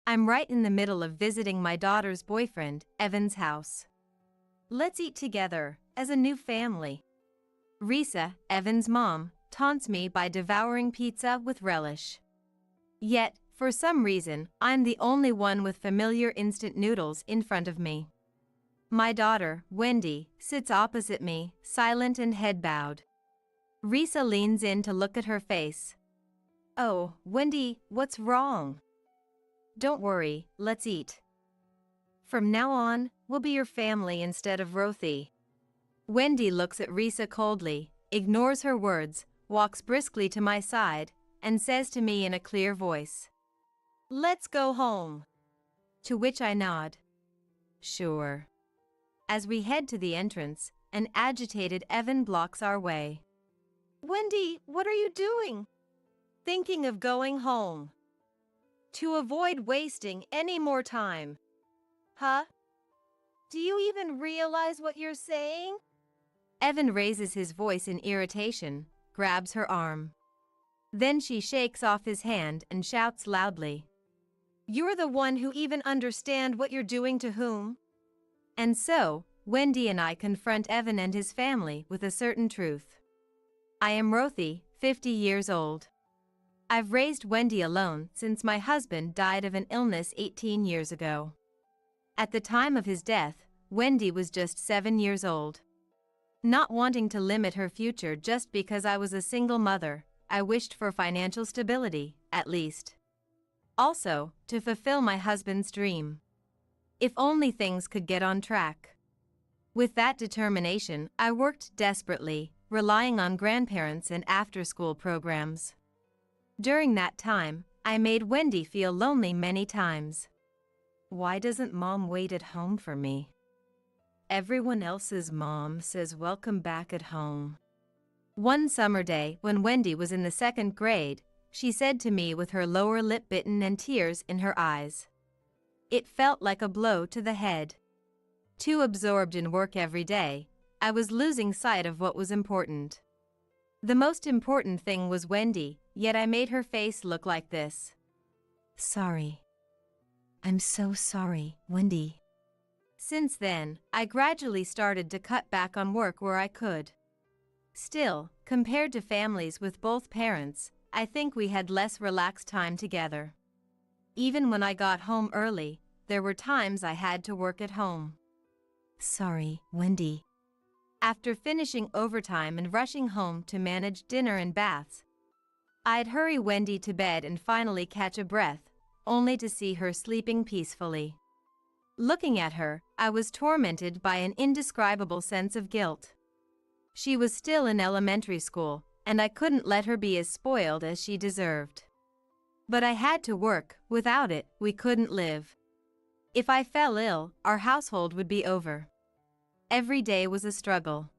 I'm right in the middle of visiting my daughter's boyfriend, Evan's house. Let's eat together, as a new family. Risa, Evan's mom, taunts me by devouring pizza with relish. Yet, for some reason, I'm the only one with familiar instant noodles in front of me. My daughter, Wendy, sits opposite me, silent and head bowed. Risa leans in to look at her face. "Oh, Wendy, what's wrong?" "Don't worry, let's eat. From now on, we'll be your family instead of Rothy." Wendy looks at Risa coldly, ignores her words, walks briskly to my side, and says to me in a clear voice, "Let's go home." To which I nod. Sure. As we head to the entrance, an agitated Evan blocks our way. "Wendy, what are you doing?" "Thinking of going home. To avoid wasting any more time." "Huh? Do you even realize what you're saying?" Evan raises his voice in irritation, grabs her arm. Then she shakes off his hand and shouts loudly, "You're the one who even understand what you're doing to whom?" And so, Wendy and I confront Evan and his family with a certain truth. I am Rothy, 50 years old. I've raised Wendy alone since my husband died of an illness 18 years ago. At the time of his death, Wendy was just 7 years old. Not wanting to limit her future just because I was a single mother, I wished for financial stability, at least. Also, to fulfill my husband's dream. If only things could get on track. With that determination, I worked desperately, relying on grandparents and after-school programs. During that time, I made Wendy feel lonely many times. Why doesn't mom wait at home for me? Everyone else's mom says welcome back at home. One summer day when Wendy was in the 2nd grade, she said to me with her lower lip bitten and tears in her eyes. It felt like a blow to the head. Too absorbed in work every day, I was losing sight of what was important. The most important thing was Wendy, yet I made her face look like this. "Sorry. I'm so sorry, Wendy." Since then, I gradually started to cut back on work where I could. Still, compared to families with both parents, I think we had less relaxed time together. Even when I got home early, there were times I had to work at home. "Sorry, Wendy." After finishing overtime and rushing home to manage dinner and baths, I'd hurry Wendy to bed and finally catch a breath, only to see her sleeping peacefully. Looking at her, I was tormented by an indescribable sense of guilt. She was still in elementary school, and I couldn't let her be as spoiled as she deserved. But I had to work, without it, we couldn't live. If I fell ill, our household would be over. Every day was a struggle.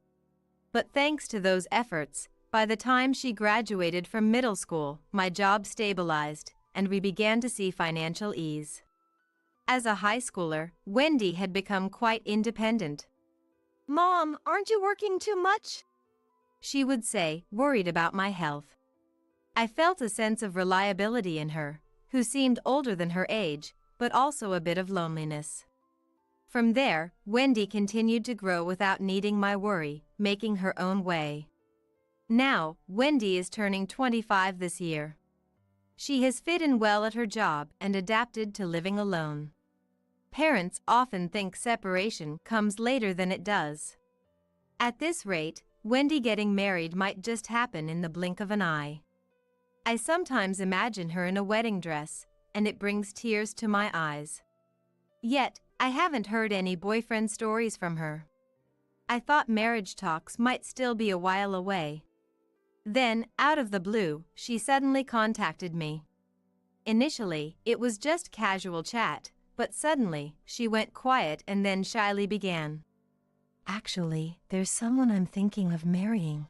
But thanks to those efforts, by the time she graduated from middle school, my job stabilized, and we began to see financial ease. As a high schooler, Wendy had become quite independent. "Mom, aren't you working too much?" she would say, worried about my health. I felt a sense of reliability in her, who seemed older than her age, but also a bit of loneliness. From there, Wendy continued to grow without needing my worry, making her own way. Now, Wendy is turning 25 this year. She has fit in well at her job and adapted to living alone. Parents often think separation comes later than it does. At this rate, Wendy getting married might just happen in the blink of an eye. I sometimes imagine her in a wedding dress, and it brings tears to my eyes. Yet, I haven't heard any boyfriend stories from her. I thought marriage talks might still be a while away. Then, out of the blue, she suddenly contacted me. Initially, it was just casual chat, but suddenly, she went quiet and then shyly began. "Actually, there's someone I'm thinking of marrying."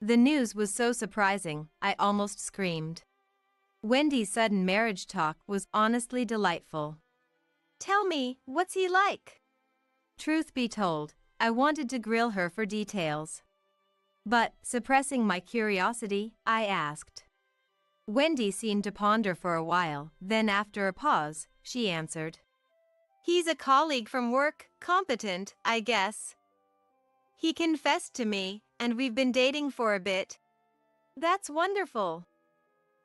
The news was so surprising, I almost screamed. Wendy's sudden marriage talk was honestly delightful. "Tell me, what's he like?" Truth be told, I wanted to grill her for details. But, suppressing my curiosity, I asked, Wendy seemed to ponder for a while, then after a pause, she answered. He's a colleague from work, competent, I guess. He confessed to me, and we've been dating for a bit. That's wonderful.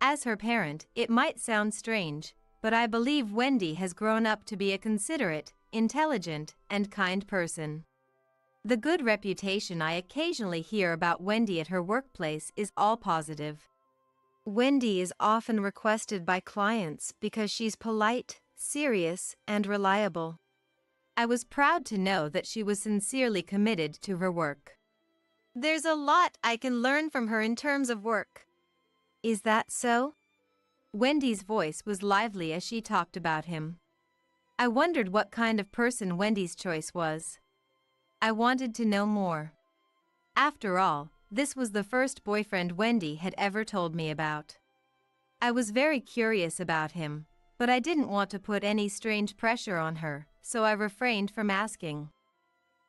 As her parent, it might sound strange, but I believe Wendy has grown up to be a considerate, intelligent, and kind person. The good reputation I occasionally hear about Wendy at her workplace is all positive. Wendy is often requested by clients because she's polite, serious, and reliable. I was proud to know that she was sincerely committed to her work. There's a lot I can learn from her in terms of work. Is that so? Wendy's voice was lively as she talked about him. I wondered what kind of person Wendy's choice was. I wanted to know more. After all, this was the first boyfriend Wendy had ever told me about. I was very curious about him, but I didn't want to put any strange pressure on her, so I refrained from asking.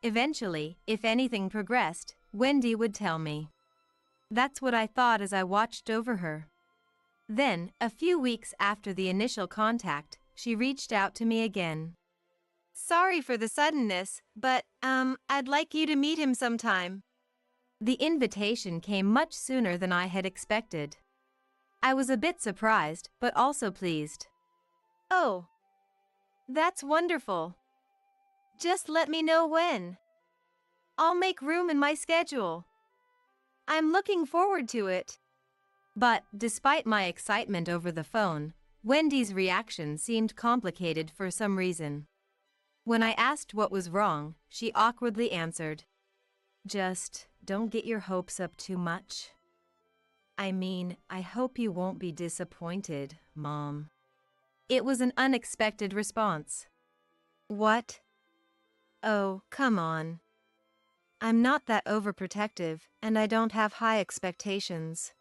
Eventually, if anything progressed, Wendy would tell me. That's what I thought as I watched over her. Then, a few weeks after the initial contact, she reached out to me again. Sorry for the suddenness, but, I'd like you to meet him sometime. The invitation came much sooner than I had expected. I was a bit surprised, but also pleased. Oh, that's wonderful. Just let me know when. I'll make room in my schedule. I'm looking forward to it. But, despite my excitement over the phone, Wendy's reaction seemed complicated for some reason. When I asked what was wrong, she awkwardly answered, Just don't get your hopes up too much. I mean, I hope you won't be disappointed, Mom. It was an unexpected response. What? Oh, come on. I'm not that overprotective, and I don't have high expectations.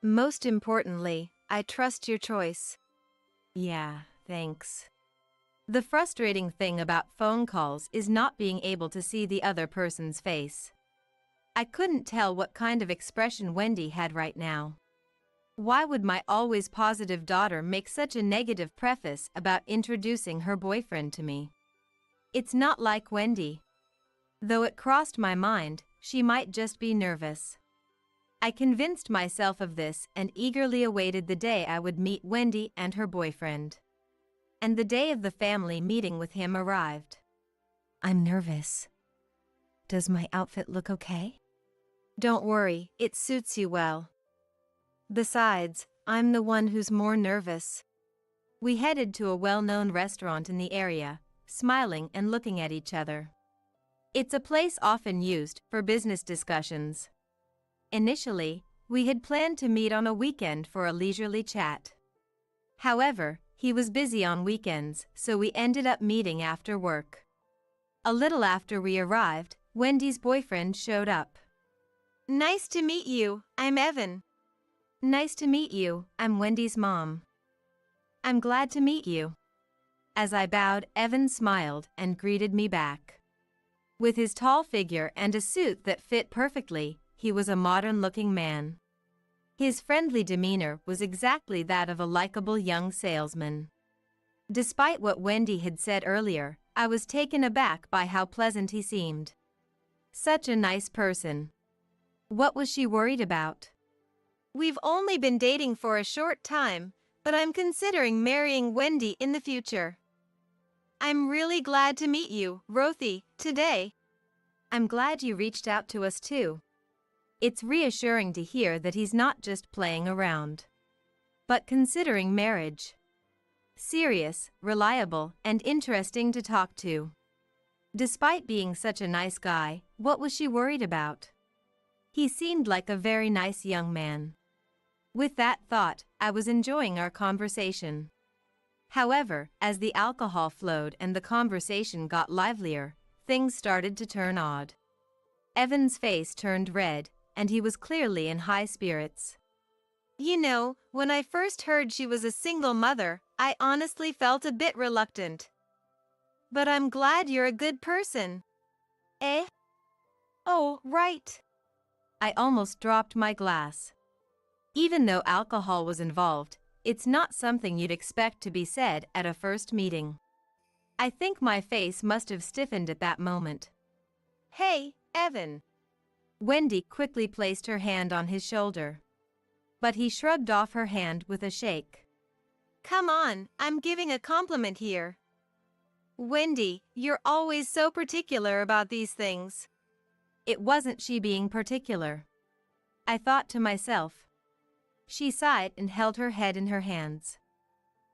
Most importantly, I trust your choice. Yeah, thanks. The frustrating thing about phone calls is not being able to see the other person's face. I couldn't tell what kind of expression Wendy had right now. Why would my always positive daughter make such a negative preface about introducing her boyfriend to me? It's not like Wendy. Though it crossed my mind, she might just be nervous. I convinced myself of this and eagerly awaited the day I would meet Wendy and her boyfriend. And the day of the family meeting with him arrived. I'm nervous. Does my outfit look okay? Don't worry, it suits you well. Besides, I'm the one who's more nervous. We headed to a well-known restaurant in the area, smiling and looking at each other. It's a place often used for business discussions. Initially, we had planned to meet on a weekend for a leisurely chat. However, he was busy on weekends, so we ended up meeting after work. A little after we arrived, Wendy's boyfriend showed up. Nice to meet you, I'm Evan. Nice to meet you, I'm Wendy's mom. I'm glad to meet you. As I bowed, Evan smiled and greeted me back. With his tall figure and a suit that fit perfectly, he was a modern-looking man. His friendly demeanor was exactly that of a likable young salesman. Despite what Wendy had said earlier, I was taken aback by how pleasant he seemed. Such a nice person. What was she worried about? We've only been dating for a short time, but I'm considering marrying Wendy in the future. I'm really glad to meet you, Rothy, today. I'm glad you reached out to us too. It's reassuring to hear that he's not just playing around, but considering marriage. Serious, reliable, and interesting to talk to. Despite being such a nice guy, what was she worried about? He seemed like a very nice young man. With that thought, I was enjoying our conversation. However, as the alcohol flowed and the conversation got livelier, things started to turn odd. Evan's face turned red, and he was clearly in high spirits. You know, when I first heard she was a single mother, I honestly felt a bit reluctant. But I'm glad you're a good person. Eh? Oh, right. I almost dropped my glass. Even though alcohol was involved, it's not something you'd expect to be said at a first meeting. I think my face must have stiffened at that moment. "Hey, Evan." Wendy quickly placed her hand on his shoulder. But he shrugged off her hand with a shake. "Come on, I'm giving a compliment here." "Wendy, you're always so particular about these things." It wasn't she being particular. I thought to myself. She sighed and held her head in her hands.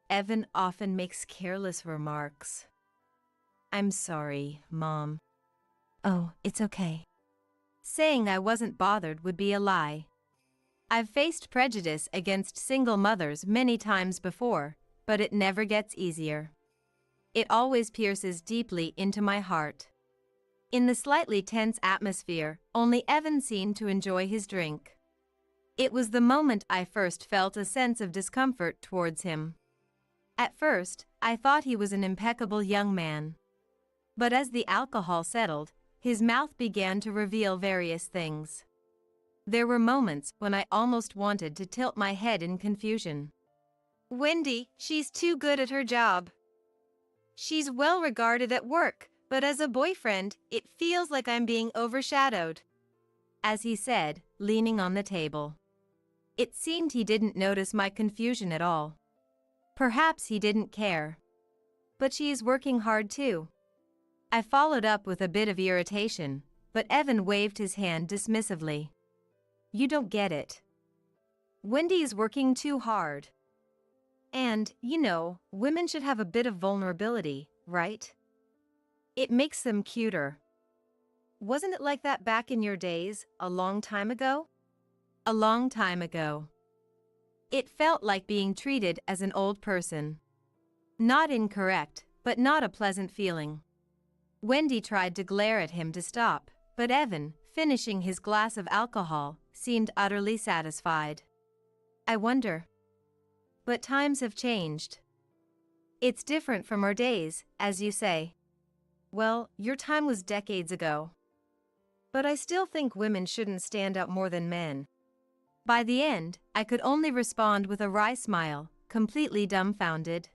"Evan often makes careless remarks." "I'm sorry, Mom." "Oh, it's okay." Saying I wasn't bothered would be a lie. I've faced prejudice against single mothers many times before, but it never gets easier. It always pierces deeply into my heart. In the slightly tense atmosphere, only Evan seemed to enjoy his drink. It was the moment I first felt a sense of discomfort towards him. At first, I thought he was an impeccable young man. But as the alcohol settled, his mouth began to reveal various things. There were moments when I almost wanted to tilt my head in confusion. "Wendy, she's too good at her job. She's well regarded at work, but as a boyfriend, it feels like I'm being overshadowed," as he said, leaning on the table. It seemed he didn't notice my confusion at all. Perhaps he didn't care. "But she is working hard too." I followed up with a bit of irritation, but Evan waved his hand dismissively. "You don't get it. Wendy's working too hard. And, women should have a bit of vulnerability, right? It makes them cuter. Wasn't it like that back in your days, a long time ago?" A long time ago. It felt like being treated as an old person. Not incorrect, but not a pleasant feeling. Wendy tried to glare at him to stop, but Evan, finishing his glass of alcohol, seemed utterly satisfied. I wonder. But times have changed. It's different from our days, as you say. Well, your time was decades ago. But I still think women shouldn't stand out more than men. By the end, I could only respond with a wry smile, completely dumbfounded.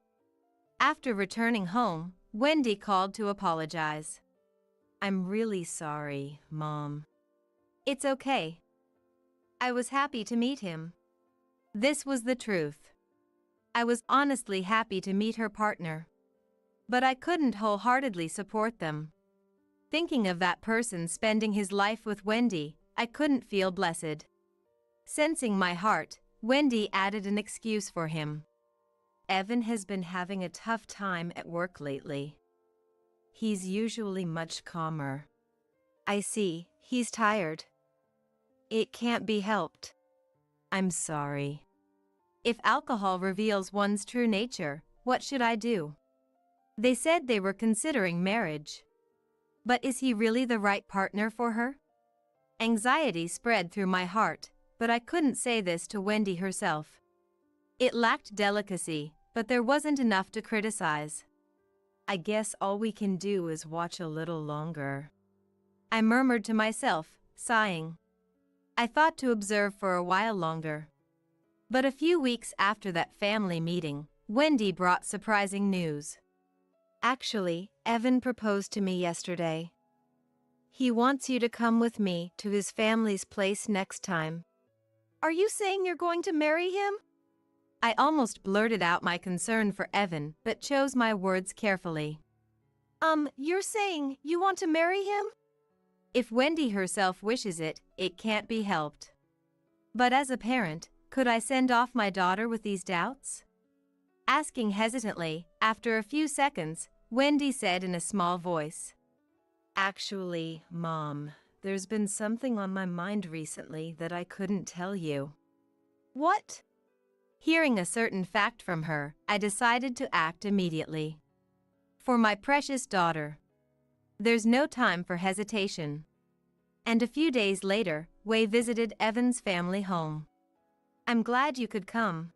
After returning home, Wendy called to apologize. "I'm really sorry, Mom." "It's okay. I was happy to meet him." This was the truth. I was honestly happy to meet her partner. But I couldn't wholeheartedly support them. Thinking of that person spending his life with Wendy, I couldn't feel blessed. Sensing my heart, Wendy added an excuse for him. "Evan has been having a tough time at work lately. He's usually much calmer." "I see, he's tired. It can't be helped." "I'm sorry." If alcohol reveals one's true nature, what should I do? They said they were considering marriage. But is he really the right partner for her? Anxiety spread through my heart, but I couldn't say this to Wendy herself. It lacked delicacy, but there wasn't enough to criticize. "I guess all we can do is watch a little longer," I murmured to myself, sighing. I thought to observe for a while longer. But a few weeks after that family meeting, Wendy brought surprising news. "Actually, Evan proposed to me yesterday. He wants you to come with me to his family's place next time." "Are you saying you're going to marry him?" I almost blurted out my concern for Evan, but chose my words carefully. You're saying you want to marry him?" If Wendy herself wishes it, it can't be helped. But as a parent, could I send off my daughter with these doubts? Asking hesitantly, after a few seconds, Wendy said in a small voice, "Actually, Mom, there's been something on my mind recently that I couldn't tell you." "What?" Hearing a certain fact from her, I decided to act immediately. For my precious daughter. There's no time for hesitation. And a few days later, we visited Evan's family home. "I'm glad you could come."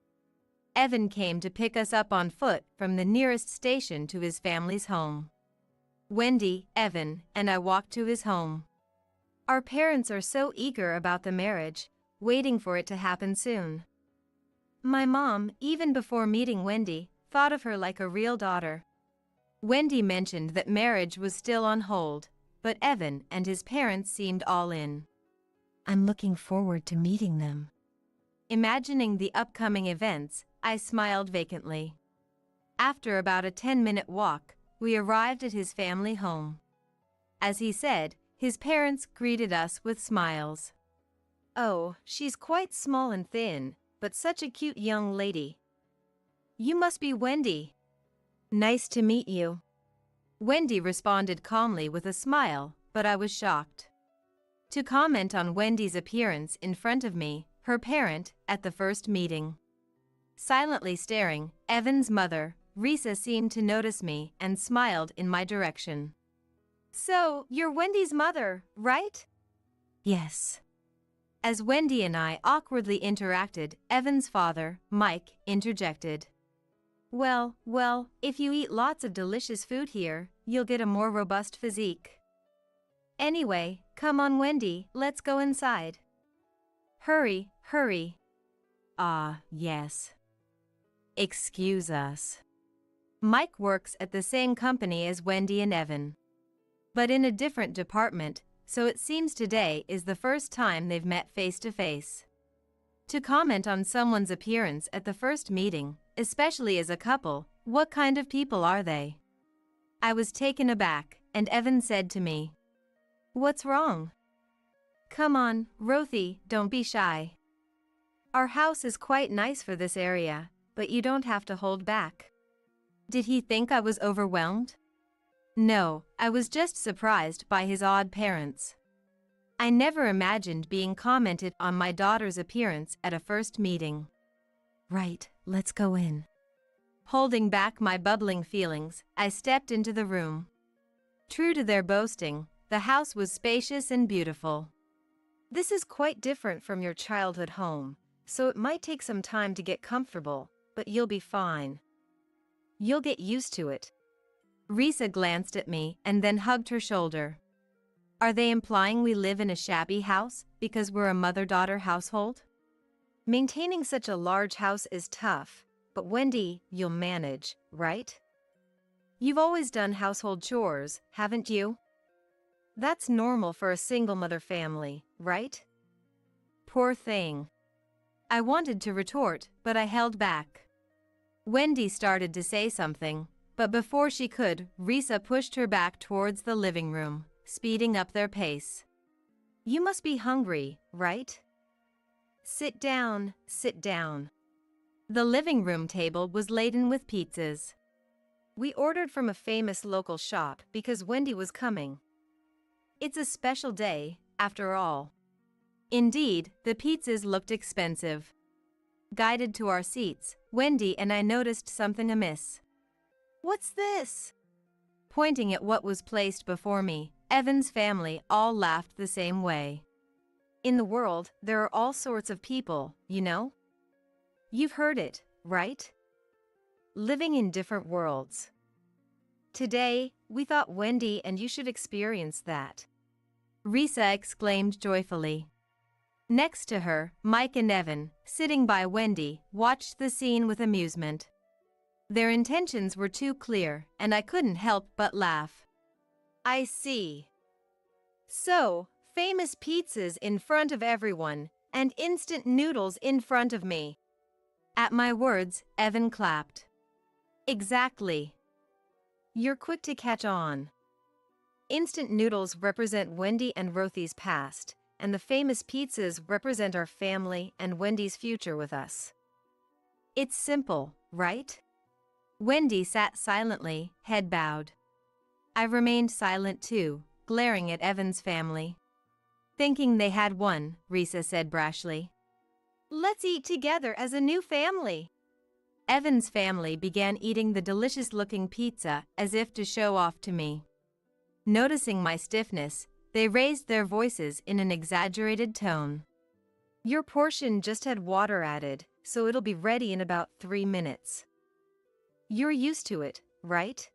Evan came to pick us up on foot from the nearest station to his family's home. Wendy, Evan, and I walked to his home. Our parents are so eager about the marriage, waiting for it to happen soon. My mom, even before meeting Wendy, thought of her like a real daughter. Wendy mentioned that marriage was still on hold, but Evan and his parents seemed all in. I'm looking forward to meeting them. Imagining the upcoming events, I smiled vacantly. After about a 10-minute walk, we arrived at his family home. As he said, his parents greeted us with smiles. Oh, she's quite small and thin, but such a cute young lady. You must be Wendy. Nice to meet you. Wendy responded calmly with a smile, but I was shocked. To comment on Wendy's appearance in front of me, her parent, at the first meeting. Silently staring, Evan's mother, Risa, seemed to notice me and smiled in my direction. So, you're Wendy's mother, right? Yes. As Wendy and I awkwardly interacted, Evan's father, Mike, interjected. Well, if you eat lots of delicious food here, you'll get a more robust physique. Anyway, come on Wendy, let's go inside. Hurry. Yes. Excuse us. Mike works at the same company as Wendy and Evan, but in a different department, so it seems today is the first time they've met face to face. To comment on someone's appearance at the first meeting, especially as a couple, what kind of people are they? I was taken aback, and Evan said to me, "What's wrong?" Come on, Rothy, don't be shy. Our house is quite nice for this area, but you don't have to hold back. Did he think I was overwhelmed? No, I was just surprised by his odd parents. I never imagined being commented on my daughter's appearance at a first meeting. Right, let's go in. Holding back my bubbling feelings, I stepped into the room. True to their boasting, the house was spacious and beautiful. This is quite different from your childhood home, so it might take some time to get comfortable, but you'll be fine. You'll get used to it. Risa glanced at me and then hugged her shoulder. Are they implying we live in a shabby house because we're a mother-daughter household? Maintaining such a large house is tough, but Wendy, you'll manage, right? You've always done household chores, haven't you? That's normal for a single-mother family, right? Poor thing. I wanted to retort, but I held back. Wendy started to say something, but before she could, Risa pushed her back towards the living room, speeding up their pace. You must be hungry, right? Sit down. The living room table was laden with pizzas. We ordered from a famous local shop because Wendy was coming. It's a special day, after all. Indeed, the pizzas looked expensive. Guided to our seats, Wendy and I noticed something amiss. What's this? Pointing at what was placed before me, Evan's family all laughed the same way. In the world, there are all sorts of people, you know? You've heard it, right? Living in different worlds. Today, we thought Wendy and you should experience that. Risa exclaimed joyfully. Next to her, Mike and Evan, sitting by Wendy, watched the scene with amusement. Their intentions were too clear, and I couldn't help but laugh. I see. So, famous pizzas in front of everyone, and instant noodles in front of me. At my words, Evan clapped. Exactly. You're quick to catch on. Instant noodles represent Wendy and Rothy's past, and the famous pizzas represent our family and Wendy's future with us. It's simple, right? Wendy sat silently, head bowed. I remained silent too, glaring at Evan's family. Thinking they had won, Risa said brashly. Let's eat together as a new family. Evan's family began eating the delicious-looking pizza as if to show off to me. Noticing my stiffness, they raised their voices in an exaggerated tone. Your portion just had water added, so it'll be ready in about 3 minutes. You're used to it, right?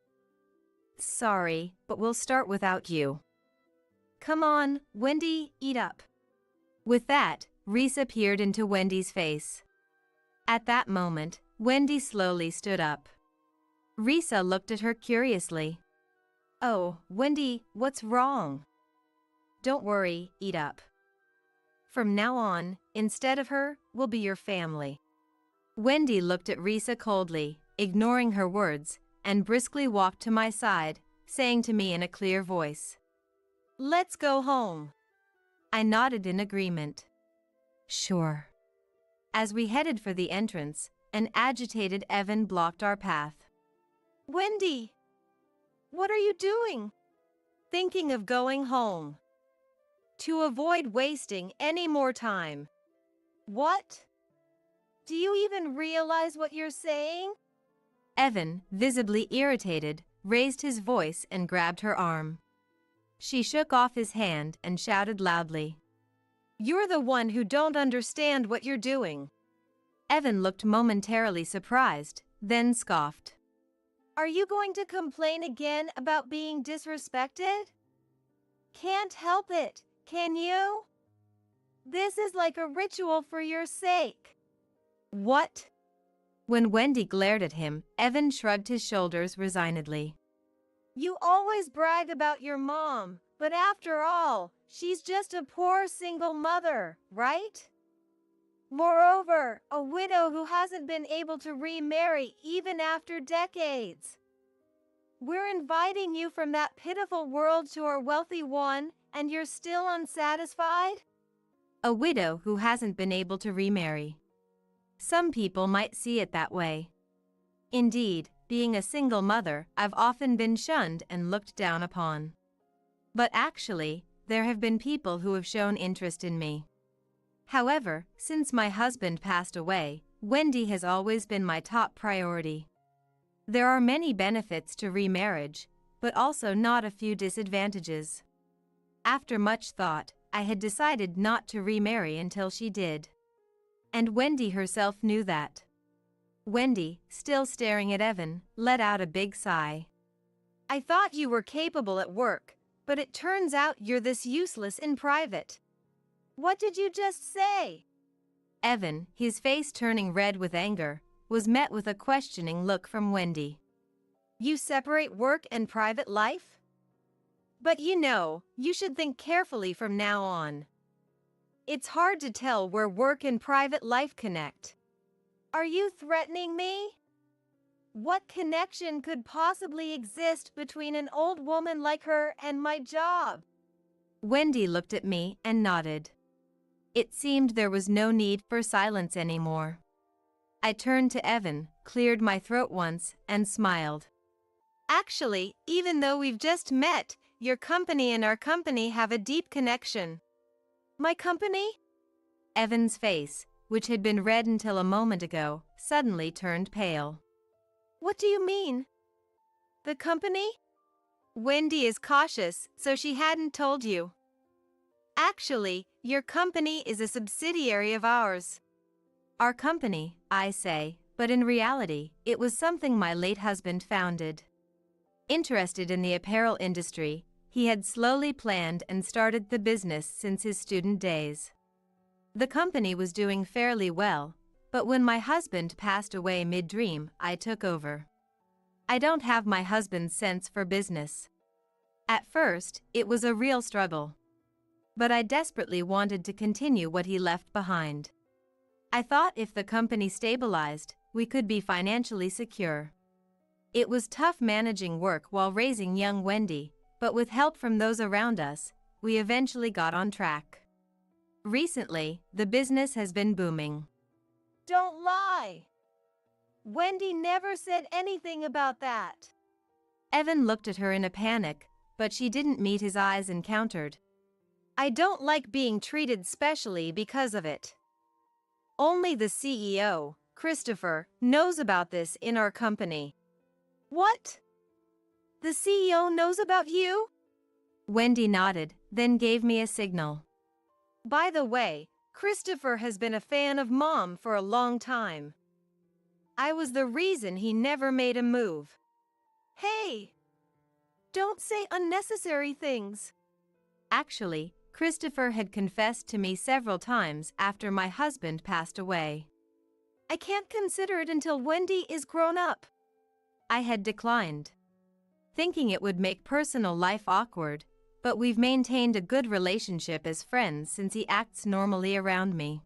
Sorry, but we'll start without you. Come on, Wendy, eat up. With that, Risa peered into Wendy's face. At that moment, Wendy slowly stood up. Risa looked at her curiously. "Oh, Wendy, what's wrong?" "Don't worry, eat up. From now on, instead of her, we'll be your family." Wendy looked at Risa coldly, ignoring her words, and briskly walked to my side, saying to me in a clear voice, "Let's go home." I nodded in agreement. "Sure." As we headed for the entrance, an agitated Evan blocked our path. "Wendy, what are you doing?" "Thinking of going home. To avoid wasting any more time." "What? Do you even realize what you're saying?" Evan, visibly irritated, raised his voice and grabbed her arm. She shook off his hand and shouted loudly, "You're the one who don't understand what you're doing." Evan looked momentarily surprised, then scoffed. "Are you going to complain again about being disrespected? Can't help it, can you? This is like a ritual for your sake." "What?" When Wendy glared at him, Evan shrugged his shoulders resignedly. "You always brag about your mom, but after all, she's just a poor single mother, right? Moreover, a widow who hasn't been able to remarry even after decades. We're inviting you from that pitiful world to our wealthy one, and you're still unsatisfied?" A widow who hasn't been able to remarry. Some people might see it that way. Indeed, being a single mother, I've often been shunned and looked down upon. But actually, there have been people who have shown interest in me. However, since my husband passed away, Wendy has always been my top priority. There are many benefits to remarriage, but also not a few disadvantages. After much thought, I had decided not to remarry until she did. And Wendy herself knew that. Wendy, still staring at Evan, let out a big sigh. "I thought you were capable at work, but it turns out you're this useless in private." "What did you just say?" Evan, his face turning red with anger, was met with a questioning look from Wendy. "You separate work and private life? But you should think carefully from now on. It's hard to tell where work and private life connect." "Are you threatening me? What connection could possibly exist between an old woman like her and my job?" Wendy looked at me and nodded. It seemed there was no need for silence anymore. I turned to Evan, cleared my throat once, and smiled. "Actually, even though we've just met, your company and our company have a deep connection." "My company?" Evan's face, which had been red until a moment ago, suddenly turned pale. "What do you mean? The company?" "Wendy is cautious, so she hadn't told you. Actually, your company is a subsidiary of ours." "Our company," I say, but in reality, it was something my late husband founded. Interested in the apparel industry, he had slowly planned and started the business since his student days. The company was doing fairly well, but when my husband passed away mid-dream, I took over. I don't have my husband's sense for business. At first, it was a real struggle. But I desperately wanted to continue what he left behind. I thought if the company stabilized, we could be financially secure. It was tough managing work while raising young Wendy, but with help from those around us, we eventually got on track. Recently, the business has been booming. "Don't lie. Wendy never said anything about that." Evan looked at her in a panic, but she didn't meet his eyes and countered. "I don't like being treated specially because of it. Only the CEO, Christopher, knows about this in our company." "What? The CEO knows about you?" Wendy nodded, then gave me a signal. "By the way, Christopher has been a fan of Mom for a long time. I was the reason he never made a move." "Hey! Don't say unnecessary things." Actually, Christopher had confessed to me several times after my husband passed away. I can't consider it until Wendy is grown up. I had declined, thinking it would make personal life awkward, but we've maintained a good relationship as friends since he acts normally around me.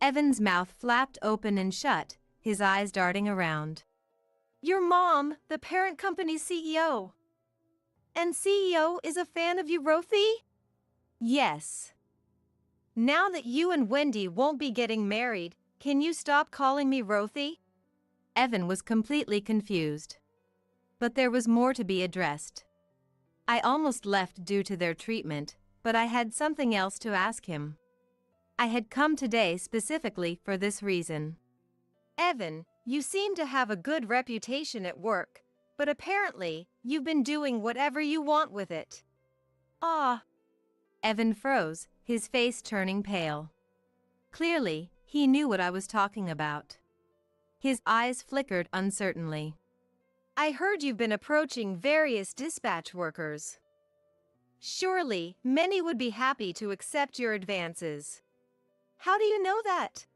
Evan's mouth flapped open and shut, his eyes darting around. Your mom, the parent company's CEO. And CEO is a fan of you, Rothy? Yes. Now that you and Wendy won't be getting married, can you stop calling me Rothy? Evan was completely confused. But there was more to be addressed. I almost left due to their treatment, but I had something else to ask him. I had come today specifically for this reason. Evan, you seem to have a good reputation at work, but apparently, you've been doing whatever you want with it. Ah. Evan froze, his face turning pale. Clearly, he knew what I was talking about. His eyes flickered uncertainly. I heard you've been approaching various dispatch workers. Surely, many would be happy to accept your advances. How do you know that?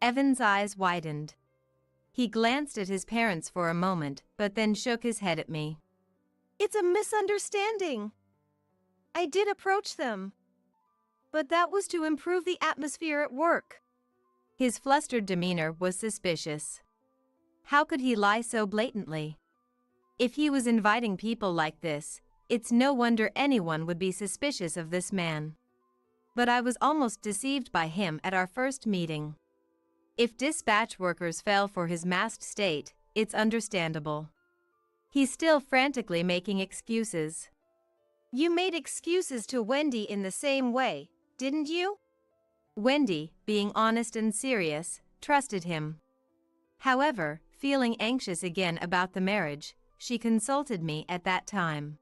Evan's eyes widened. He glanced at his parents for a moment, but then shook his head at me. It's a misunderstanding. I did approach them. But that was to improve the atmosphere at work. His flustered demeanor was suspicious. How could he lie so blatantly? If he was inviting people like this, it's no wonder anyone would be suspicious of this man. But I was almost deceived by him at our first meeting. If dispatch workers fell for his masked state, it's understandable. He's still frantically making excuses. You made excuses to Wendy in the same way, didn't you? Wendy, being honest and serious, trusted him. However, feeling anxious again about the marriage, she consulted me at that time.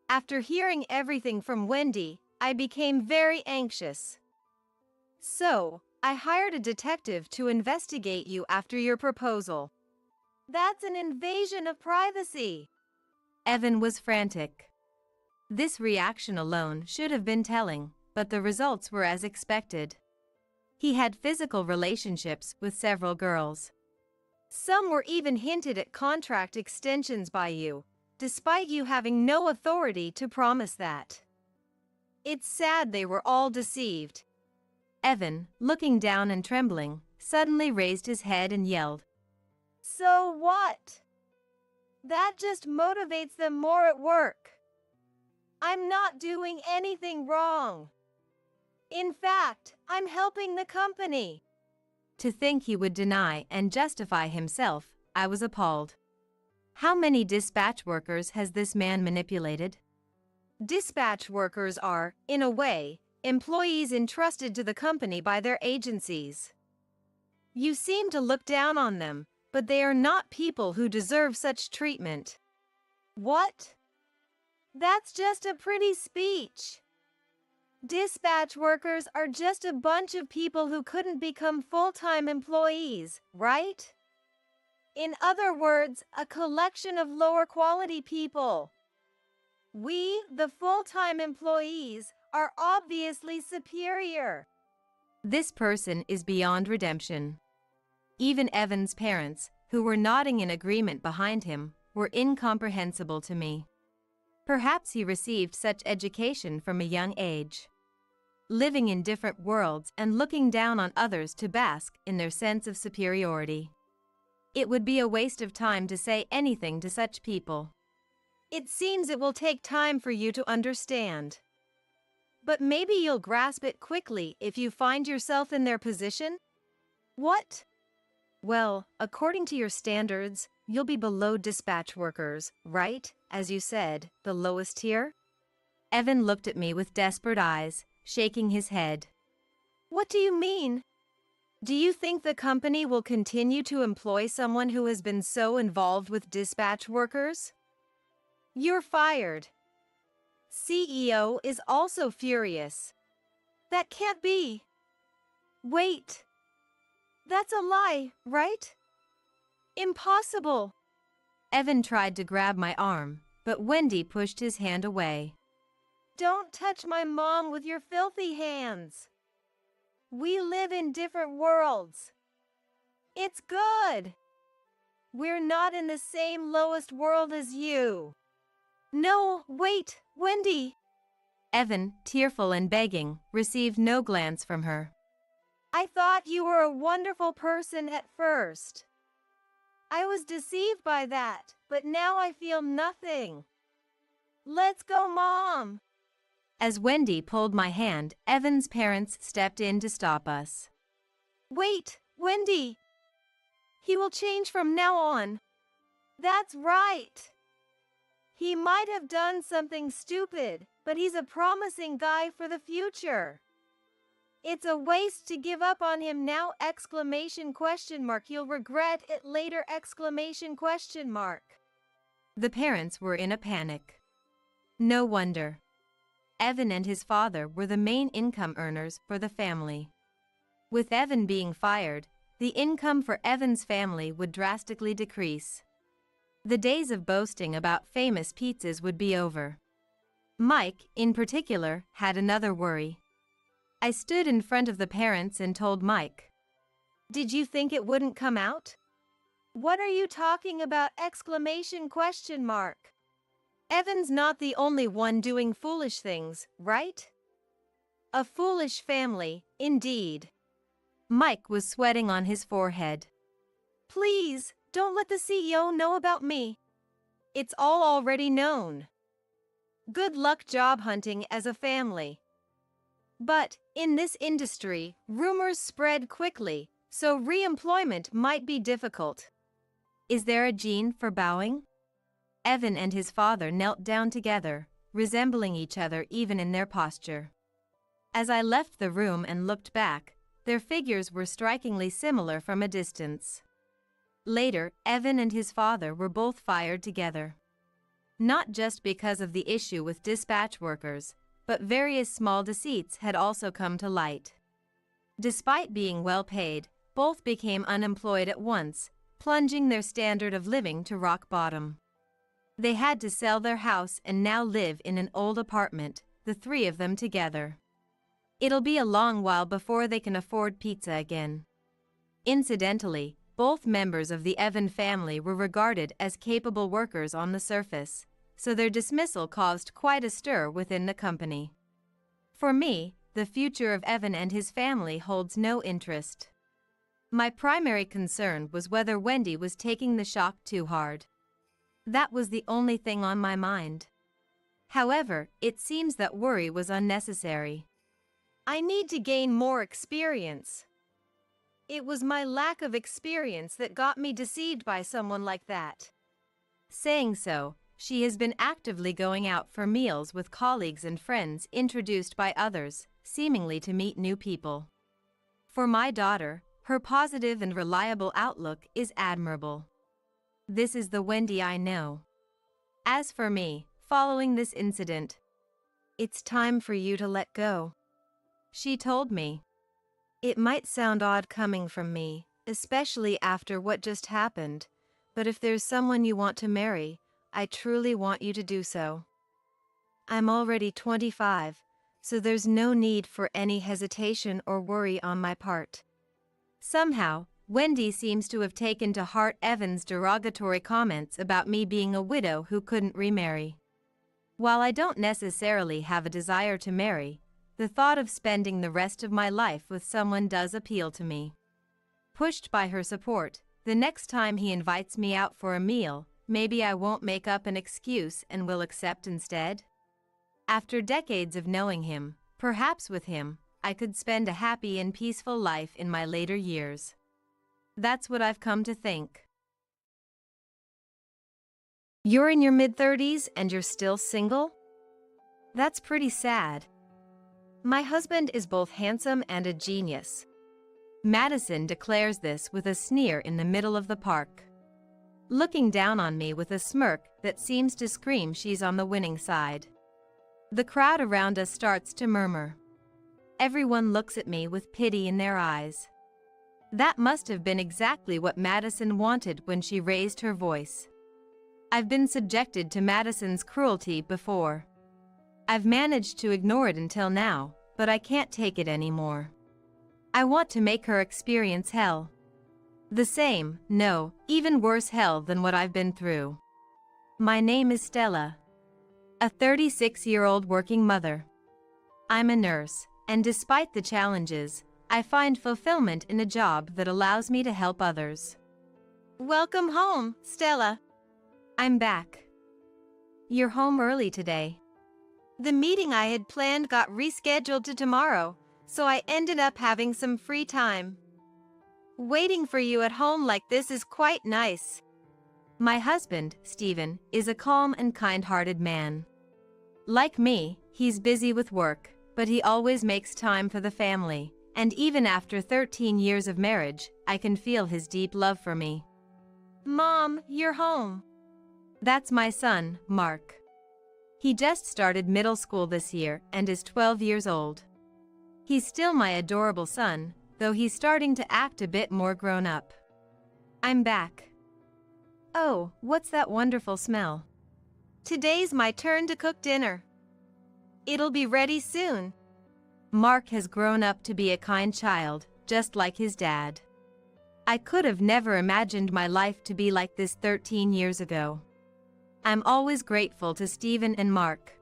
After hearing everything from Wendy, I became very anxious. So, I hired a detective to investigate you after your proposal. That's an invasion of privacy. Evan was frantic. This reaction alone should have been telling, but the results were as expected. He had physical relationships with several girls. Some were even hinted at contract extensions by you, despite you having no authority to promise that. It's sad they were all deceived. Evan, looking down and trembling, suddenly raised his head and yelled. So what? That just motivates them more at work. I'm not doing anything wrong. In fact, I'm helping the company. To think he would deny and justify himself, I was appalled. How many dispatch workers has this man manipulated? Dispatch workers are, in a way, employees entrusted to the company by their agencies. You seem to look down on them, but they are not people who deserve such treatment. What? That's just a pretty speech. Dispatch workers are just a bunch of people who couldn't become full-time employees, right? In other words, a collection of lower-quality people. We, the full-time employees, are obviously superior. This person is beyond redemption. Even Evan's parents, who were nodding in agreement behind him, were incomprehensible to me. Perhaps he received such education from a young age. Living in different worlds and looking down on others to bask in their sense of superiority. It would be a waste of time to say anything to such people. It seems it will take time for you to understand. But maybe you'll grasp it quickly if you find yourself in their position? What? Well, according to your standards, you'll be below dispatch workers, right? As you said, the lowest tier? Evan looked at me with desperate eyes, shaking his head. What do you mean? Do you think the company will continue to employ someone who has been so involved with dispatch workers? You're fired. CEO is also furious. That can't be. Wait. That's a lie, right? Impossible. Evan tried to grab my arm, but Wendy pushed his hand away. Don't touch my mom with your filthy hands. We live in different worlds. It's good. We're not in the same lowest world as you. No, wait, Wendy. Evan, tearful and begging, received no glance from her. I thought you were a wonderful person at first. I was deceived by that, but now I feel nothing. Let's go, Mom. As Wendy pulled my hand, Evan's parents stepped in to stop us. Wait, Wendy. He will change from now on. That's right. He might have done something stupid, but he's a promising guy for the future. It's a waste to give up on him now! ! He'll regret it later! ! The parents were in a panic. No wonder. Evan and his father were the main income earners for the family. With Evan being fired, the income for Evan's family would drastically decrease. The days of boasting about famous pizzas would be over. Mike, in particular, had another worry. I stood in front of the parents and told Mike, "Did you think it wouldn't come out? What are you talking about? ! Evan's not the only one doing foolish things, right? A foolish family, indeed." Mike was sweating on his forehead. "Please, don't let the CEO know about me. It's all already known. Good luck job hunting as a family. But, in this industry, rumors spread quickly, so re-employment might be difficult." Is there a gene for bowing? Evan and his father knelt down together, resembling each other even in their posture. As I left the room and looked back, their figures were strikingly similar from a distance. Later, Evan and his father were both fired together. Not just because of the issue with dispatch workers, but various small deceits had also come to light. Despite being well paid, both became unemployed at once, plunging their standard of living to rock bottom. They had to sell their house and now live in an old apartment, the three of them together. It'll be a long while before they can afford pizza again. Incidentally, both members of the Evan family were regarded as capable workers on the surface, so their dismissal caused quite a stir within the company. For me, the future of Evan and his family holds no interest. My primary concern was whether Wendy was taking the shock too hard. That was the only thing on my mind. However, it seems that worry was unnecessary. I need to gain more experience. It was my lack of experience that got me deceived by someone like that. Saying so, she has been actively going out for meals with colleagues and friends introduced by others, seemingly to meet new people. For my daughter, her positive and reliable outlook is admirable. This is the Wendy I know. As for me, following this incident, "It's time for you to let go," she told me. It might sound odd coming from me, especially after what just happened, but if there's someone you want to marry, I truly want you to do so. I'm already 25, so there's no need for any hesitation or worry on my part. Somehow, Wendy seems to have taken to heart Evan's derogatory comments about me being a widow who couldn't remarry. While I don't necessarily have a desire to marry, the thought of spending the rest of my life with someone does appeal to me. Pushed by her support, the next time he invites me out for a meal, maybe I won't make up an excuse and will accept instead. After decades of knowing him, perhaps with him, I could spend a happy and peaceful life in my later years. That's what I've come to think. You're in your mid-30s and you're still single? That's pretty sad. My husband is both handsome and a genius. Madison declares this with a sneer in the middle of the park, looking down on me with a smirk that seems to scream she's on the winning side. The crowd around us starts to murmur. Everyone looks at me with pity in their eyes. That must have been exactly what Madison wanted when she raised her voice. I've been subjected to Madison's cruelty before. I've managed to ignore it until now, but I can't take it anymore. I want to make her experience hell. The same, no, even worse hell than what I've been through. My name is Stella. A 36-year-old working mother. I'm a nurse, and despite the challenges, I find fulfillment in a job that allows me to help others. Welcome home, Stella. I'm back. You're home early today. The meeting I had planned got rescheduled to tomorrow, so I ended up having some free time. Waiting for you at home like this is quite nice. My husband, Stephen, is a calm and kind-hearted man. Like me, he's busy with work, but he always makes time for the family, and even after 13 years of marriage, I can feel his deep love for me. Mom, you're home. That's my son, Mark. He just started middle school this year and is 12 years old. He's still my adorable son, though he's starting to act a bit more grown up. I'm back. Oh, what's that wonderful smell? Today's my turn to cook dinner. It'll be ready soon. Mark has grown up to be a kind child, just like his dad. I could have never imagined my life to be like this 13 years ago. I'm always grateful to Stephen and Mark.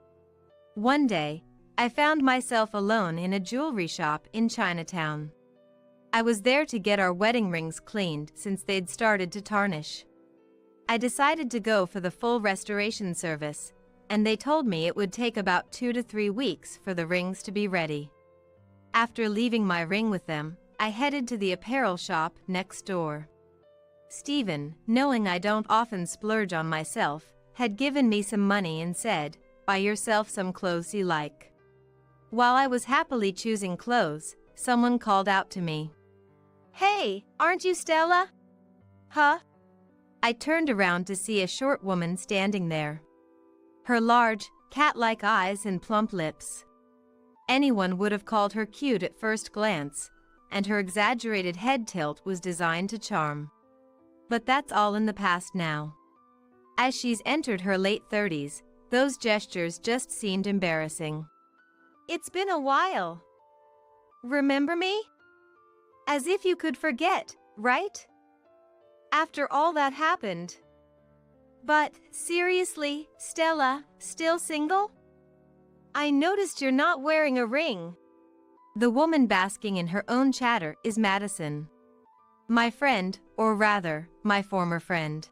One day, I found myself alone in a jewelry shop in Chinatown. I was there to get our wedding rings cleaned since they'd started to tarnish. I decided to go for the full restoration service, and they told me it would take about 2 to 3 weeks for the rings to be ready. After leaving my ring with them, I headed to the apparel shop next door. Stephen, knowing I don't often splurge on myself, had given me some money and said, "Buy yourself some clothes you like." While I was happily choosing clothes, someone called out to me. "Hey, aren't you Stella?" "Huh?" I turned around to see a short woman standing there. Her large, cat-like eyes and plump lips. Anyone would have called her cute at first glance, and her exaggerated head tilt was designed to charm. But that's all in the past now. As she's entered her late 30s, those gestures just seemed embarrassing. "It's been a while. Remember me? As if you could forget, right? After all that happened. But, seriously, Stella, still single? I noticed you're not wearing a ring." The woman basking in her own chatter is Madison. My friend, or rather, my former friend.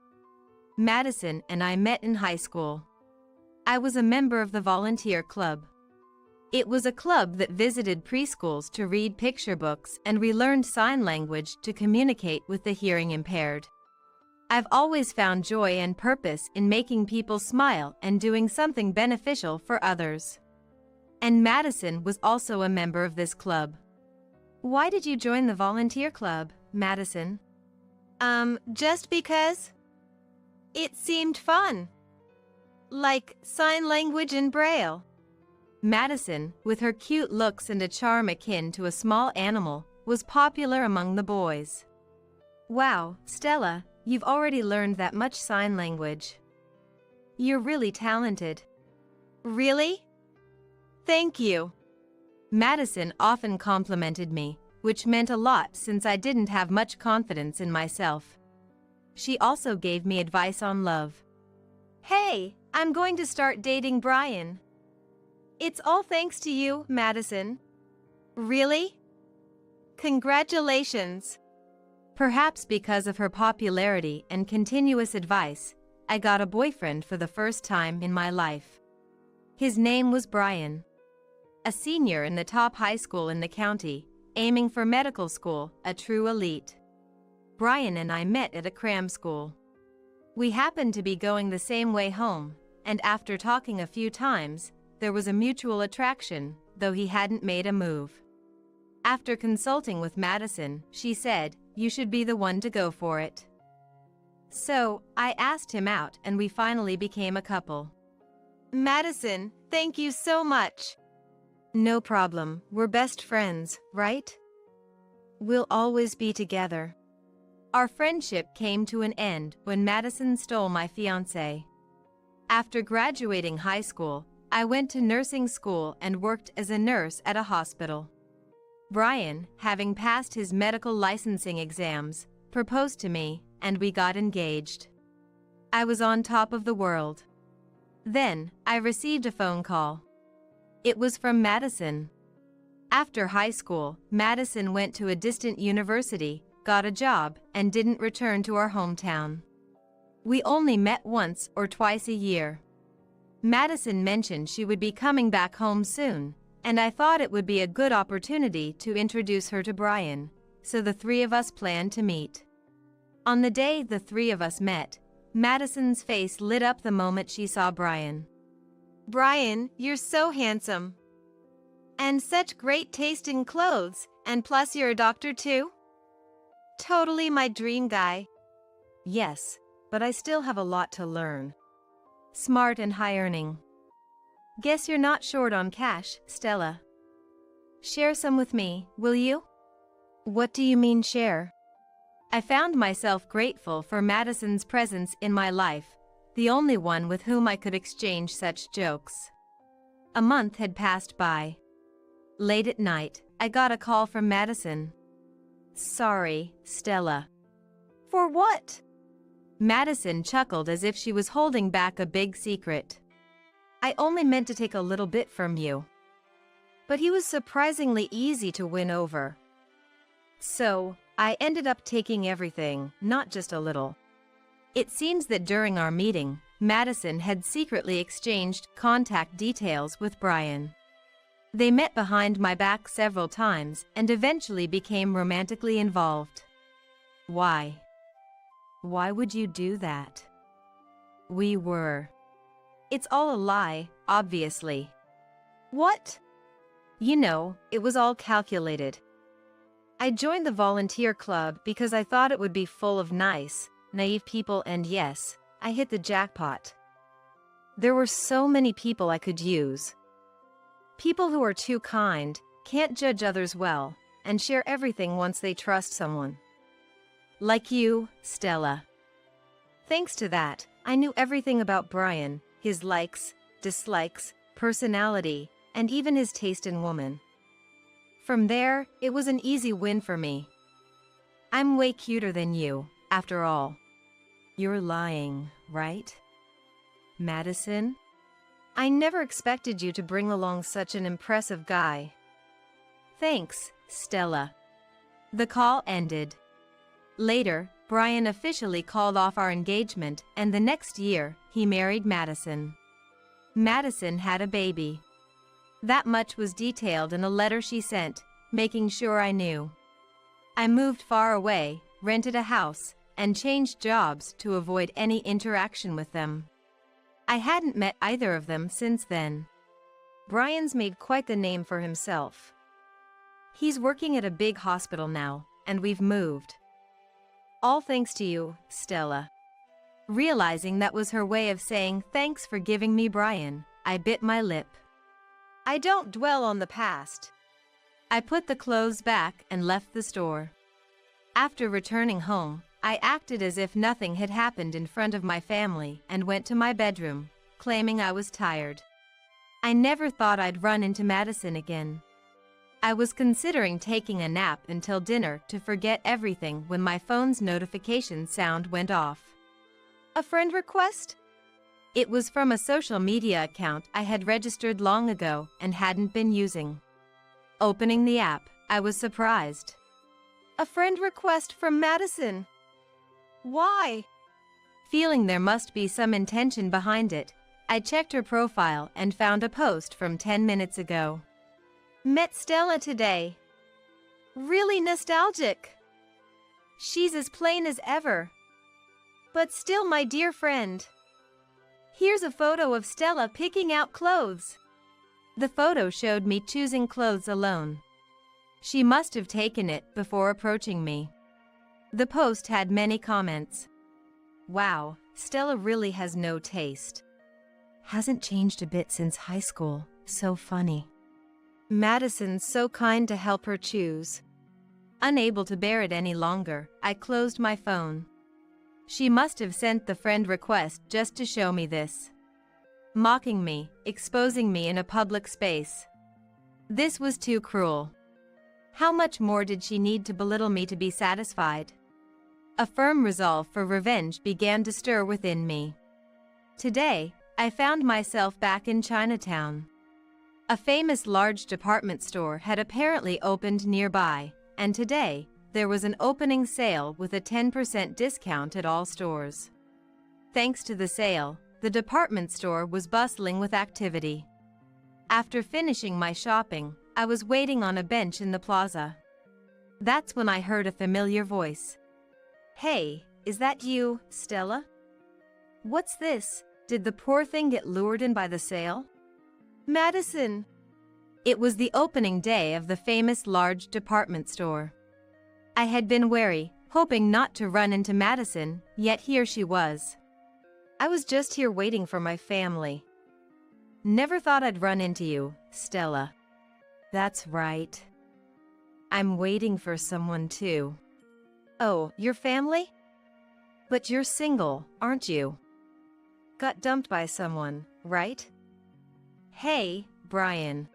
Madison and I met in high school. I was a member of the volunteer club. It was a club that visited preschools to read picture books and relearned sign language to communicate with the hearing impaired. I've always found joy and purpose in making people smile and doing something beneficial for others. And Madison was also a member of this club. Why did you join the volunteer club, Madison? Just because. It seemed fun. Like sign language and Braille. Madison, with her cute looks and a charm akin to a small animal, was popular among the boys. Wow, Stella, you've already learned that much sign language. You're really talented. Really? Thank you. Madison often complimented me, which meant a lot since I didn't have much confidence in myself. She also gave me advice on love. Hey, I'm going to start dating Brian. It's all thanks to you, Madison. Really? Congratulations. Perhaps because of her popularity and continuous advice, I got a boyfriend for the first time in my life. His name was Brian. A senior in the top high school in the county, aiming for medical school, a true elite. Brian and I met at a cram school. We happened to be going the same way home, and after talking a few times, there was a mutual attraction, though he hadn't made a move. After consulting with Madison, she said, "You should be the one to go for it." So, I asked him out and we finally became a couple. Madison, thank you so much. No problem, we're best friends, right? We'll always be together. Our friendship came to an end when Madison stole my fiancé. After graduating high school, I went to nursing school and worked as a nurse at a hospital. Brian, having passed his medical licensing exams, proposed to me, and we got engaged. I was on top of the world. Then, I received a phone call. It was from Madison. After high school, Madison went to a distant university, got a job, and didn't return to our hometown. We only met once or twice a year. Madison mentioned she would be coming back home soon, and I thought it would be a good opportunity to introduce her to Brian, so the three of us planned to meet. On the day the three of us met, Madison's face lit up the moment she saw Brian. "Brian, you're so handsome. And such great taste in clothes, and plus you're a doctor too? Totally my dream guy." "Yes, but I still have a lot to learn. Smart and high-earning." "Guess you're not short on cash, Stella. Share some with me, will you?" "What do you mean share?" I found myself grateful for Madison's presence in my life, the only one with whom I could exchange such jokes. A month had passed by. Late at night, I got a call from Madison. "Sorry, Stella." "For what?" Madison chuckled as if she was holding back a big secret. "I only meant to take a little bit from you." But he was surprisingly easy to win over. So, I ended up taking everything, not just a little. It seems that during our meeting, Madison had secretly exchanged contact details with Brian. They met behind my back several times and eventually became romantically involved. Why? Why would you do that? We were. It's all a lie, obviously. What? You know, it was all calculated. I joined the volunteer club because I thought it would be full of nice, naive people, and yes, I hit the jackpot. There were so many people I could use. People who are too kind, can't judge others well, and share everything once they trust someone. Like you, Stella. Thanks to that, I knew everything about Brian, his likes, dislikes, personality, and even his taste in women. From there, it was an easy win for me. I'm way cuter than you, after all. You're lying, right? Madison? I never expected you to bring along such an impressive guy. Thanks, Stella. The call ended. Later, Brian officially called off our engagement, and the next year, he married Madison. Madison had a baby. That much was detailed in a letter she sent, making sure I knew. I moved far away, rented a house, and changed jobs to avoid any interaction with them. I hadn't met either of them since then. Brian's made quite the name for himself. He's working at a big hospital now, and we've moved. All thanks to you, Stella. Realizing that was her way of saying thanks for giving me Brian, I bit my lip. I don't dwell on the past. I put the clothes back and left the store. After returning home, I acted as if nothing had happened in front of my family and went to my bedroom, claiming I was tired. I never thought I'd run into Madison again. I was considering taking a nap until dinner to forget everything when my phone's notification sound went off. A friend request? It was from a social media account I had registered long ago and hadn't been using. Opening the app, I was surprised. A friend request from Madison. Why? Feeling there must be some intention behind it, I checked her profile and found a post from 10 minutes ago. Met Stella today. Really nostalgic. She's as plain as ever. But still my dear friend. Here's a photo of Stella picking out clothes. The photo showed me choosing clothes alone. She must have taken it before approaching me. The post had many comments. Wow, Stella really has no taste. Hasn't changed a bit since high school. So funny. Madison's so kind to help her choose. Unable to bear it any longer, I closed my phone. She must have sent the friend request just to show me this. mocking me, exposing me in a public space. This was too cruel. How much more did she need to belittle me to be satisfied? A firm resolve for revenge began to stir within me. Today, I found myself back in Chinatown. A famous large department store had apparently opened nearby, and today, there was an opening sale with a 10% discount at all stores. Thanks to the sale, the department store was bustling with activity. After finishing my shopping, I was waiting on a bench in the plaza. That's when I heard a familiar voice. "Hey, is that you, Stella? What's this? Did the poor thing get lured in by the sale?" "Madison." It was the opening day of the famous large department store. I had been wary, hoping not to run into Madison, yet here she was. "I was just here waiting for my family." "Never thought I'd run into you, Stella." "That's right. I'm waiting for someone too." "Oh, your family? But you're single, aren't you? Got dumped by someone, right?" "Hey, Brian."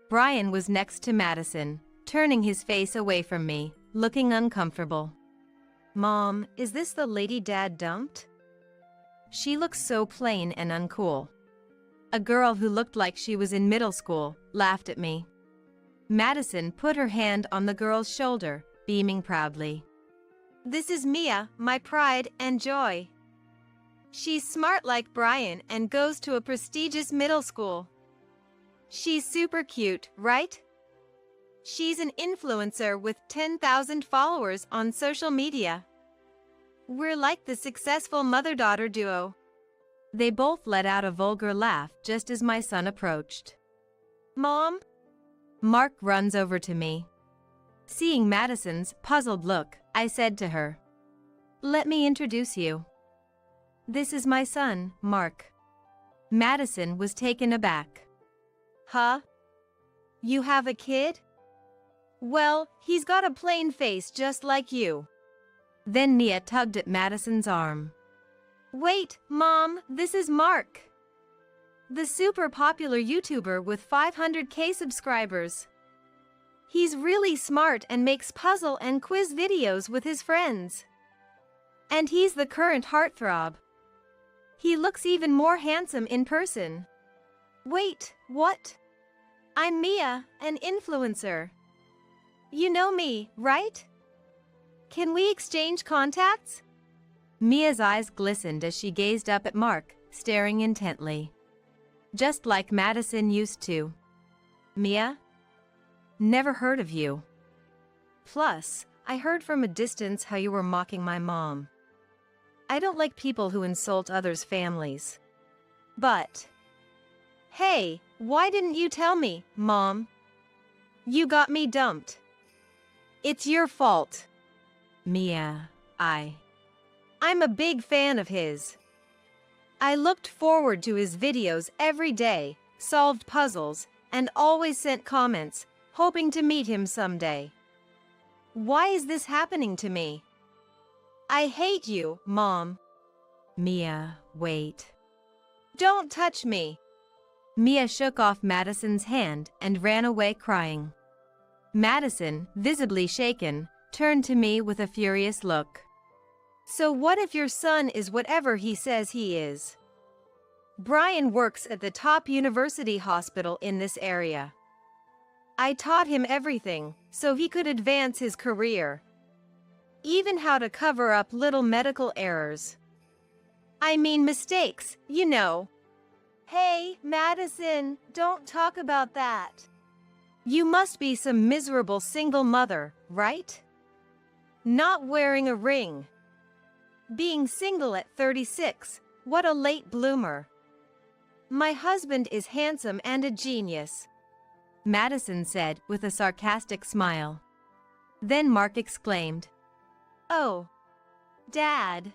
Brian was next to Madison, turning his face away from me, looking uncomfortable. "Mom, is this the lady Dad dumped?" She looks so plain and uncool. A girl who looked like she was in middle school laughed at me. Madison put her hand on the girl's shoulder, beaming proudly. "This is Mia, my pride and joy. She's smart like Brian and goes to a prestigious middle school. She's super cute, right? She's an influencer with 10,000 followers on social media. We're like the successful mother-daughter duo." They both let out a vulgar laugh just as my son approached. "Mom?" Mark runs over to me. Seeing Madison's puzzled look, I said to her, "Let me introduce you. This is my son, Mark." Madison was taken aback. "Huh? You have a kid? Well, he's got a plain face just like you." Then Mia tugged at Madison's arm. "Wait, Mom, this is Mark. The super popular YouTuber with 500K subscribers. He's really smart and makes puzzle and quiz videos with his friends. And he's the current heartthrob. He looks even more handsome in person." "Wait, what? I'm Mia, an influencer. You know me, right? Can we exchange contacts?" Mia's eyes glistened as she gazed up at Mark, staring intently. Just like Madison used to. "Mia? Never heard of you. Plus, I heard from a distance how you were mocking my mom. I don't like people who insult others' families. But, hey, why didn't you tell me, Mom? You got me dumped. It's your fault." "Mia, I'm a big fan of his. I looked forward to his videos every day, solved puzzles, and always sent comments, hoping to meet him someday. Why is this happening to me? I hate you, Mom." "Mia, wait. Don't touch me." Mia shook off Madison's hand and ran away crying. Madison, visibly shaken, turned to me with a furious look. "So what if your son is whatever he says he is? Brian works at the top university hospital in this area. I taught him everything so he could advance his career. Even how to cover up little medical errors. I mean mistakes, you know." "Hey, Madison, don't talk about that. You must be some miserable single mother, right? Not wearing a ring. Being single at 36, what a late bloomer. My husband is handsome and a genius," Madison said with a sarcastic smile. Then Mark exclaimed, "Oh, Dad."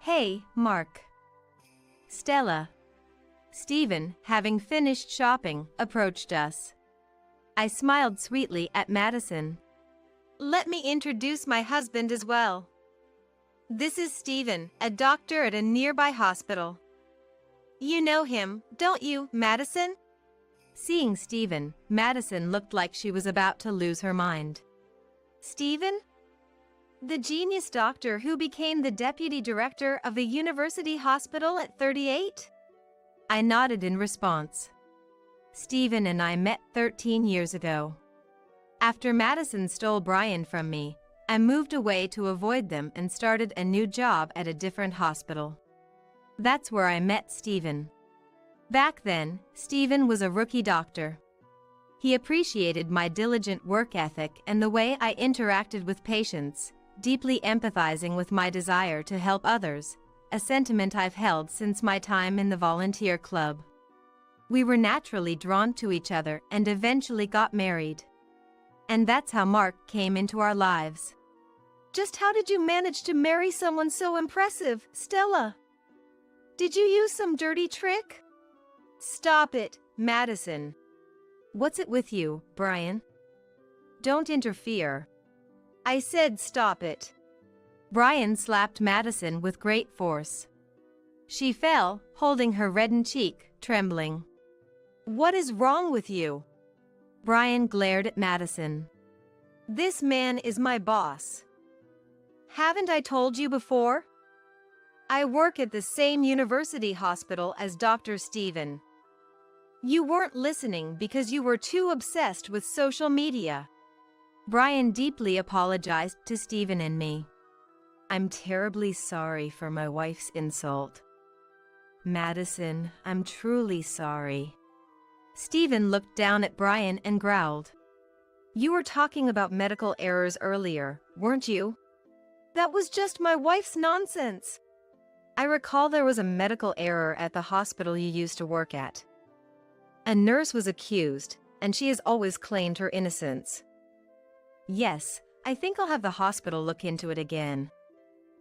"Hey, Mark." Stella. Stephen, having finished shopping, approached us. I smiled sweetly at Madison. "Let me introduce my husband as well. This is Stephen, a doctor at a nearby hospital. You know him, don't you, Madison? Seeing Stephen, Madison looked like she was about to lose her mind. Stephen? The genius doctor who became the deputy director of a university hospital at 38? I nodded in response. Stephen and I met 13 years ago. After Madison stole Brian from me, I moved away to avoid them and started a new job at a different hospital. That's where I met Stephen. Back then, Stephen was a rookie doctor. He appreciated my diligent work ethic and the way I interacted with patients, deeply empathizing with my desire to help others, a sentiment I've held since my time in the volunteer club. We were naturally drawn to each other and eventually got married. And that's how Mark came into our lives. Just how did you manage to marry someone so impressive, Stella? Did you use some dirty trick? Stop it, Madison. What's it with you, Brian? Don't interfere. I said stop it. Brian slapped Madison with great force. She fell, holding her reddened cheek, trembling. What is wrong with you? Brian glared at Madison. This man is my boss. Haven't I told you before? I work at the same university hospital as Dr. Stephen. You weren't listening because you were too obsessed with social media. Brian deeply apologized to Stephen and me. I'm terribly sorry for my wife's insult. Madison, I'm truly sorry. Stephen looked down at Brian and growled. You were talking about medical errors earlier, weren't you? That was just my wife's nonsense. I recall there was a medical error at the hospital you used to work at. A nurse was accused, and she has always claimed her innocence. Yes, I think I'll have the hospital look into it again.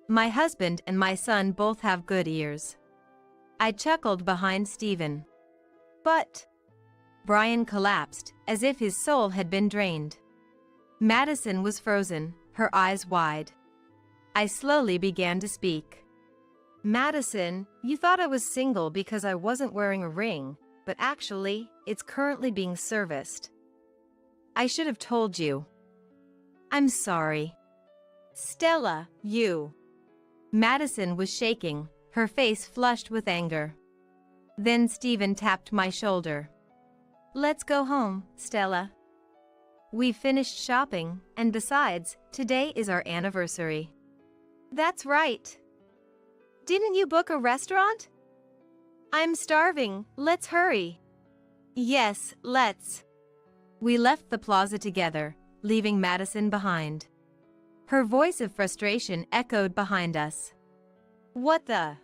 My husband and my son both have good ears. I chuckled behind Stephen. But Brian collapsed, as if his soul had been drained. Madison was frozen, her eyes wide. I slowly began to speak. Madison, you thought I was single because I wasn't wearing a ring, but actually, it's currently being serviced. I should have told you. I'm sorry. Stella, you. Madison was shaking, her face flushed with anger. Then Stephen tapped my shoulder. Let's go home, Stella. We finished shopping, and besides, today is our anniversary. That's right. Didn't you book a restaurant? I'm starving, let's hurry. Yes, let's. We left the plaza together, leaving Madison behind. Her voice of frustration echoed behind us. What the?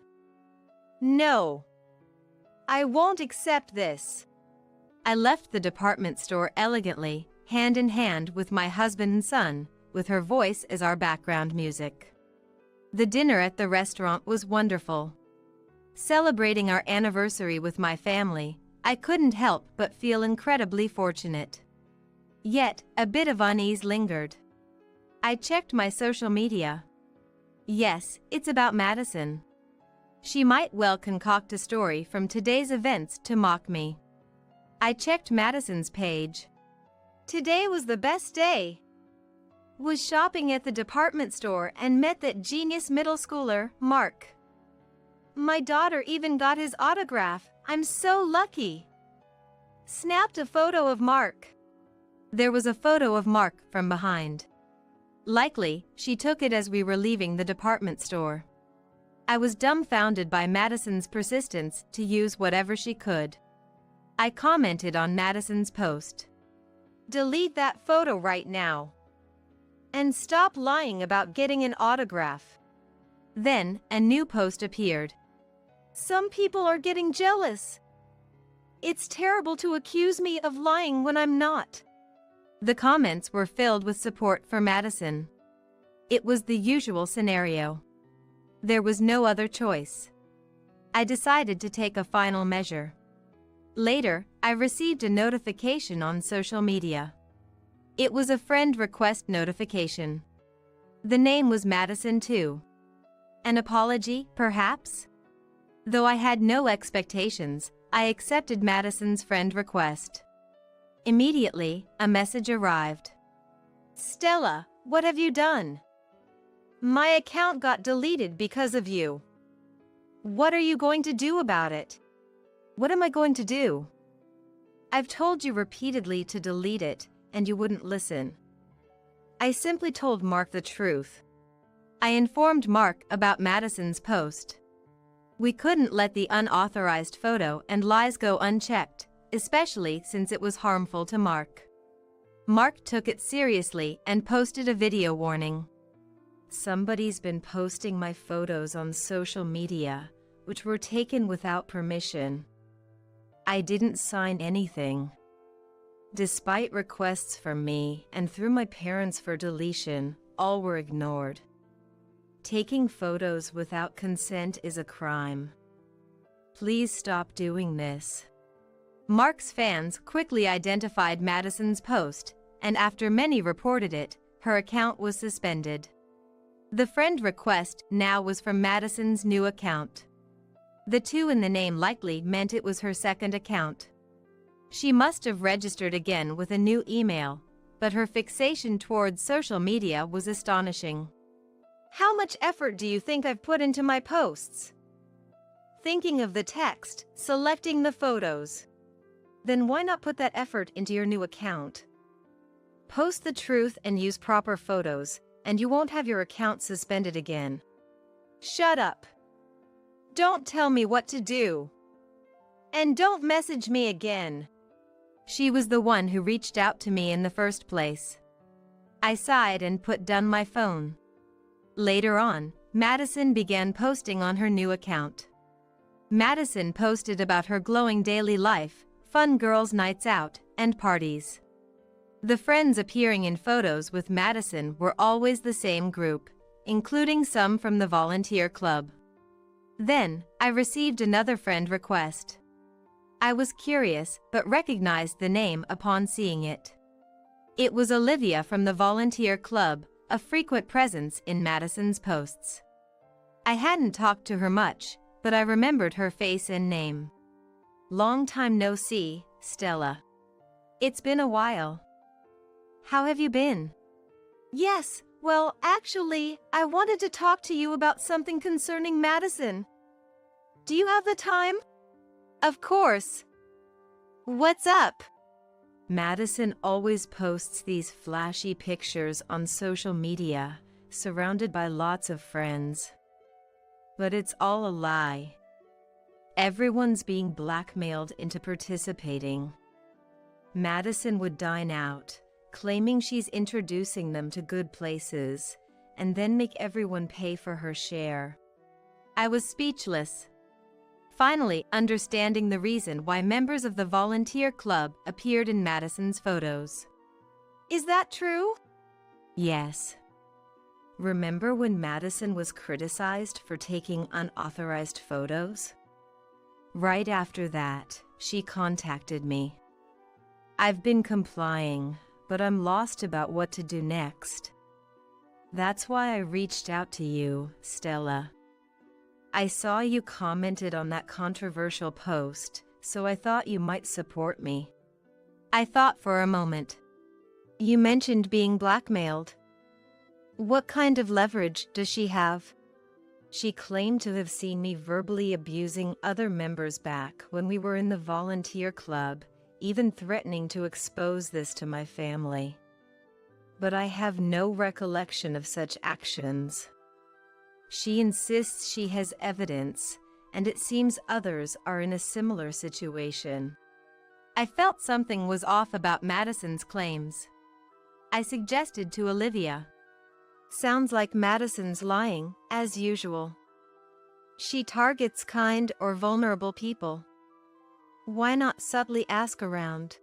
No. I won't accept this. I left the department store elegantly, hand in hand with my husband and son, with her voice as our background music. The dinner at the restaurant was wonderful. Celebrating our anniversary with my family, I couldn't help but feel incredibly fortunate. Yet, a bit of unease lingered. I checked my social media. Yes, it's about Madison. She might well concoct a story from today's events to mock me. I checked Madison's page. Today was the best day. Was shopping at the department store and met that genius middle schooler, Mark. My daughter even got his autograph. I'm so lucky. Snapped a photo of Mark. There was a photo of Mark from behind. Likely, she took it as we were leaving the department store. I was dumbfounded by Madison's persistence to use whatever she could. I commented on Madison's post. Delete that photo right now. And stop lying about getting an autograph. Then, a new post appeared. Some people are getting jealous. It's terrible to accuse me of lying when I'm not. The comments were filled with support for Madison. It was the usual scenario. There was no other choice. I decided to take a final measure. Later, I received a notification on social media. It was a friend request notification. The name was Madison too. An apology, perhaps? Though I had no expectations, I accepted Madison's friend request. Immediately, a message arrived. "Stella, what have you done? My account got deleted because of you. What are you going to do about it?" What am I going to do? I've told you repeatedly to delete it, and you wouldn't listen. I simply told Mark the truth. I informed Mark about Madison's post. We couldn't let the unauthorized photo and lies go unchecked, especially since it was harmful to Mark. Mark took it seriously and posted a video warning. "Somebody's been posting my photos on social media, which were taken without permission. I didn't sign anything. Despite requests from me and through my parents for deletion, all were ignored. Taking photos without consent is a crime. Please stop doing this." Mark's fans quickly identified Madison's post, and after many reported it, her account was suspended. The friend request now was from Madison's new account. The 2 in the name likely meant it was her second account. She must have registered again with a new email, but her fixation towards social media was astonishing. "How much effort do you think I've put into my posts? Thinking of the text, selecting the photos. Then why not put that effort into your new account? Post the truth and use proper photos, and you won't have your account suspended again. Shut up. Don't tell me what to do. And don't message me again." She was the one who reached out to me in the first place. I sighed and put down my phone. Later on, Madison began posting on her new account. Madison posted about her glowing daily life, fun girls' nights out, and parties. The friends appearing in photos with Madison were always the same group, including some from the volunteer club. Then, I received another friend request. I was curious but recognized the name upon seeing it. It was Olivia from the volunteer club, a frequent presence in Madison's posts. I hadn't talked to her much, but I remembered her face and name. "Long time no see, Stella. It's been a while. How have you been?" "Yes, well, actually, I wanted to talk to you about something concerning Madison. Do you have the time?" "Of course. What's up?" Madison always posts these flashy pictures on social media, surrounded by lots of friends. But it's all a lie. Everyone's being blackmailed into participating. Madison would dine out, claiming she's introducing them to good places, and then make everyone pay for her share. I was speechless. Finally, understanding the reason why members of the volunteer club appeared in Madison's photos. "Is that true?" "Yes. Remember when Madison was criticized for taking unauthorized photos? Right after that, she contacted me. I've been complying, but I'm lost about what to do next. That's why I reached out to you, Stella. I saw you commented on that controversial post, so I thought you might support me." I thought for a moment. "You mentioned being blackmailed. What kind of leverage does she have?" "She claimed to have seen me verbally abusing other members back when we were in the volunteer club, even threatening to expose this to my family. But I have no recollection of such actions. She insists she has evidence, and it seems others are in a similar situation." I felt something was off about Madison's claims. I suggested to Olivia. "Sounds like Madison's lying, as usual. She targets kind or vulnerable people. Why not subtly ask around?"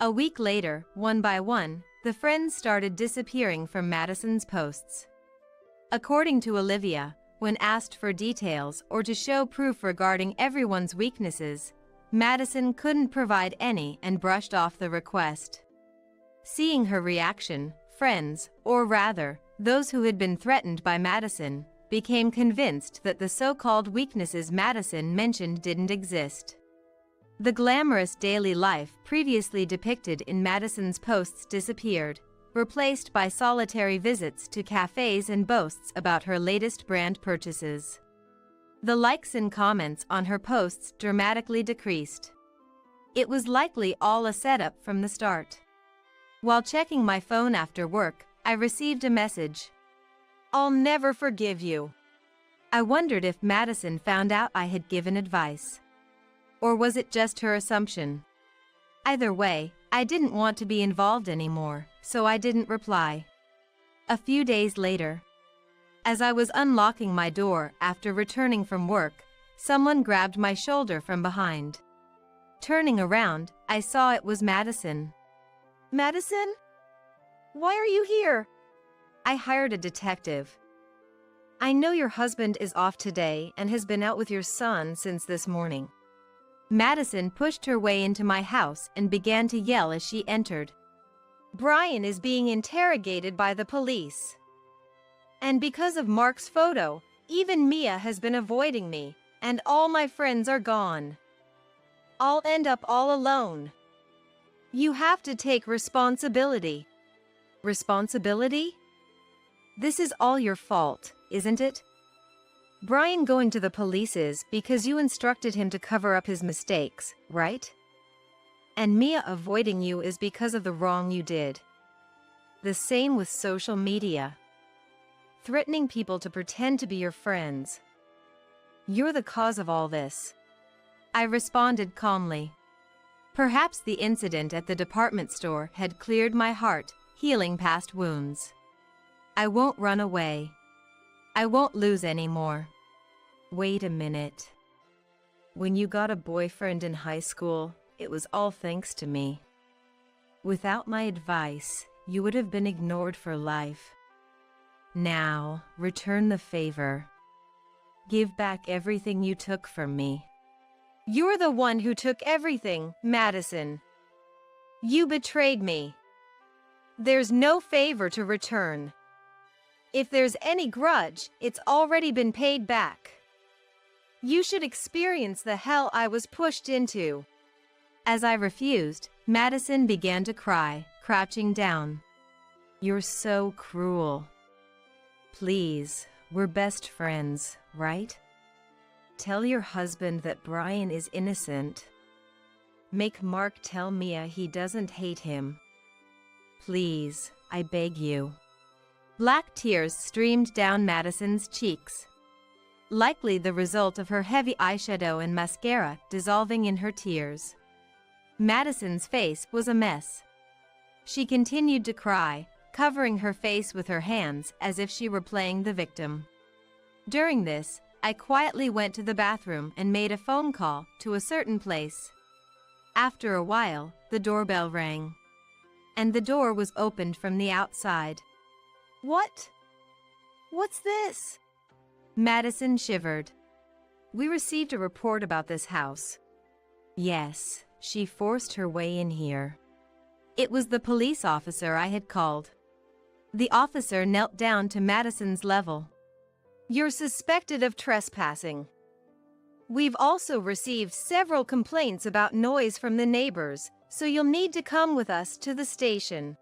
A week later, one by one, the friends started disappearing from Madison's posts. According to Olivia, when asked for details or to show proof regarding everyone's weaknesses, Madison couldn't provide any and brushed off the request. Seeing her reaction, friends, or rather, those who had been threatened by Madison, became convinced that the so-called weaknesses Madison mentioned didn't exist. The glamorous daily life previously depicted in Madison's posts disappeared, replaced by solitary visits to cafes and boasts about her latest brand purchases. The likes and comments on her posts dramatically decreased. It was likely all a setup from the start. While checking my phone after work, I received a message. "I'll never forgive you." I wondered if Madison found out I had given advice. Or was it just her assumption? Either way, I didn't want to be involved anymore, so I didn't reply. A few days later, as I was unlocking my door after returning from work, someone grabbed my shoulder from behind. Turning around, I saw it was Madison. "Madison? Why are you here?" I hired a detective. "I know your husband is off today and has been out with your son since this morning." Madison pushed her way into my house and began to yell as she entered. "Brian is being interrogated by the police. And because of Mark's photo, even Mia has been avoiding me, and all my friends are gone. I'll end up all alone. You have to take responsibility." Responsibility? This is all your fault, isn't it? Brian going to the police is because you instructed him to cover up his mistakes, right? And Mia avoiding you is because of the wrong you did. The same with social media. Threatening people to pretend to be your friends. You're the cause of all this. I responded calmly. Perhaps the incident at the department store had cleared my heart, healing past wounds. I won't run away. I won't lose anymore. Wait a minute. When you got a boyfriend in high school, it was all thanks to me. Without my advice, you would have been ignored for life. Now, return the favor. Give back everything you took from me. You're the one who took everything, Madison. You betrayed me. There's no favor to return. If there's any grudge, it's already been paid back. You should experience the hell I was pushed into. As I refused, Madison began to cry, crouching down. You're so cruel. Please, we're best friends, right? Tell your husband that Brian is innocent. Make Mark tell Mia he doesn't hate him. Please, I beg you. Black tears streamed down Madison's cheeks, likely the result of her heavy eyeshadow and mascara dissolving in her tears. Madison's face was a mess. She continued to cry, covering her face with her hands as if she were playing the victim. During this, I quietly went to the bathroom and made a phone call to a certain place. After a while, the doorbell rang, and the door was opened from the outside. What? What's this? Madison shivered. We received a report about this house. Yes, she forced her way in here. It was the police officer I had called. The officer knelt down to Madison's level. You're suspected of trespassing. We've also received several complaints about noise from the neighbors, so you'll need to come with us to the station.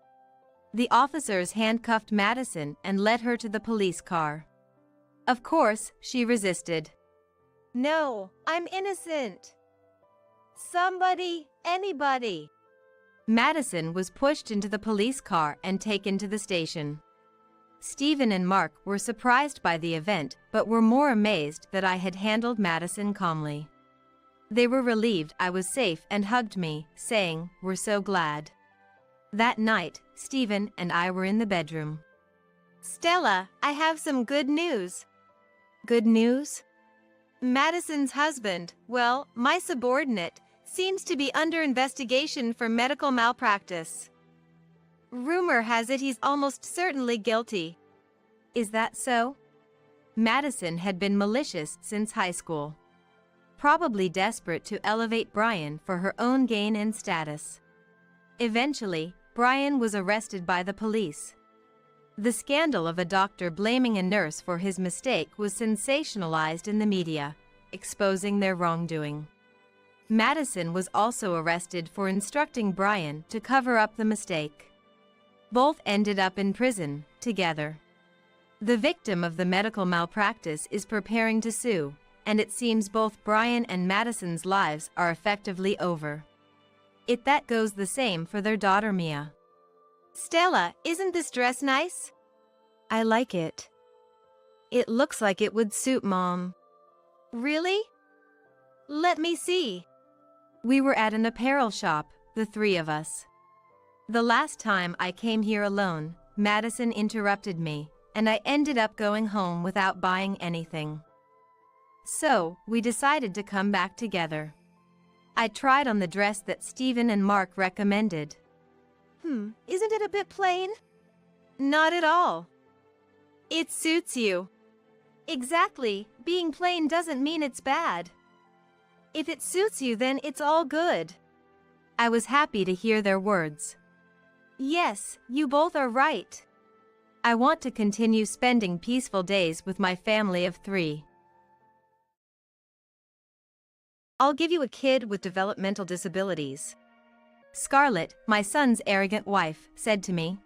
The officers handcuffed Madison and led her to the police car. Of course, she resisted. No, I'm innocent. Somebody, anybody. Madison was pushed into the police car and taken to the station. Stephen and Mark were surprised by the event, but were more amazed that I had handled Madison calmly. They were relieved I was safe and hugged me, saying, "We're so glad." That night, Stephen and I were in the bedroom. Stella, I have some good news. Good news? Madison's husband, well, my subordinate, seems to be under investigation for medical malpractice. Rumor has it he's almost certainly guilty. Is that so? Madison had been malicious since high school, probably desperate to elevate Brian for her own gain and status. Eventually, Brian was arrested by the police. The scandal of a doctor blaming a nurse for his mistake was sensationalized in the media, exposing their wrongdoing. Madison was also arrested for instructing Brian to cover up the mistake. Both ended up in prison together. The victim of the medical malpractice is preparing to sue, and it seems both Brian and Madison's lives are effectively over. That goes the same for their daughter Mia. Stella, isn't this dress nice? I like it. It looks like it would suit Mom. Really? Let me see. We were at an apparel shop, the three of us. The last time I came here alone, Madison interrupted me, and I ended up going home without buying anything. So, we decided to come back together. I tried on the dress that Stephen and Mark recommended. Isn't it a bit plain? Not at all. It suits you. Exactly, being plain doesn't mean it's bad. If it suits you, then it's all good. I was happy to hear their words. Yes, you both are right. I want to continue spending peaceful days with my family of 3. I'll give you a kid with developmental disabilities. Scarlett, my son's arrogant wife, said to me.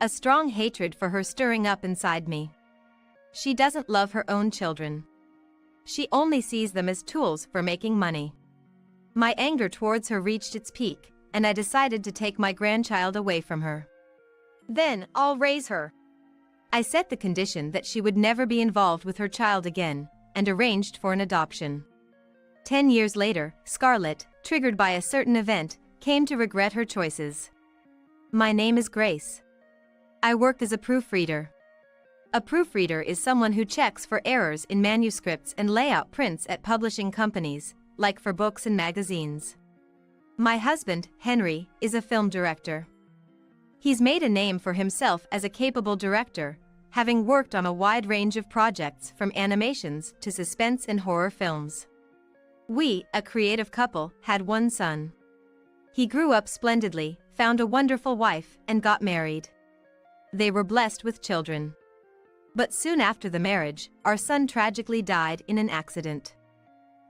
A strong hatred for her stirring up inside me. She doesn't love her own children. She only sees them as tools for making money. My anger towards her reached its peak, and I decided to take my grandchild away from her. Then, I'll raise her. I set the condition that she would never be involved with her child again, and arranged for an adoption. 10 years later, Scarlett, triggered by a certain event, came to regret her choices. My name is Grace. I work as a proofreader. A proofreader is someone who checks for errors in manuscripts and layout prints at publishing companies, like for books and magazines. My husband, Henry, is a film director. He's made a name for himself as a capable director, having worked on a wide range of projects from animations to suspense and horror films. We, a creative couple, had one son. He grew up splendidly, found a wonderful wife, and got married. They were blessed with children. But soon after the marriage, our son tragically died in an accident.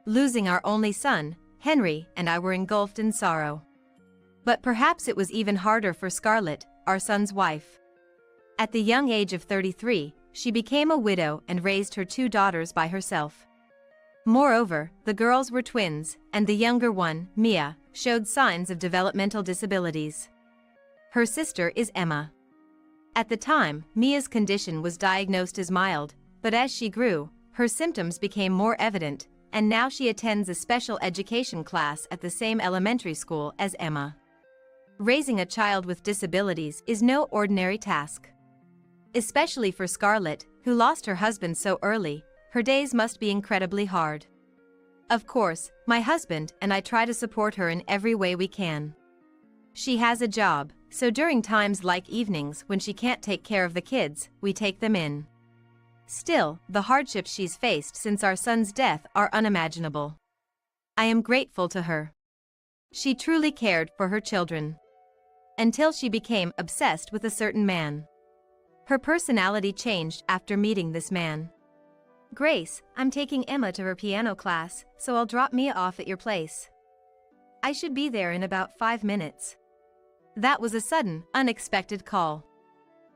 Losing our only son, Henry and I were engulfed in sorrow. But perhaps it was even harder for Scarlett, our son's wife. At the young age of 33, she became a widow and raised her 2 daughters by herself. Moreover, the girls were twins, and the younger one, Mia, showed signs of developmental disabilities. Her sister is Emma. At the time, Mia's condition was diagnosed as mild, but as she grew, her symptoms became more evident, and now she attends a special education class at the same elementary school as Emma. Raising a child with disabilities is no ordinary task. Especially for Scarlett, who lost her husband so early, her days must be incredibly hard. Of course, my husband and I try to support her in every way we can. She has a job, so during times like evenings when she can't take care of the kids, we take them in. Still, the hardships she's faced since our son's death are unimaginable. I am grateful to her. She truly cared for her children. Until she became obsessed with a certain man. Her personality changed after meeting this man. Grace, I'm taking Emma to her piano class, so I'll drop Mia off at your place. I should be there in about 5 minutes. That was a sudden, unexpected call.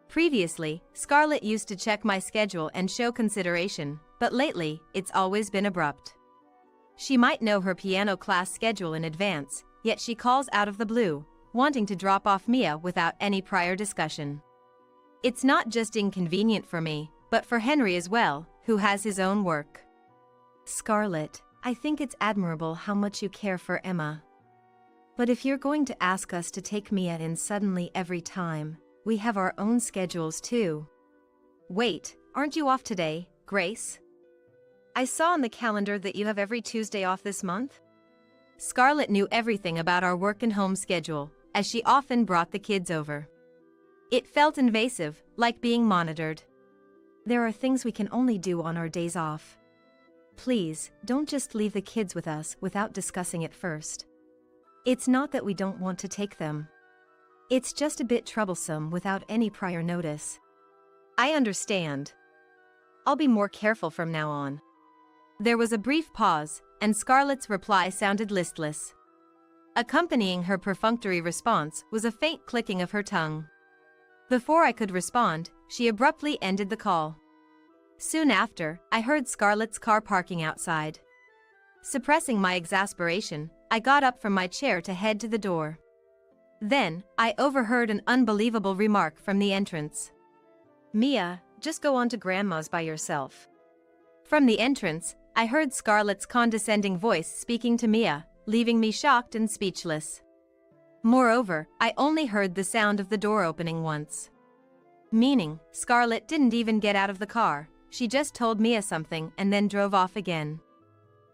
Previously, Scarlett used to check my schedule and show consideration, but lately, it's always been abrupt. She might know her piano class schedule in advance, yet she calls out of the blue, wanting to drop off Mia without any prior discussion. It's not just inconvenient for me, but for Henry as well, who has his own work. Scarlett, I think it's admirable how much you care for Emma. But if you're going to ask us to take Mia in suddenly every time, we have our own schedules too. Wait, aren't you off today, Grace? I saw on the calendar that you have every Tuesday off this month. Scarlett knew everything about our work and home schedule, as she often brought the kids over. It felt invasive, like being monitored. There are things we can only do on our days off. Please, don't just leave the kids with us without discussing it first. It's not that we don't want to take them. It's just a bit troublesome without any prior notice. I understand. I'll be more careful from now on. There was a brief pause, and Scarlett's reply sounded listless. Accompanying her perfunctory response was a faint clicking of her tongue. Before I could respond, she abruptly ended the call. Soon after, I heard Scarlett's car parking outside. Suppressing my exasperation, I got up from my chair to head to the door. Then, I overheard an unbelievable remark from the entrance. "Mia, just go on to Grandma's by yourself." From the entrance, I heard Scarlett's condescending voice speaking to Mia, leaving me shocked and speechless. Moreover, I only heard the sound of the door opening once. Meaning, Scarlett didn't even get out of the car, she just told Mia something and then drove off again.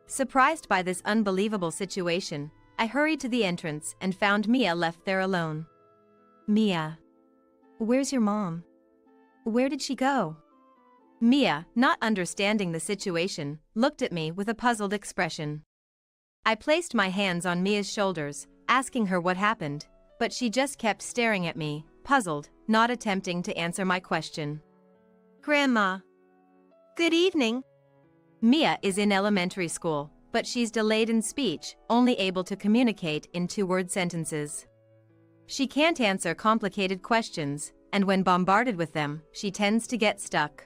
Surprised by this unbelievable situation, I hurried to the entrance and found Mia left there alone. "Mia, where's your mom? Where did she go?" Mia, not understanding the situation, looked at me with a puzzled expression. I placed my hands on Mia's shoulders, asking her what happened, but she just kept staring at me, puzzled, not attempting to answer my question. "Grandma. Good evening." Mia is in elementary school, but she's delayed in speech, only able to communicate in two-word sentences. She can't answer complicated questions, and when bombarded with them, she tends to get stuck.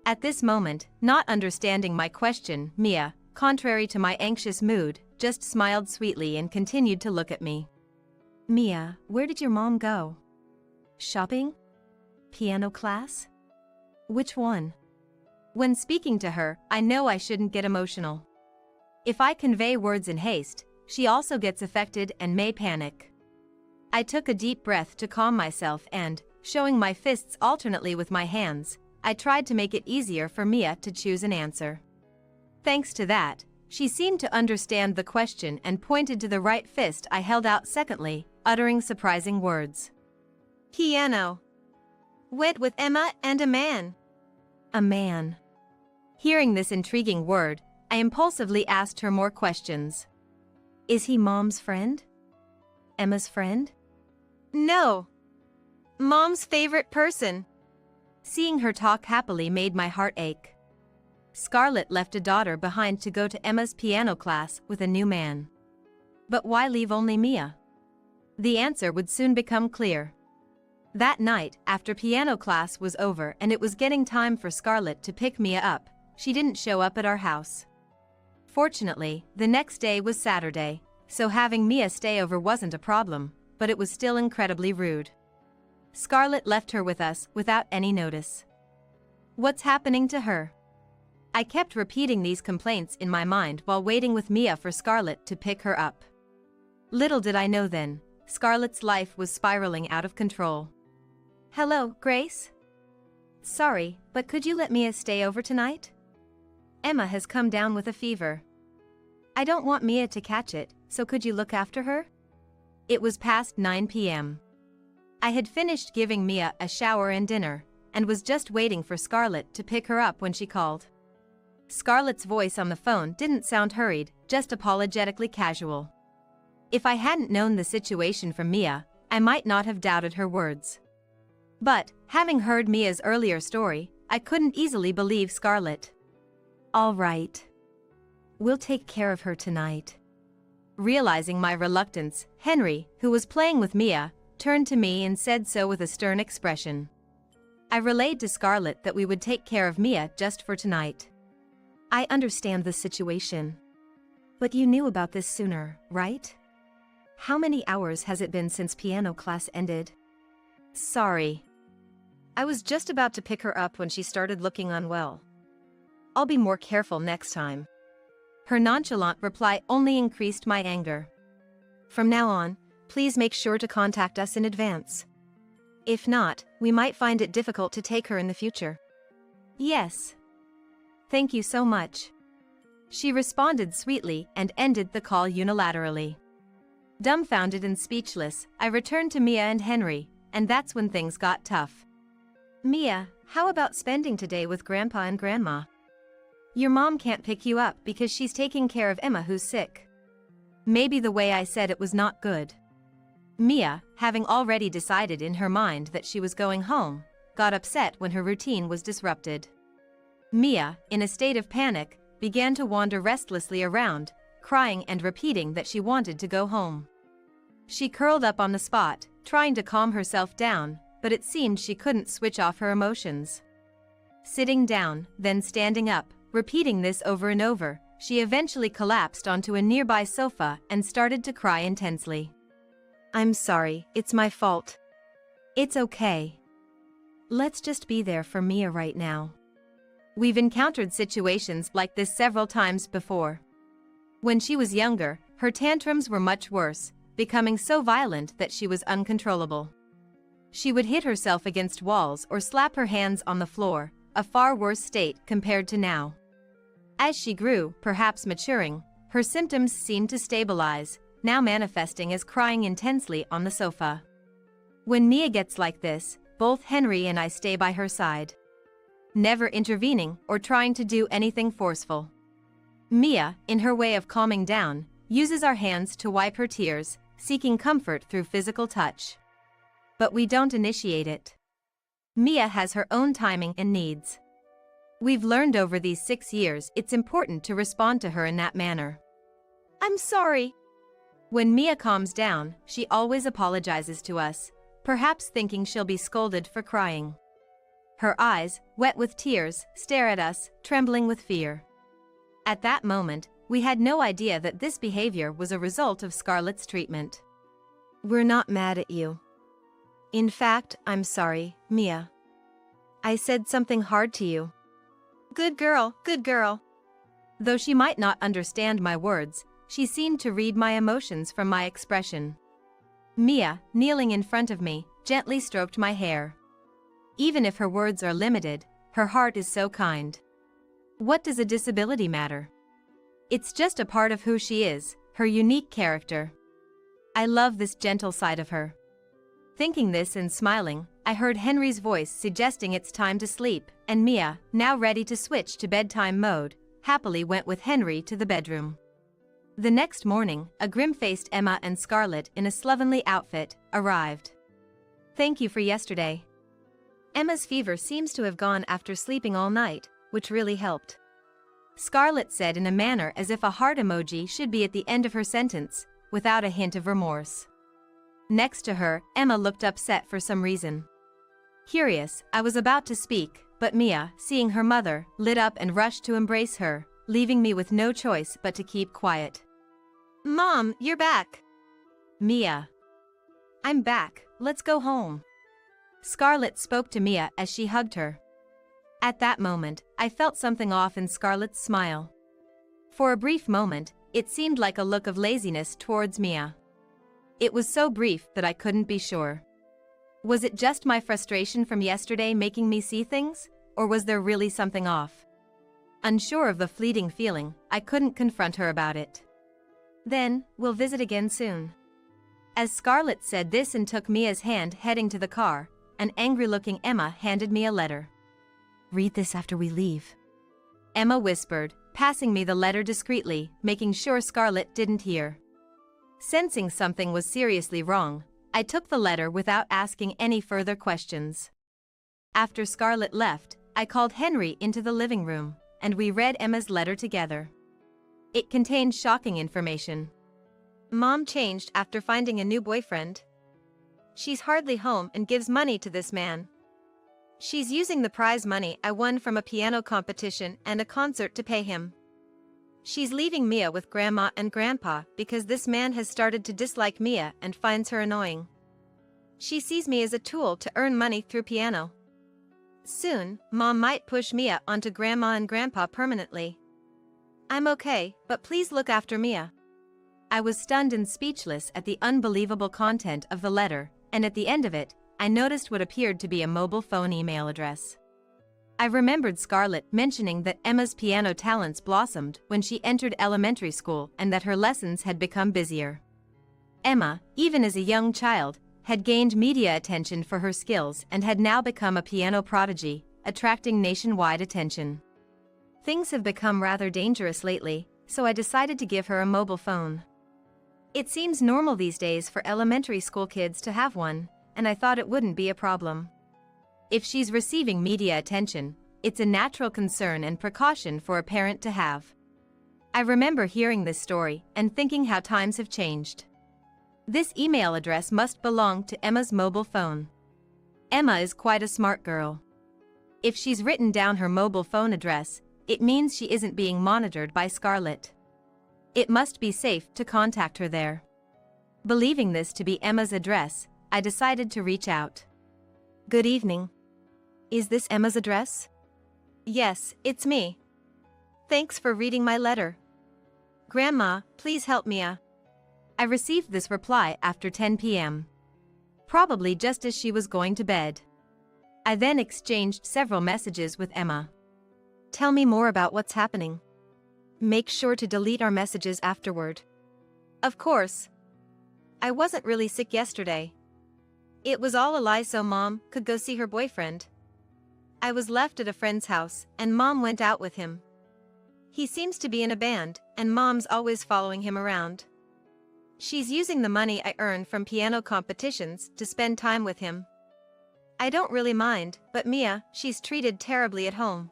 At this moment, not understanding my question, Mia, contrary to my anxious mood, just smiled sweetly and continued to look at me. "Mia, where did your mom go? Shopping? Piano class? Which one?" When speaking to her, I know I shouldn't get emotional. If I convey words in haste, she also gets affected and may panic. I took a deep breath to calm myself and, showing my fists alternately with my hands, I tried to make it easier for Mia to choose an answer. Thanks to that, she seemed to understand the question and pointed to the right fist I held out secondly, uttering surprising words. "Piano. Went with Emma and a man." A man. Hearing this intriguing word, I impulsively asked her more questions. "Is he Mom's friend? Emma's friend?" "No. Mom's favorite person." Seeing her talk happily made my heart ache. Scarlett left a daughter behind to go to Emma's piano class with a new man. But why leave only Mia? The answer would soon become clear. That night, after piano class was over and it was getting time for Scarlett to pick Mia up, she didn't show up at our house. Fortunately, the next day was Saturday, so having Mia stay over wasn't a problem, but it was still incredibly rude. Scarlett left her with us without any notice. What's happening to her? I kept repeating these complaints in my mind while waiting with Mia for Scarlett to pick her up. Little did I know then, Scarlett's life was spiraling out of control. "Hello, Grace? Sorry, but could you let Mia stay over tonight? Emma has come down with a fever. I don't want Mia to catch it, so could you look after her?" It was past 9 p.m. I had finished giving Mia a shower and dinner, and was just waiting for Scarlett to pick her up when she called. Scarlett's voice on the phone didn't sound hurried, just apologetically casual. If I hadn't known the situation from Mia, I might not have doubted her words. But, having heard Mia's earlier story, I couldn't easily believe Scarlett. "All right. We'll take care of her tonight." Realizing my reluctance, Henry, who was playing with Mia, turned to me and said so with a stern expression. I relayed to Scarlett that we would take care of Mia just for tonight. "I understand the situation. But you knew about this sooner, right? How many hours has it been since piano class ended?" "Sorry. I was just about to pick her up when she started looking unwell. I'll be more careful next time." Her nonchalant reply only increased my anger. "From now on, please make sure to contact us in advance. If not, we might find it difficult to take her in the future." "Yes. Thank you so much." She responded sweetly and ended the call unilaterally. Dumbfounded and speechless, I returned to Mia and Henry, and that's when things got tough. "Mia, how about spending today with Grandpa and Grandma? Your mom can't pick you up because she's taking care of Emma who's sick." Maybe the way I said it was not good. Mia, having already decided in her mind that she was going home, got upset when her routine was disrupted. Mia, in a state of panic, began to wander restlessly around, crying and repeating that she wanted to go home. She curled up on the spot, trying to calm herself down, but it seemed she couldn't switch off her emotions. Sitting down, then standing up, repeating this over and over, she eventually collapsed onto a nearby sofa and started to cry intensely. "I'm sorry, it's my fault. It's okay. Let's just be there for Mia right now." We've encountered situations like this several times before. When she was younger, her tantrums were much worse, becoming so violent that she was uncontrollable. She would hit herself against walls or slap her hands on the floor, a far worse state compared to now. As she grew, perhaps maturing, her symptoms seemed to stabilize, now manifesting as crying intensely on the sofa. When Mia gets like this, both Henry and I stay by her side, never intervening or trying to do anything forceful. Mia, in her way of calming down, uses our hands to wipe her tears, seeking comfort through physical touch. But we don't initiate it. Mia has her own timing and needs. We've learned over these 6 years it's important to respond to her in that manner. "I'm sorry." When Mia calms down, she always apologizes to us, perhaps thinking she'll be scolded for crying. Her eyes, wet with tears, stare at us, trembling with fear. At that moment, we had no idea that this behavior was a result of Scarlett's treatment. "We're not mad at you. In fact, I'm sorry, Mia. I said something hard to you." "Good girl, good girl." Though she might not understand my words, she seemed to read my emotions from my expression. Mia, kneeling in front of me, gently stroked my hair. Even if her words are limited, her heart is so kind. What does a disability matter? It's just a part of who she is, her unique character. I love this gentle side of her. Thinking this and smiling, I heard Henry's voice suggesting it's time to sleep, and Mia, now ready to switch to bedtime mode, happily went with Henry to the bedroom. The next morning, a grim-faced Emma and Scarlett in a slovenly outfit arrived. "Thank you for yesterday." Emma's fever seems to have gone after sleeping all night, which really helped. Scarlett said in a manner as if a heart emoji should be at the end of her sentence, without a hint of remorse. Next to her, Emma looked upset for some reason. Curious, I was about to speak, but Mia, seeing her mother, lit up and rushed to embrace her, leaving me with no choice but to keep quiet. "Mom, you're back." "Mia." "I'm back, let's go home." Scarlett spoke to Mia as she hugged her. At that moment, I felt something off in Scarlett's smile. For a brief moment, it seemed like a look of laziness towards Mia. It was so brief that I couldn't be sure. Was it just my frustration from yesterday making me see things, or was there really something off? Unsure of the fleeting feeling, I couldn't confront her about it. "Then, we'll visit again soon." As Scarlett said this and took Mia's hand heading to the car, an angry-looking Emma handed me a letter. "Read this after we leave," Emma whispered, passing me the letter discreetly, making sure Scarlett didn't hear. Sensing something was seriously wrong, I took the letter without asking any further questions. After Scarlett left, I called Henry into the living room, and we read Emma's letter together. It contained shocking information. "Mom changed after finding a new boyfriend. She's hardly home and gives money to this man. She's using the prize money I won from a piano competition and a concert to pay him. She's leaving Mia with Grandma and Grandpa because this man has started to dislike Mia and finds her annoying. She sees me as a tool to earn money through piano. Soon, Mom might push Mia onto Grandma and Grandpa permanently. I'm okay, but please look after Mia." I was stunned and speechless at the unbelievable content of the letter, and at the end of it, I noticed what appeared to be a mobile phone email address. I remembered Scarlett mentioning that Emma's piano talents blossomed when she entered elementary school and that her lessons had become busier. Emma, even as a young child, had gained media attention for her skills and had now become a piano prodigy, attracting nationwide attention. Things have become rather dangerous lately, so I decided to give her a mobile phone. It seems normal these days for elementary school kids to have one, and I thought it wouldn't be a problem. If she's receiving media attention, it's a natural concern and precaution for a parent to have. I remember hearing this story and thinking how times have changed. This email address must belong to Emma's mobile phone. Emma is quite a smart girl. If she's written down her mobile phone address, it means she isn't being monitored by Scarlett. It must be safe to contact her there. Believing this to be Emma's address, I decided to reach out. Good evening. Is this Emma's address? Yes, it's me. Thanks for reading my letter. Grandma, please help Mia. I received this reply after 10 p.m. Probably just as she was going to bed. I then exchanged several messages with Emma. Tell me more about what's happening. Make sure to delete our messages afterward. Of course. I wasn't really sick yesterday. It was all a lie so Mom could go see her boyfriend. I was left at a friend's house, and Mom went out with him. He seems to be in a band, and Mom's always following him around. She's using the money I earn from piano competitions to spend time with him. I don't really mind, but Mia, she's treated terribly at home.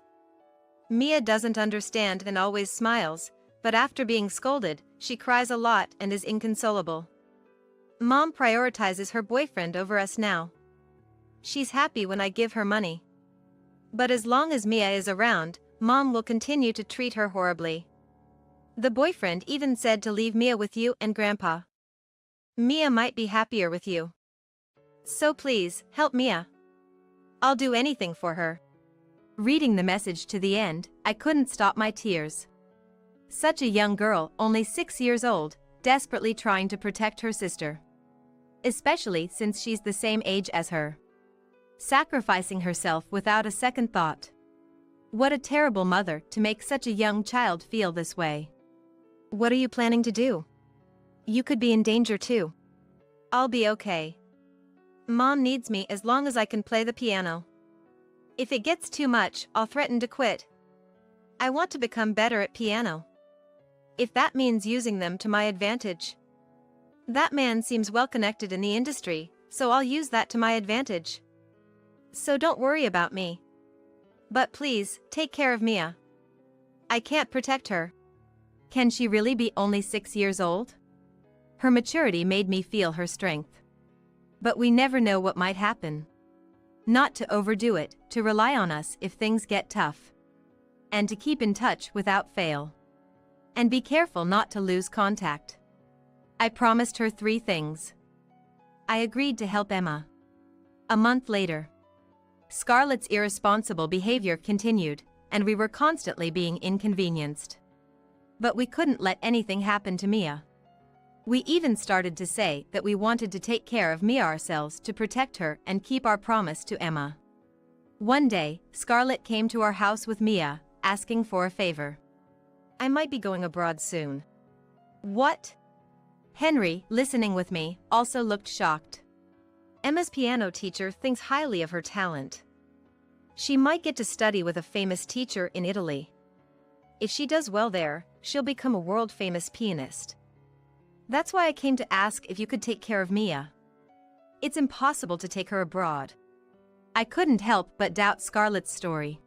Mia doesn't understand and always smiles, but after being scolded, she cries a lot and is inconsolable. Mom prioritizes her boyfriend over us now. She's happy when I give her money. But as long as Mia is around, Mom will continue to treat her horribly. The boyfriend even said to leave Mia with you and Grandpa. Mia might be happier with you. So please, help Mia. I'll do anything for her. Reading the message to the end, I couldn't stop my tears. Such a young girl, only 6 years old, desperately trying to protect her sister. Especially since she's the same age as her. Sacrificing herself without a second thought. What a terrible mother to make such a young child feel this way. What are you planning to do? You could be in danger too. I'll be okay. Mom needs me as long as I can play the piano. If it gets too much, I'll threaten to quit. I want to become better at piano. If that means using them to my advantage. That man seems well connected in the industry, so I'll use that to my advantage. So don't worry about me. But please, take care of Mia. I can't protect her. Can she really be only 6 years old? Her maturity made me feel her strength. But we never know what might happen. Not to overdo it, to rely on us if things get tough. And to keep in touch without fail. And be careful not to lose contact. I promised her 3 things. I agreed to help Emma. A month later. Scarlett's irresponsible behavior continued, and we were constantly being inconvenienced. But we couldn't let anything happen to Mia. We even started to say that we wanted to take care of Mia ourselves to protect her and keep our promise to Emma. One day, Scarlett came to our house with Mia, asking for a favor. I might be going abroad soon. What? Henry, listening with me, also looked shocked. Emma's piano teacher thinks highly of her talent. She might get to study with a famous teacher in Italy. If she does well there, she'll become a world-famous pianist. That's why I came to ask if you could take care of Mia. It's impossible to take her abroad. I couldn't help but doubt Scarlett's story.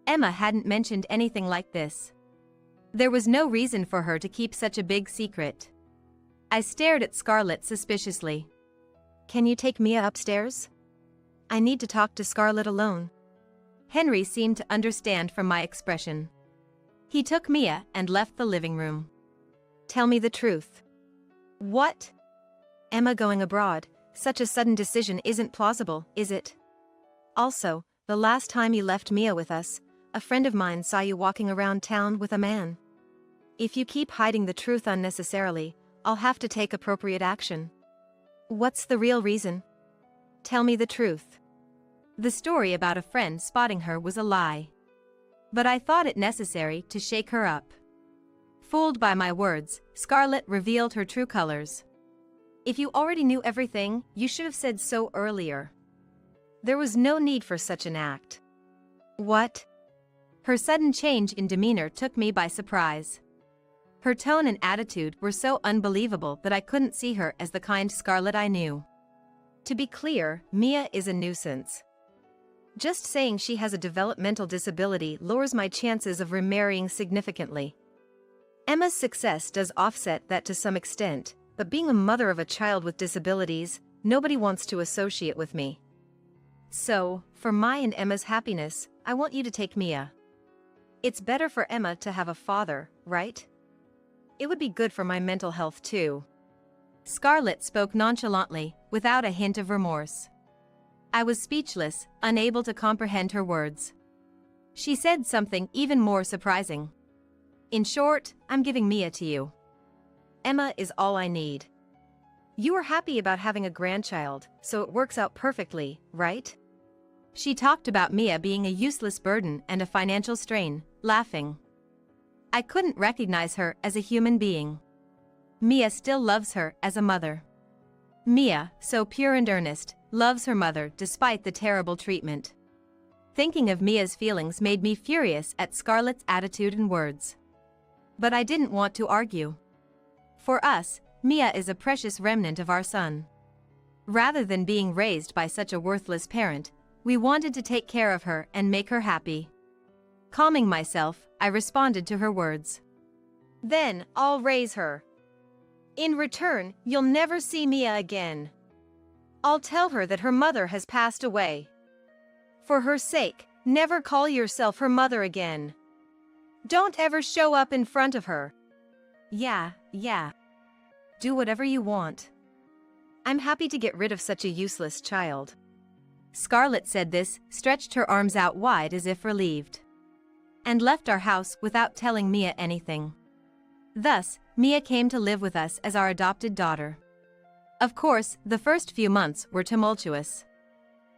Emma hadn't mentioned anything like this. There was no reason for her to keep such a big secret. I stared at Scarlett suspiciously. Can you take Mia upstairs? I need to talk to Scarlett alone. Henry seemed to understand from my expression. He took Mia and left the living room. Tell me the truth. What? Emma going abroad, such a sudden decision isn't plausible, is it? Also, the last time you left Mia with us, a friend of mine saw you walking around town with a man. If you keep hiding the truth unnecessarily, I'll have to take appropriate action. What's the real reason? Tell me the truth. The story about a friend spotting her was a lie. But I thought it necessary to shake her up. Fooled by my words, Scarlett revealed her true colors. If you already knew everything, you should have said so earlier. There was no need for such an act. What? Her sudden change in demeanor took me by surprise. Her tone and attitude were so unbelievable that I couldn't see her as the kind Scarlett I knew. To be clear, Mia is a nuisance. Just saying she has a developmental disability lowers my chances of remarrying significantly. Emma's success does offset that to some extent, but being a mother of a child with disabilities, nobody wants to associate with me. So, for my and Emma's happiness, I want you to take Mia. It's better for Emma to have a father, right? It would be good for my mental health too. Scarlett spoke nonchalantly, without a hint of remorse. I was speechless, unable to comprehend her words. She said something even more surprising. In short, I'm giving Mia to you. Emma is all I need. You are happy about having a grandchild, so it works out perfectly, right? She talked about Mia being a useless burden and a financial strain, laughing. I couldn't recognize her as a human being. Mia still loves her as a mother. Mia, so pure and earnest, loves her mother despite the terrible treatment. Thinking of Mia's feelings made me furious at Scarlett's attitude and words. But I didn't want to argue. For us, Mia is a precious remnant of our son. Rather than being raised by such a worthless parent, we wanted to take care of her and make her happy. Calming myself, I responded to her words. Then, I'll raise her. In return, you'll never see Mia again. I'll tell her that her mother has passed away. For her sake, never call yourself her mother again. Don't ever show up in front of her. Yeah. Do whatever you want. I'm happy to get rid of such a useless child. Scarlett said this, stretched her arms out wide as if relieved. And left our house without telling Mia anything. Thus, Mia came to live with us as our adopted daughter. Of course, the first few months were tumultuous.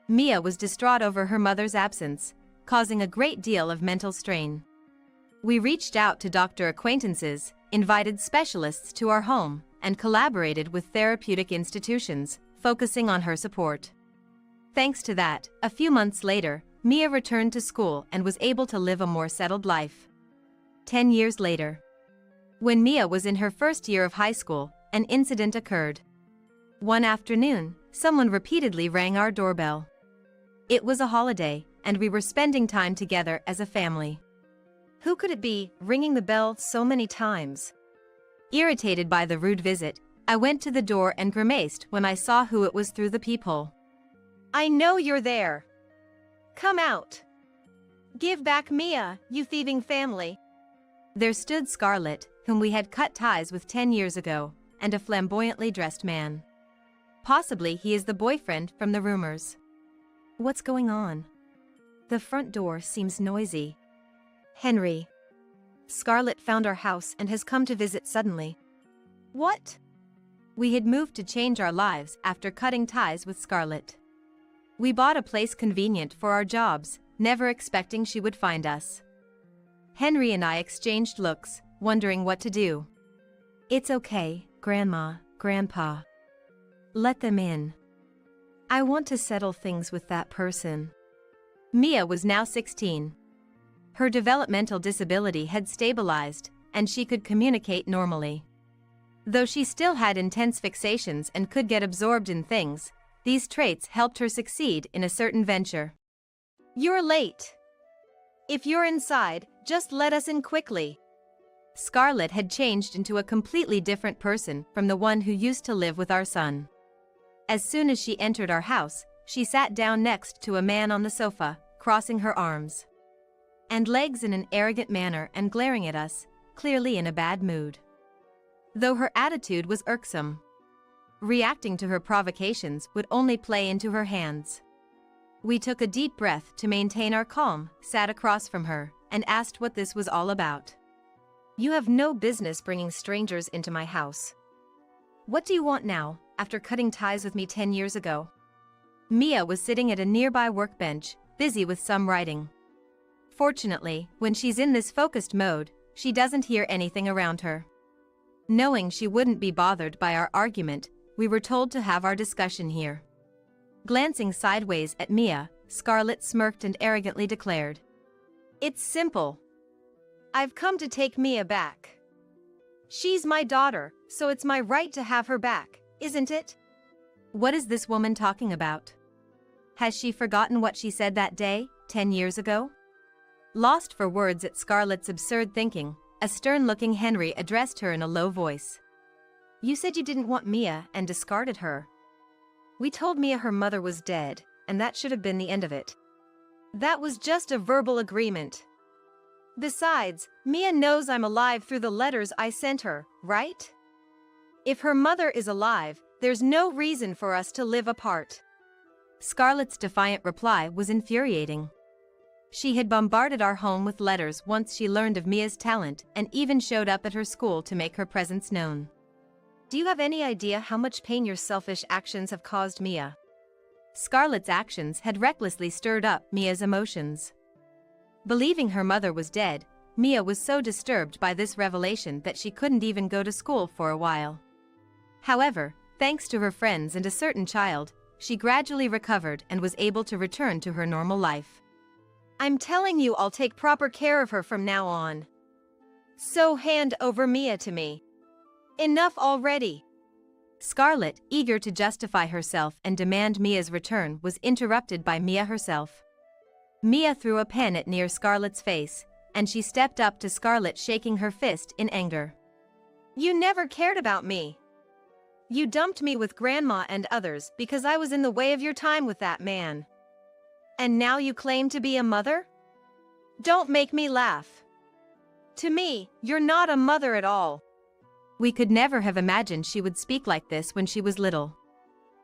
Mia was distraught over her mother's absence, causing a great deal of mental strain. We reached out to doctor acquaintances, invited specialists to our home, and collaborated with therapeutic institutions, focusing on her support. Thanks to that, a few months later, Mia returned to school and was able to live a more settled life. 10 years later. When Mia was in her first year of high school, an incident occurred. One afternoon, someone repeatedly rang our doorbell. It was a holiday, and we were spending time together as a family. Who could it be, ringing the bell so many times? Irritated by the rude visit, I went to the door and grimaced when I saw who it was through the peephole. I know you're there. Come out. Give back Mia, you thieving family. There stood Scarlett, whom we had cut ties with 10 years ago, and a flamboyantly dressed man. Possibly he is the boyfriend from the rumors. What's going on? The front door seems noisy. Henry. Scarlett found our house and has come to visit suddenly. What? We had moved to change our lives after cutting ties with Scarlett. We bought a place convenient for our jobs, never expecting she would find us. Henry and I exchanged looks, wondering what to do. It's okay, Grandma, Grandpa. Let them in. I want to settle things with that person. Mia was now 16. Her developmental disability had stabilized, and she could communicate normally. Though she still had intense fixations and could get absorbed in things, these traits helped her succeed in a certain venture. You're late. If you're inside, just let us in quickly. Scarlett had changed into a completely different person from the one who used to live with our son. As soon as she entered our house, she sat down next to a man on the sofa, crossing her arms and legs in an arrogant manner and glaring at us, clearly in a bad mood. Though her attitude was irksome, reacting to her provocations would only play into her hands. We took a deep breath to maintain our calm, sat across from her, and asked what this was all about. You have no business bringing strangers into my house. What do you want now, after cutting ties with me 10 years ago? Mia was sitting at a nearby workbench, busy with some writing. Fortunately, when she's in this focused mode, she doesn't hear anything around her. Knowing she wouldn't be bothered by our argument, we were told to have our discussion here. Glancing sideways at Mia, Scarlett smirked and arrogantly declared, It's simple. I've come to take Mia back. She's my daughter, so it's my right to have her back, isn't it? What is this woman talking about? Has she forgotten what she said that day, 10 years ago? Lost for words at Scarlett's absurd thinking, a stern-looking Henry addressed her in a low voice. You said you didn't want Mia and discarded her. We told Mia her mother was dead, and that should have been the end of it. That was just a verbal agreement. Besides, Mia knows I'm alive through the letters I sent her, right? If her mother is alive, there's no reason for us to live apart. Scarlett's defiant reply was infuriating. She had bombarded our home with letters once she learned of Mia's talent and even showed up at her school to make her presence known. Do you have any idea how much pain your selfish actions have caused Mia? Scarlett's actions had recklessly stirred up Mia's emotions. Believing her mother was dead, Mia was so disturbed by this revelation that she couldn't even go to school for a while. However, thanks to her friends and a certain child, she gradually recovered and was able to return to her normal life. I'm telling you, I'll take proper care of her from now on. So hand over Mia to me. Enough already. Scarlett, eager to justify herself and demand Mia's return, was interrupted by Mia herself. Mia threw a pen at near Scarlett's face, and she stepped up to Scarlett, shaking her fist in anger. You never cared about me. You dumped me with Grandma and others because I was in the way of your time with that man. And now you claim to be a mother? Don't make me laugh. To me, you're not a mother at all. We could never have imagined she would speak like this when she was little.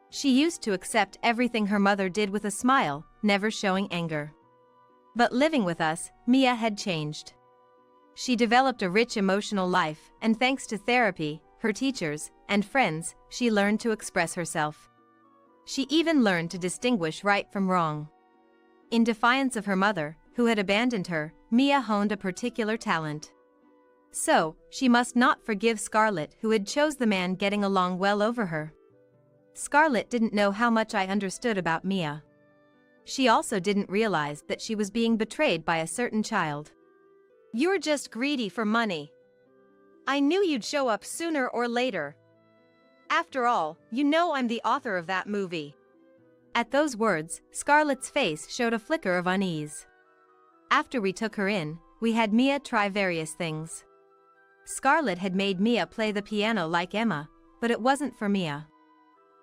She used to accept everything her mother did with a smile, never showing anger. But living with us, Mia had changed. She developed a rich emotional life, and thanks to therapy, her teachers, and friends, she learned to express herself. She even learned to distinguish right from wrong. In defiance of her mother, who had abandoned her, Mia honed a particular talent. So, she must not forgive Scarlett, who had chose the man getting along well over her. Scarlett didn't know how much I understood about Mia. She also didn't realize that she was being betrayed by a certain child. You're just greedy for money. I knew you'd show up sooner or later. After all, you know I'm the author of that movie. At those words, Scarlett's face showed a flicker of unease. After we took her in, we had Mia try various things. Scarlett had made Mia play the piano like Emma, but it wasn't for Mia.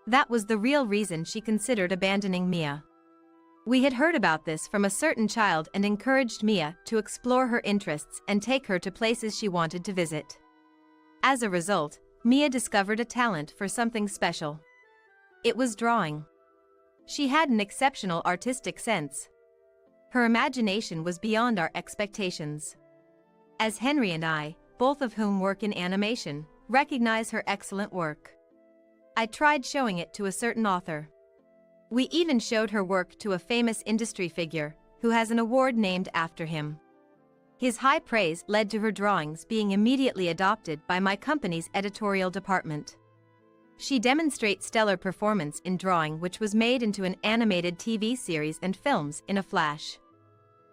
That was the real reason she considered abandoning Mia. We had heard about this from a certain child and encouraged Mia to explore her interests and take her to places she wanted to visit. As a result, Mia discovered a talent for something special. It was drawing. She had an exceptional artistic sense. Her imagination was beyond our expectations. As Henry and I, both of whom work in animation, recognize her excellent work. I tried showing it to a certain author. We even showed her work to a famous industry figure, who has an award named after him. His high praise led to her drawings being immediately adopted by my company's editorial department. She demonstrates stellar performance in drawing, which was made into an animated TV series and films in a flash.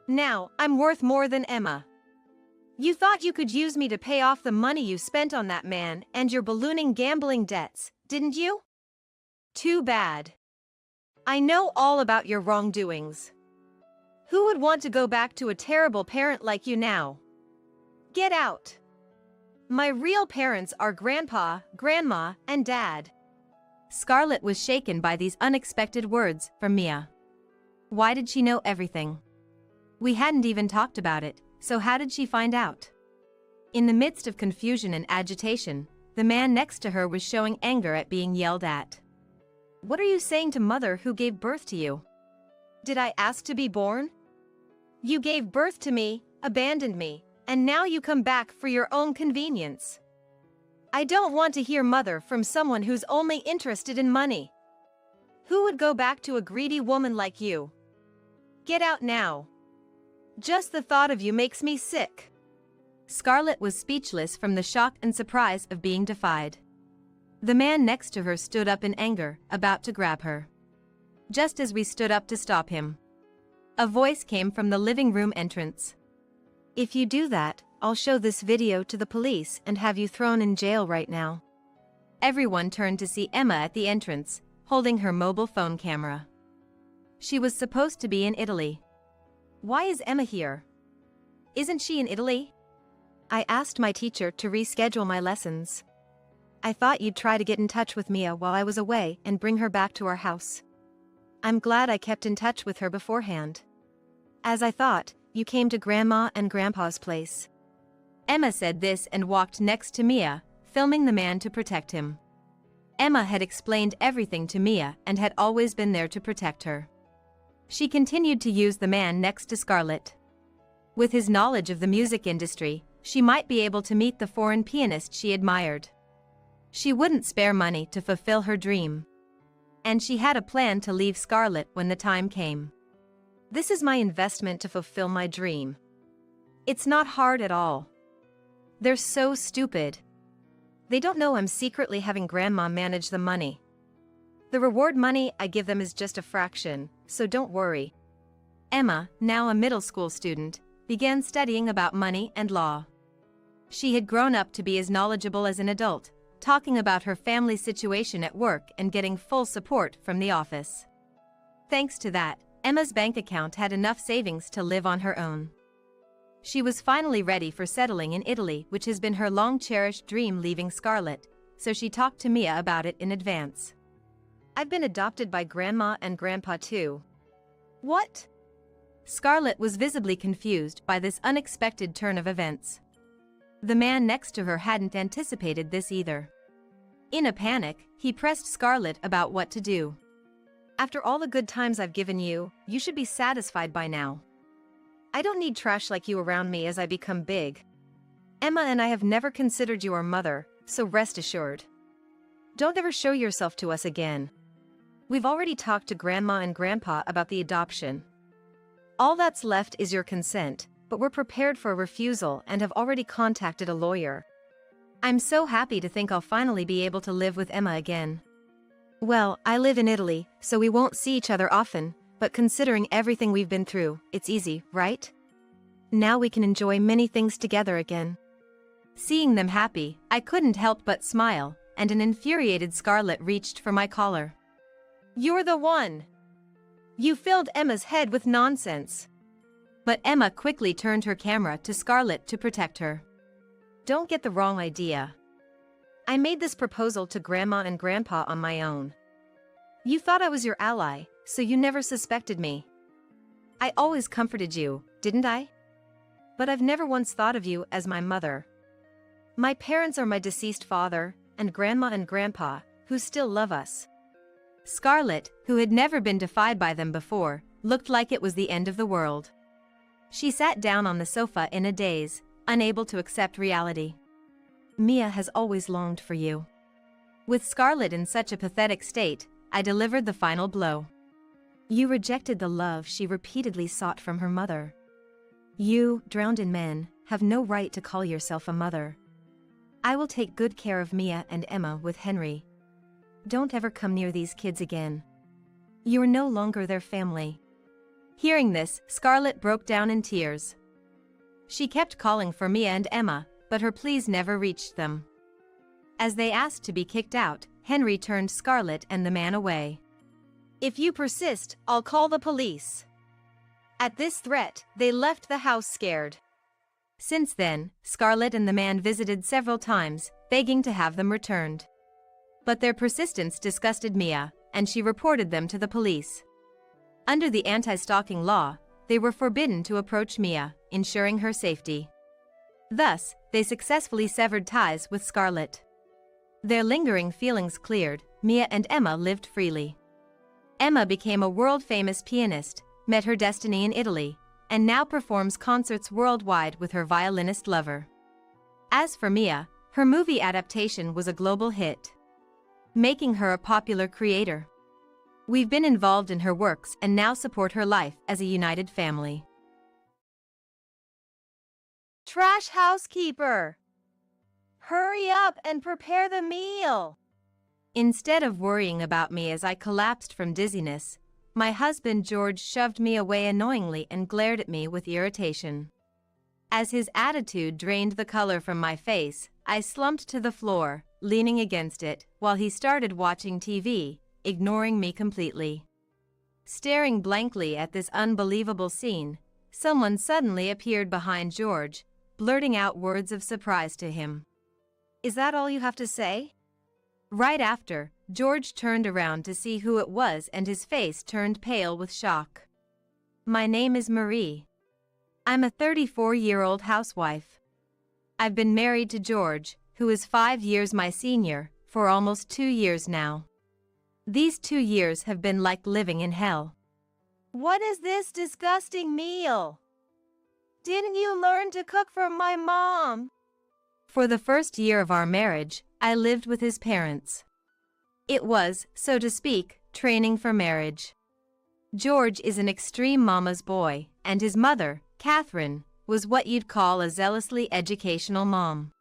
Now, I'm worth more than Emma. You thought you could use me to pay off the money you spent on that man and your ballooning gambling debts, didn't you? Too bad. I know all about your wrongdoings. Who would want to go back to a terrible parent like you now? Get out. My real parents are Grandpa, Grandma, and Dad. Scarlett was shaken by these unexpected words from Mia. Why did she know everything? We hadn't even talked about it, so how did she find out? In the midst of confusion and agitation, the man next to her was showing anger at being yelled at. What are you saying to Mother who gave birth to you? Did I ask to be born? You gave birth to me, abandoned me, and now you come back for your own convenience. I don't want to hear Mother from someone who's only interested in money. Who would go back to a greedy woman like you? Get out now. Just the thought of you makes me sick. Scarlett was speechless from the shock and surprise of being defied. The man next to her stood up in anger, about to grab her. Just as we stood up to stop him, a voice came from the living room entrance. If you do that, I'll show this video to the police and have you thrown in jail right now. Everyone turned to see Emma at the entrance, holding her mobile phone camera. She was supposed to be in Italy. Why is Emma here? Isn't she in Italy? I asked my teacher to reschedule my lessons. I thought you'd try to get in touch with Mia while I was away and bring her back to our house. I'm glad I kept in touch with her beforehand. As I thought, you came to Grandma and Grandpa's place. Emma said this and walked next to Mia, filming the man to protect him. Emma had explained everything to Mia and had always been there to protect her. She continued to use the man next to Scarlett. With his knowledge of the music industry, she might be able to meet the foreign pianist she admired. She wouldn't spare money to fulfill her dream. And she had a plan to leave Scarlett when the time came. This is my investment to fulfill my dream. It's not hard at all. They're so stupid. They don't know I'm secretly having Grandma manage the money. The reward money I give them is just a fraction, so don't worry. Emma, now a middle school student, began studying about money and law. She had grown up to be as knowledgeable as an adult, talking about her family situation at work and getting full support from the office. Thanks to that, Emma's bank account had enough savings to live on her own. She was finally ready for settling in Italy, which has been her long-cherished dream leaving Scarlett, so she talked to Mia about it in advance. I've been adopted by Grandma and Grandpa too. What? Scarlett was visibly confused by this unexpected turn of events. The man next to her hadn't anticipated this either. In a panic, he pressed Scarlett about what to do. After all the good times I've given you, you should be satisfied by now. I don't need trash like you around me as I become big. Emma and I have never considered you our mother, so rest assured. Don't ever show yourself to us again. We've already talked to Grandma and Grandpa about the adoption. All that's left is your consent, but we're prepared for a refusal and have already contacted a lawyer. I'm so happy to think I'll finally be able to live with Emma again. Well, I live in Italy, so we won't see each other often, but considering everything we've been through, it's easy, right? Now we can enjoy many things together again. Seeing them happy, I couldn't help but smile, and an infuriated Scarlett reached for my collar. You're the one! You filled Emma's head with nonsense. But Emma quickly turned her camera to Scarlett to protect her. Don't get the wrong idea. I made this proposal to Grandma and Grandpa on my own. You thought I was your ally, so you never suspected me. I always comforted you, didn't I? But I've never once thought of you as my mother. My parents are my deceased father, and Grandma and Grandpa, who still love us. Scarlett, who had never been defied by them before, looked like it was the end of the world. She sat down on the sofa in a daze, unable to accept reality. Mia has always longed for you. With Scarlett in such a pathetic state, I delivered the final blow. You rejected the love she repeatedly sought from her mother. You, drowned in men, have no right to call yourself a mother. I will take good care of Mia and Emma with Henry. Don't ever come near these kids again. You are no longer their family. Hearing this, Scarlett broke down in tears. She kept calling for Mia and Emma, but her pleas never reached them. As they asked to be kicked out, Henry turned Scarlett and the man away. If you persist, I'll call the police. At this threat, they left the house scared. Since then, Scarlett and the man visited several times, begging to have them returned. But their persistence disgusted Mia, and she reported them to the police. Under the anti-stalking law, they were forbidden to approach Mia, ensuring her safety. Thus, they successfully severed ties with Scarlett. Their lingering feelings cleared, Mia and Emma lived freely. Emma became a world-famous pianist, met her destiny in Italy, and now performs concerts worldwide with her violinist lover. As for Mia, her movie adaptation was a global hit, making her a popular creator. We've been involved in her works and now support her life as a united family. Trash housekeeper! Hurry up and prepare the meal! Instead of worrying about me as I collapsed from dizziness, my husband George shoved me away annoyingly and glared at me with irritation. As his attitude drained the color from my face, I slumped to the floor, leaning against it, while he started watching TV, ignoring me completely. Staring blankly at this unbelievable scene, someone suddenly appeared behind George, blurting out words of surprise to him. "Is that all you have to say?" Right after, George turned around to see who it was and his face turned pale with shock. "My name is Marie. I'm a 34-year-old housewife. I've been married to George, who is 5 years my senior, for almost 2 years now. These 2 years have been like living in hell." "What is this disgusting meal? Didn't you learn to cook from my mom?" For the first year of our marriage, I lived with his parents. It was, so to speak, training for marriage. George is an extreme mama's boy, and his mother, Catherine, was what you'd call a zealously educational mom.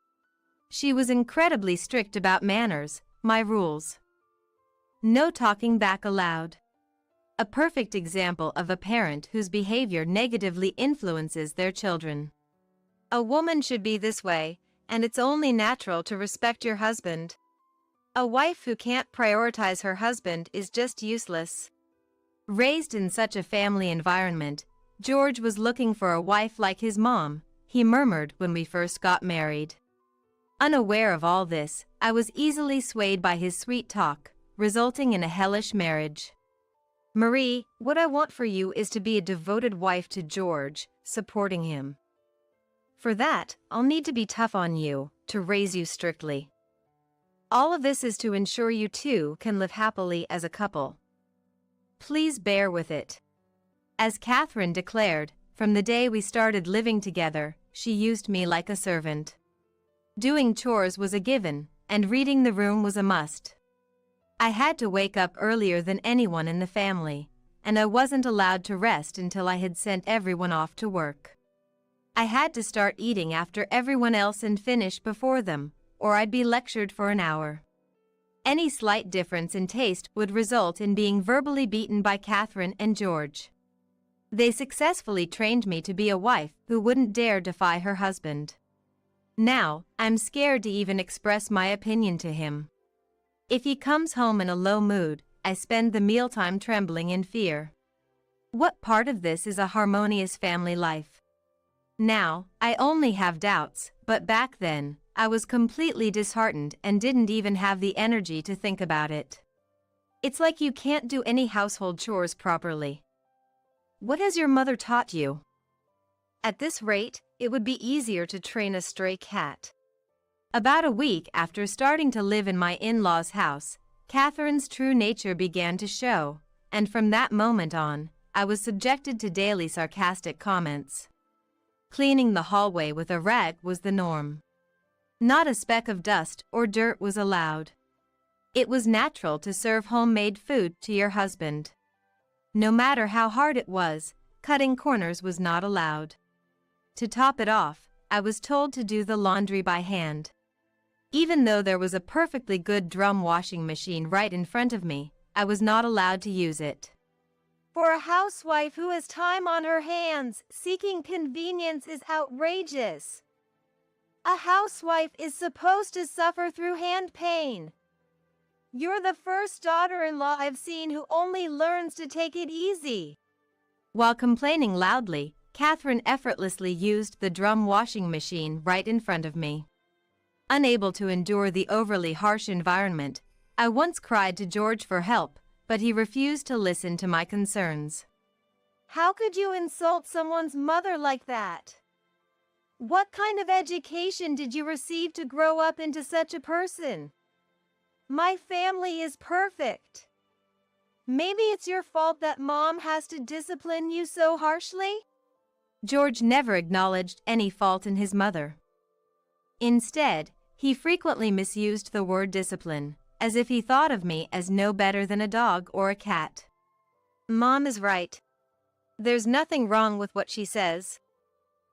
She was incredibly strict about manners, my rules. No talking back aloud. A perfect example of a parent whose behavior negatively influences their children. A woman should be this way, and it's only natural to respect your husband. A wife who can't prioritize her husband is just useless. Raised in such a family environment, George was looking for a wife like his mom, he murmured when we first got married. Unaware of all this, I was easily swayed by his sweet talk, resulting in a hellish marriage. "Marie, what I want for you is to be a devoted wife to George, supporting him. For that, I'll need to be tough on you, to raise you strictly. All of this is to ensure you two can live happily as a couple. Please bear with it." As Catherine declared, from the day we started living together, she used me like a servant. Doing chores was a given, and reading the room was a must. I had to wake up earlier than anyone in the family, and I wasn't allowed to rest until I had sent everyone off to work. I had to start eating after everyone else and finish before them, or I'd be lectured for an hour. Any slight difference in taste would result in being verbally beaten by Catherine and George. They successfully trained me to be a wife who wouldn't dare defy her husband. Now, I'm scared to even express my opinion to him. If he comes home in a low mood, I spend the mealtime trembling in fear. What part of this is a harmonious family life? Now, I only have doubts, but back then, I was completely disheartened and didn't even have the energy to think about it. It's like you can't do any household chores properly. What has your mother taught you? At this rate, it would be easier to train a stray cat. About a week after starting to live in my in-laws' house, Catherine's true nature began to show, and from that moment on, I was subjected to daily sarcastic comments. Cleaning the hallway with a rag was the norm. Not a speck of dust or dirt was allowed. It was natural to serve homemade food to your husband. No matter how hard it was, cutting corners was not allowed. To top it off, I was told to do the laundry by hand. Even though there was a perfectly good drum washing machine right in front of me, I was not allowed to use it. For a housewife who has time on her hands, seeking convenience is outrageous. A housewife is supposed to suffer through hand pain. You're the first daughter-in-law I've seen who only learns to take it easy. While complaining loudly, Catherine effortlessly used the drum washing machine right in front of me. Unable to endure the overly harsh environment, I once cried to George for help, but he refused to listen to my concerns. How could you insult someone's mother like that? What kind of education did you receive to grow up into such a person? My family is perfect. Maybe it's your fault that mom has to discipline you so harshly? George never acknowledged any fault in his mother. Instead, he frequently misused the word discipline, as if he thought of me as no better than a dog or a cat. Mom is right. There's nothing wrong with what she says.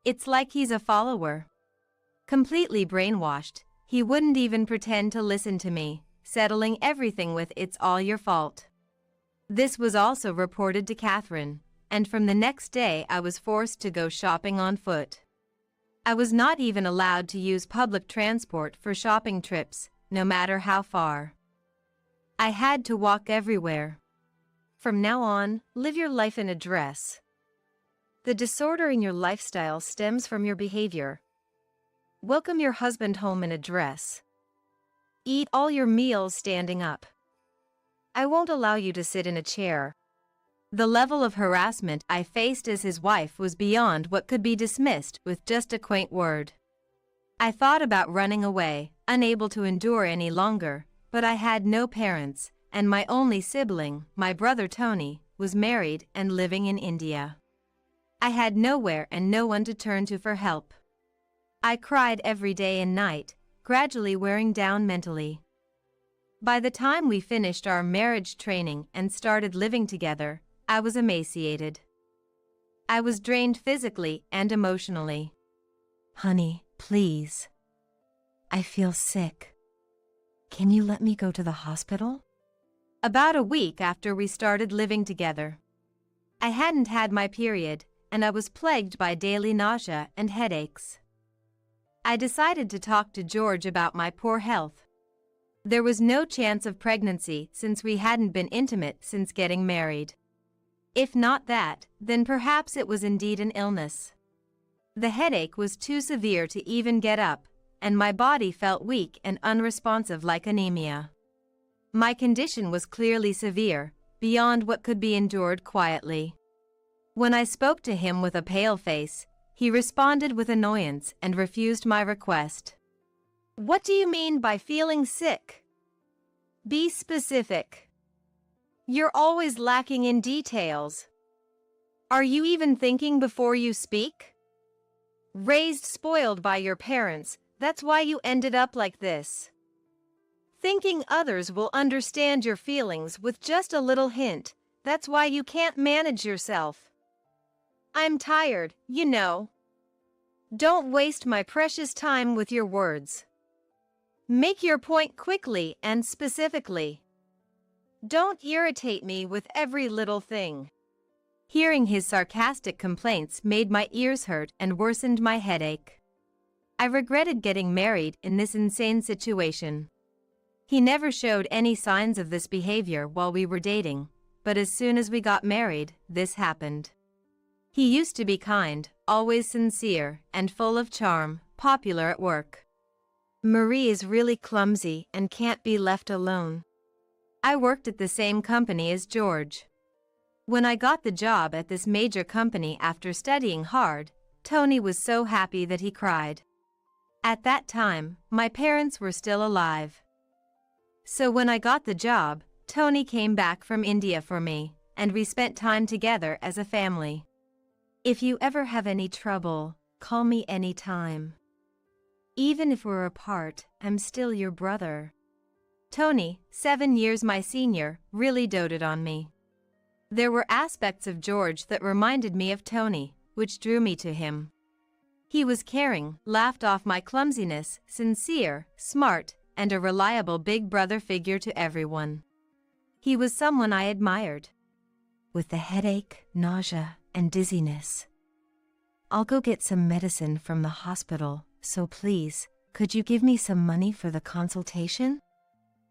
It's like he's a follower. Completely brainwashed, he wouldn't even pretend to listen to me, settling everything with "it's all your fault." This was also reported to Catherine, and from the next day I was forced to go shopping on foot. I was not even allowed to use public transport for shopping trips, no matter how far. I had to walk everywhere. From now on, live your life in a dress. The disorder in your lifestyle stems from your behavior. Welcome your husband home in a dress. Eat all your meals standing up. I won't allow you to sit in a chair. The level of harassment I faced as his wife was beyond what could be dismissed with just a quaint word. I thought about running away, unable to endure any longer, but I had no parents, and my only sibling, my brother Tony, was married and living in India. I had nowhere and no one to turn to for help. I cried every day and night, gradually wearing down mentally. By the time we finished our marriage training and started living together, I was emaciated. I was drained physically and emotionally. Honey, please. I feel sick. Can you let me go to the hospital? About a week after we started living together. I hadn't had my period, and I was plagued by daily nausea and headaches. I decided to talk to George about my poor health. There was no chance of pregnancy since we hadn't been intimate since getting married. If not that, then perhaps it was indeed an illness. The headache was too severe to even get up, and my body felt weak and unresponsive like anemia. My condition was clearly severe, beyond what could be endured quietly. When I spoke to him with a pale face, he responded with annoyance and refused my request. What do you mean by feeling sick? Be specific. You're always lacking in details. Are you even thinking before you speak? Raised spoiled by your parents, that's why you ended up like this. Thinking others will understand your feelings with just a little hint, that's why you can't manage yourself. I'm tired, you know. Don't waste my precious time with your words. Make your point quickly and specifically. Don't irritate me with every little thing. Hearing his sarcastic complaints made my ears hurt and worsened my headache. I regretted getting married in this insane situation. He never showed any signs of this behavior while we were dating, but as soon as we got married, this happened. He used to be kind, always sincere, and full of charm, popular at work. Marie is really clumsy and can't be left alone. I worked at the same company as George. When I got the job at this major company after studying hard, Tony was so happy that he cried. At that time, my parents were still alive. So when I got the job, Tony came back from India for me, and we spent time together as a family. If you ever have any trouble, call me anytime. Even if we're apart, I'm still your brother. Tony, 7 years my senior, really doted on me. There were aspects of George that reminded me of Tony, which drew me to him. He was caring, laughed off my clumsiness, sincere, smart, and a reliable big brother figure to everyone. He was someone I admired. With the headache, nausea, and dizziness. I'll go get some medicine from the hospital, so please, could you give me some money for the consultation?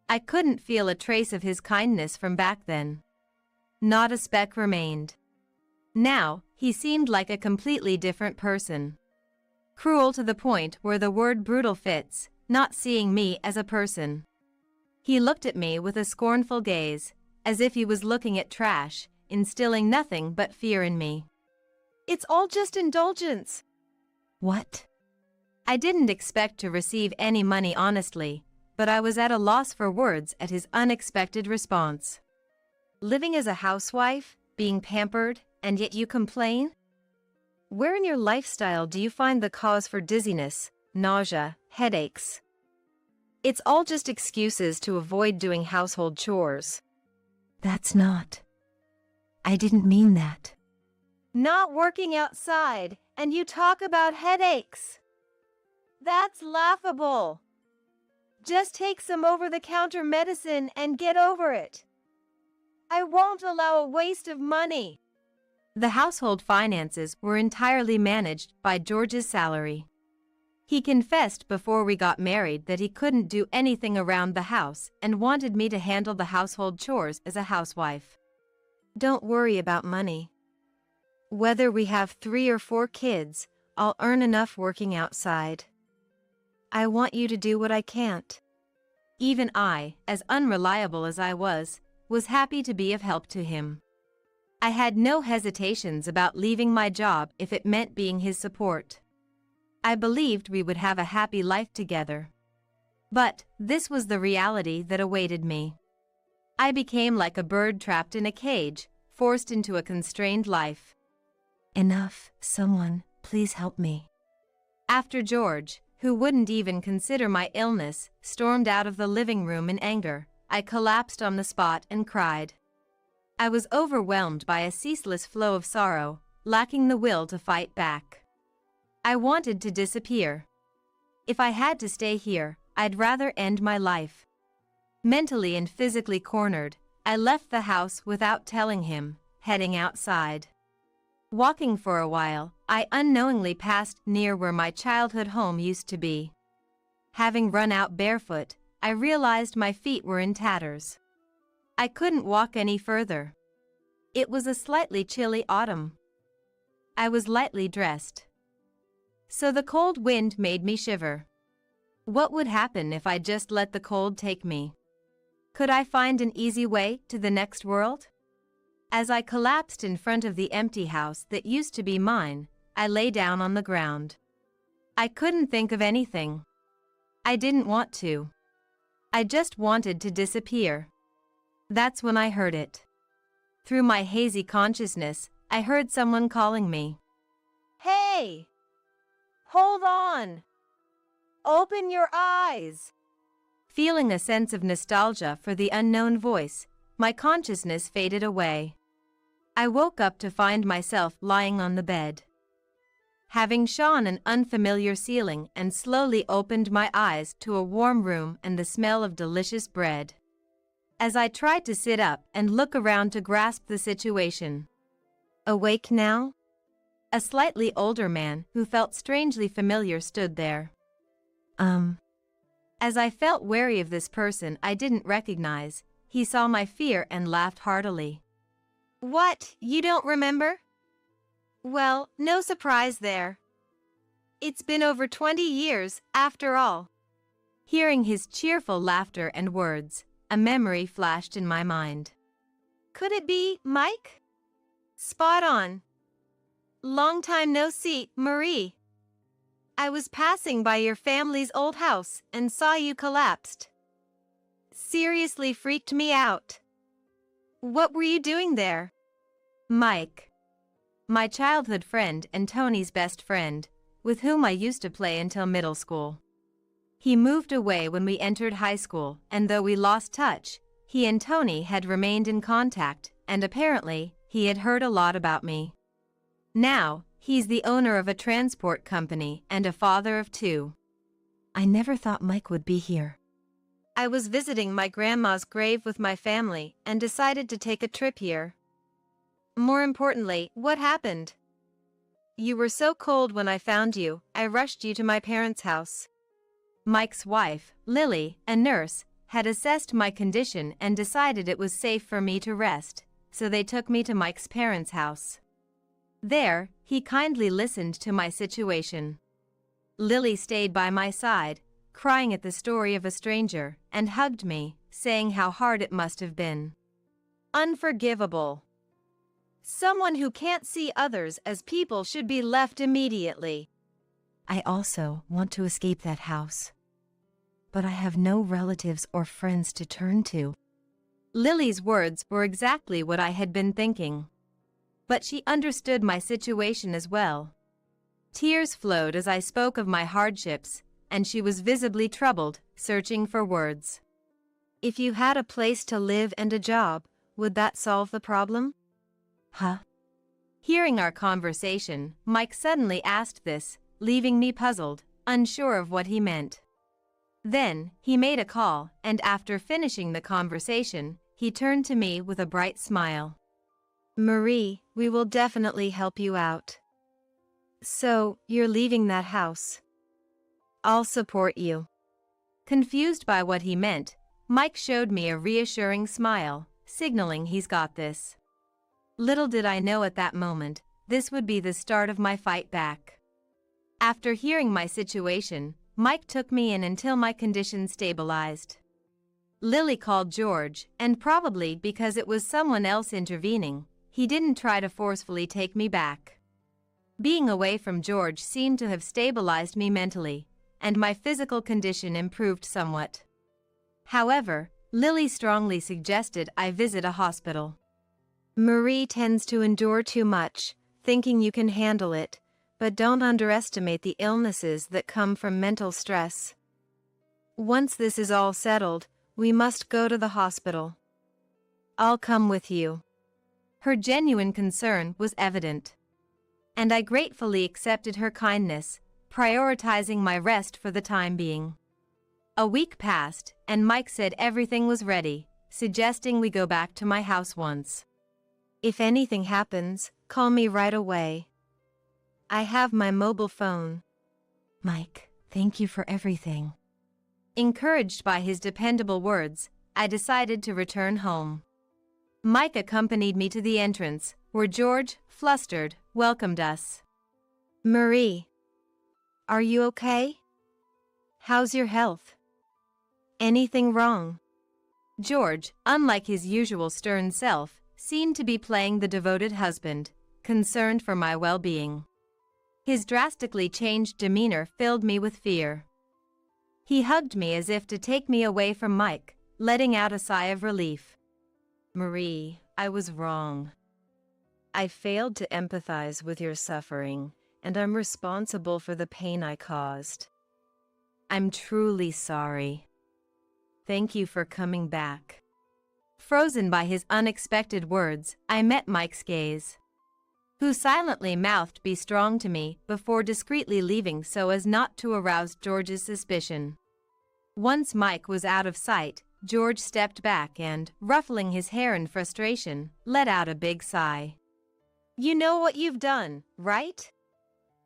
I couldn't feel a trace of his kindness from back then. Not a speck remained. Now, he seemed like a completely different person. Cruel to the point where the word brutal fits, not seeing me as a person. He looked at me with a scornful gaze, as if he was looking at trash, instilling nothing but fear in me. It's all just indulgence. What? I didn't expect to receive any money honestly, but I was at a loss for words at his unexpected response. Living as a housewife, being pampered, and yet you complain? Where in your lifestyle do you find the cause for dizziness, nausea, headaches? It's all just excuses to avoid doing household chores. That's not. I didn't mean that. Not working outside, and you talk about headaches. That's laughable. Just take some over-the-counter medicine and get over it. I won't allow a waste of money. The household finances were entirely managed by George's salary. He confessed before we got married that he couldn't do anything around the house and wanted me to handle the household chores as a housewife. Don't worry about money. Whether we have 3 or 4 kids, I'll earn enough working outside. I want you to do what I can't." Even I, as unreliable as I was happy to be of help to him. I had no hesitations about leaving my job if it meant being his support. I believed we would have a happy life together. But this was the reality that awaited me. I became like a bird trapped in a cage, forced into a constrained life. "Enough, someone, please help me." After George, who wouldn't even consider my illness, stormed out of the living room in anger, I collapsed on the spot and cried. I was overwhelmed by a ceaseless flow of sorrow, lacking the will to fight back. I wanted to disappear. If I had to stay here, I'd rather end my life. Mentally and physically cornered, I left the house without telling him, heading outside. Walking for a while, I unknowingly passed near where my childhood home used to be. Having run out barefoot, I realized my feet were in tatters. I couldn't walk any further. It was a slightly chilly autumn. I was lightly dressed, so the cold wind made me shiver. What would happen if I just let the cold take me? Could I find an easy way to the next world? As I collapsed in front of the empty house that used to be mine, I lay down on the ground. I couldn't think of anything. I didn't want to. I just wanted to disappear. That's when I heard it. Through my hazy consciousness, I heard someone calling me. "Hey! Hold on! Open your eyes!" Feeling a sense of nostalgia for the unknown voice, my consciousness faded away. I woke up to find myself lying on the bed. Having shone an unfamiliar ceiling and slowly opened my eyes to a warm room and the smell of delicious bread. As I tried to sit up and look around to grasp the situation. "Awake now?" A slightly older man who felt strangely familiar stood there. As I felt wary of this person I didn't recognize, he saw my fear and laughed heartily. "What, you don't remember? Well, no surprise there. It's been over 20 years, after all." Hearing his cheerful laughter and words, a memory flashed in my mind. Could it be Mike? Spot on. "Long time no see, Marie. I was passing by your family's old house and saw you collapsed. Seriously freaked me out. What were you doing there?" Mike. My childhood friend and Tony's best friend, with whom I used to play until middle school. He moved away when we entered high school, and though we lost touch, he and Tony had remained in contact, and apparently, he had heard a lot about me. Now, he's the owner of a transport company and a father of 2. I never thought Mike would be here. I was visiting my grandma's grave with my family and decided to take a trip here. More importantly, what happened? You were so cold when I found you, I rushed you to my parents' house. Mike's wife, Lily, a nurse, had assessed my condition and decided it was safe for me to rest, so they took me to Mike's parents' house. There, he kindly listened to my situation. Lily stayed by my side, crying at the story of a stranger, and hugged me, saying how hard it must have been. Unforgivable. Someone who can't see others as people should be left immediately. I also want to escape that house. But I have no relatives or friends to turn to. Lily's words were exactly what I had been thinking. But she understood my situation as well. Tears flowed as I spoke of my hardships, and she was visibly troubled, searching for words. If you had a place to live and a job, would that solve the problem? Huh? Hearing our conversation, Mike suddenly asked this, leaving me puzzled, unsure of what he meant. Then, he made a call, and after finishing the conversation, he turned to me with a bright smile. Marie, we will definitely help you out. So, you're leaving that house. I'll support you. Confused by what he meant, Mike showed me a reassuring smile, signaling he's got this. Little did I know at that moment, this would be the start of my fight back. After hearing my situation, Mike took me in until my condition stabilized. Lily called George, and probably because it was someone else intervening, he didn't try to forcefully take me back. Being away from George seemed to have stabilized me mentally, and my physical condition improved somewhat. However, Lily strongly suggested I visit a hospital. Marie tends to endure too much, thinking you can handle it, but don't underestimate the illnesses that come from mental stress. Once this is all settled, we must go to the hospital. I'll come with you. Her genuine concern was evident, and I gratefully accepted her kindness, prioritizing my rest for the time being. A week passed, and Mike said everything was ready, suggesting we go back to my house once. If anything happens, call me right away. I have my mobile phone. Mike, thank you for everything. Encouraged by his dependable words, I decided to return home. Mike accompanied me to the entrance, where George, flustered, welcomed us. Marie, are you okay? How's your health? Anything wrong? George, unlike his usual stern self, seemed to be playing the devoted husband, concerned for my well-being. His drastically changed demeanor filled me with fear. He hugged me as if to take me away from Mike, letting out a sigh of relief. Marie, I was wrong. I failed to empathize with your suffering, and I'm responsible for the pain I caused. I'm truly sorry. Thank you for coming back. Frozen by his unexpected words, I met Mike's gaze, who silently mouthed "Be strong" to me before discreetly leaving so as not to arouse George's suspicion. Once Mike was out of sight, George stepped back and, ruffling his hair in frustration, let out a big sigh. You know what you've done, right?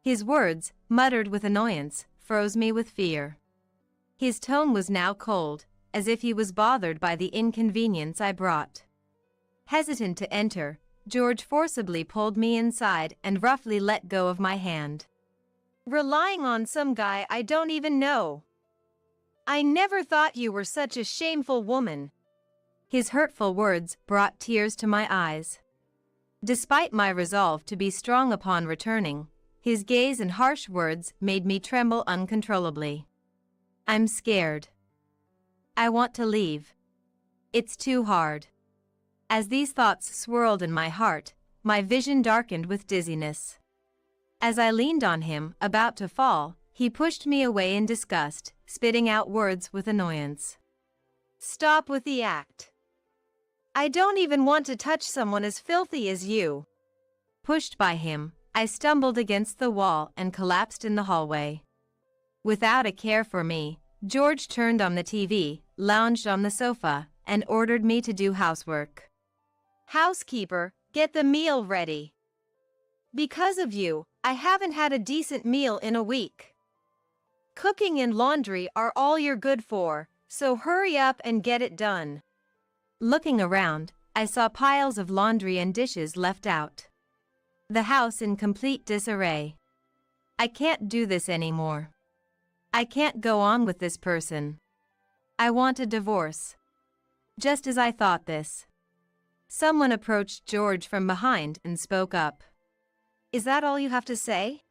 His words, muttered with annoyance, froze me with fear. His tone was now cold, as if he was bothered by the inconvenience I brought. Hesitant to enter, George forcibly pulled me inside and roughly let go of my hand. Relying on some guy I don't even know. I never thought you were such a shameful woman. His hurtful words brought tears to my eyes. Despite my resolve to be strong upon returning, his gaze and harsh words made me tremble uncontrollably. I'm scared. I want to leave. It's too hard. As these thoughts swirled in my heart, my vision darkened with dizziness. As I leaned on him, about to fall, he pushed me away in disgust, spitting out words with annoyance. Stop with the act. I don't even want to touch someone as filthy as you. Pushed by him, I stumbled against the wall and collapsed in the hallway. Without a care for me, George turned on the TV, lounged on the sofa, and ordered me to do housework. Housekeeper, get the meal ready. Because of you, I haven't had a decent meal in a week. Cooking and laundry are all you're good for, so hurry up and get it done. Looking around, I saw piles of laundry and dishes left out. The house in complete disarray. I can't do this anymore. I can't go on with this person. I want a divorce. Just as I thought this, someone approached George from behind and spoke up. Is that all you have to say?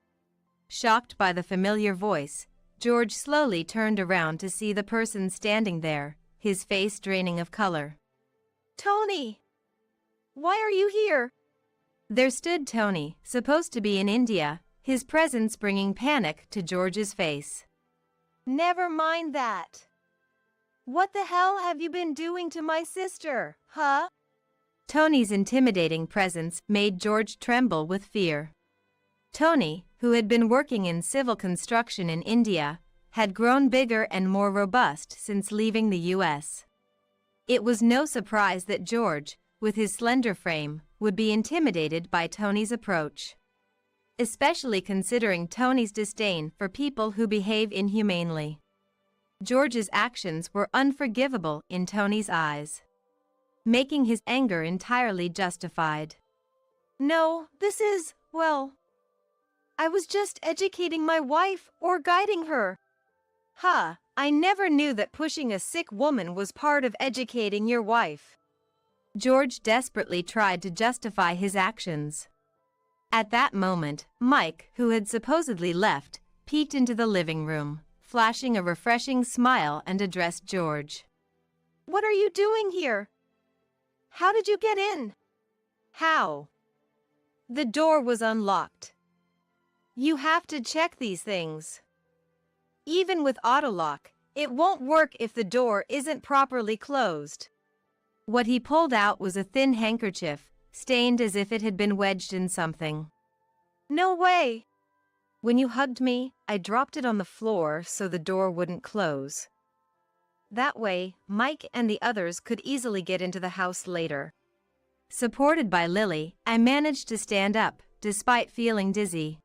Shocked by the familiar voice, George slowly turned around to see the person standing there, his face draining of color. Tony! Why are you here? There stood Tony, supposed to be in India, his presence bringing panic to George's face. Never mind that. What the hell have you been doing to my sister, huh? Tony's intimidating presence made George tremble with fear. Tony, who had been working in civil construction in India, had grown bigger and more robust since leaving the U.S. It was no surprise that George, with his slender frame, would be intimidated by Tony's approach. Especially considering Tony's disdain for people who behave inhumanely. George's actions were unforgivable in Tony's eyes, making his anger entirely justified. No, this is, well, I was just educating my wife or guiding her. Huh, I never knew that pushing a sick woman was part of educating your wife. George desperately tried to justify his actions. At that moment, Mike, who had supposedly left, peeked into the living room, flashing a refreshing smile and addressed George. What are you doing here? How did you get in? How? The door was unlocked. You have to check these things. Even with autolock, it won't work if the door isn't properly closed. What he pulled out was a thin handkerchief, stained as if it had been wedged in something. No way! When you hugged me, I dropped it on the floor so the door wouldn't close. That way, Mike and the others could easily get into the house later. Supported by Lily, I managed to stand up, despite feeling dizzy.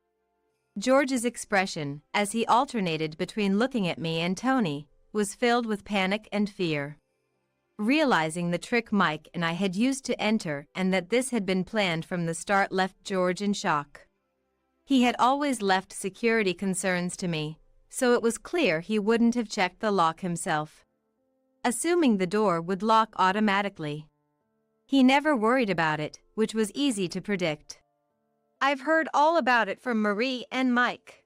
George's expression, as he alternated between looking at me and Tony, was filled with panic and fear. Realizing the trick Mike and I had used to enter and that this had been planned from the start left George in shock. He had always left security concerns to me, so it was clear he wouldn't have checked the lock himself, assuming the door would lock automatically. He never worried about it, which was easy to predict. I've heard all about it from Marie and Mike.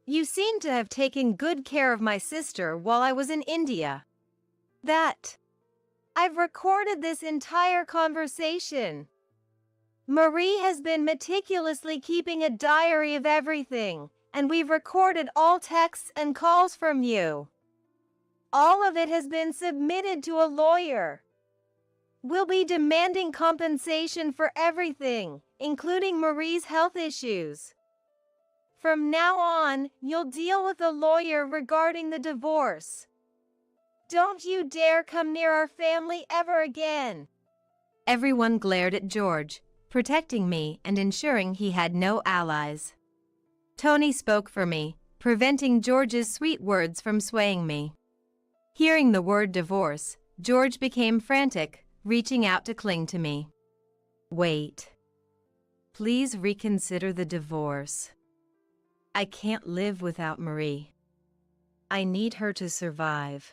You seem to have taken good care of my sister while I was in India. I've recorded this entire conversation. Marie has been meticulously keeping a diary of everything, and we've recorded all texts and calls from you. All of it has been submitted to a lawyer. We'll be demanding compensation for everything, including Marie's health issues. From now on, you'll deal with a lawyer regarding the divorce. Don't you dare come near our family ever again. Everyone glared at George, protecting me and ensuring he had no allies. Tony spoke for me, preventing George's sweet words from swaying me. Hearing the word divorce, George became frantic, reaching out to cling to me. Wait. Please reconsider the divorce. I can't live without Marie. I need her to survive.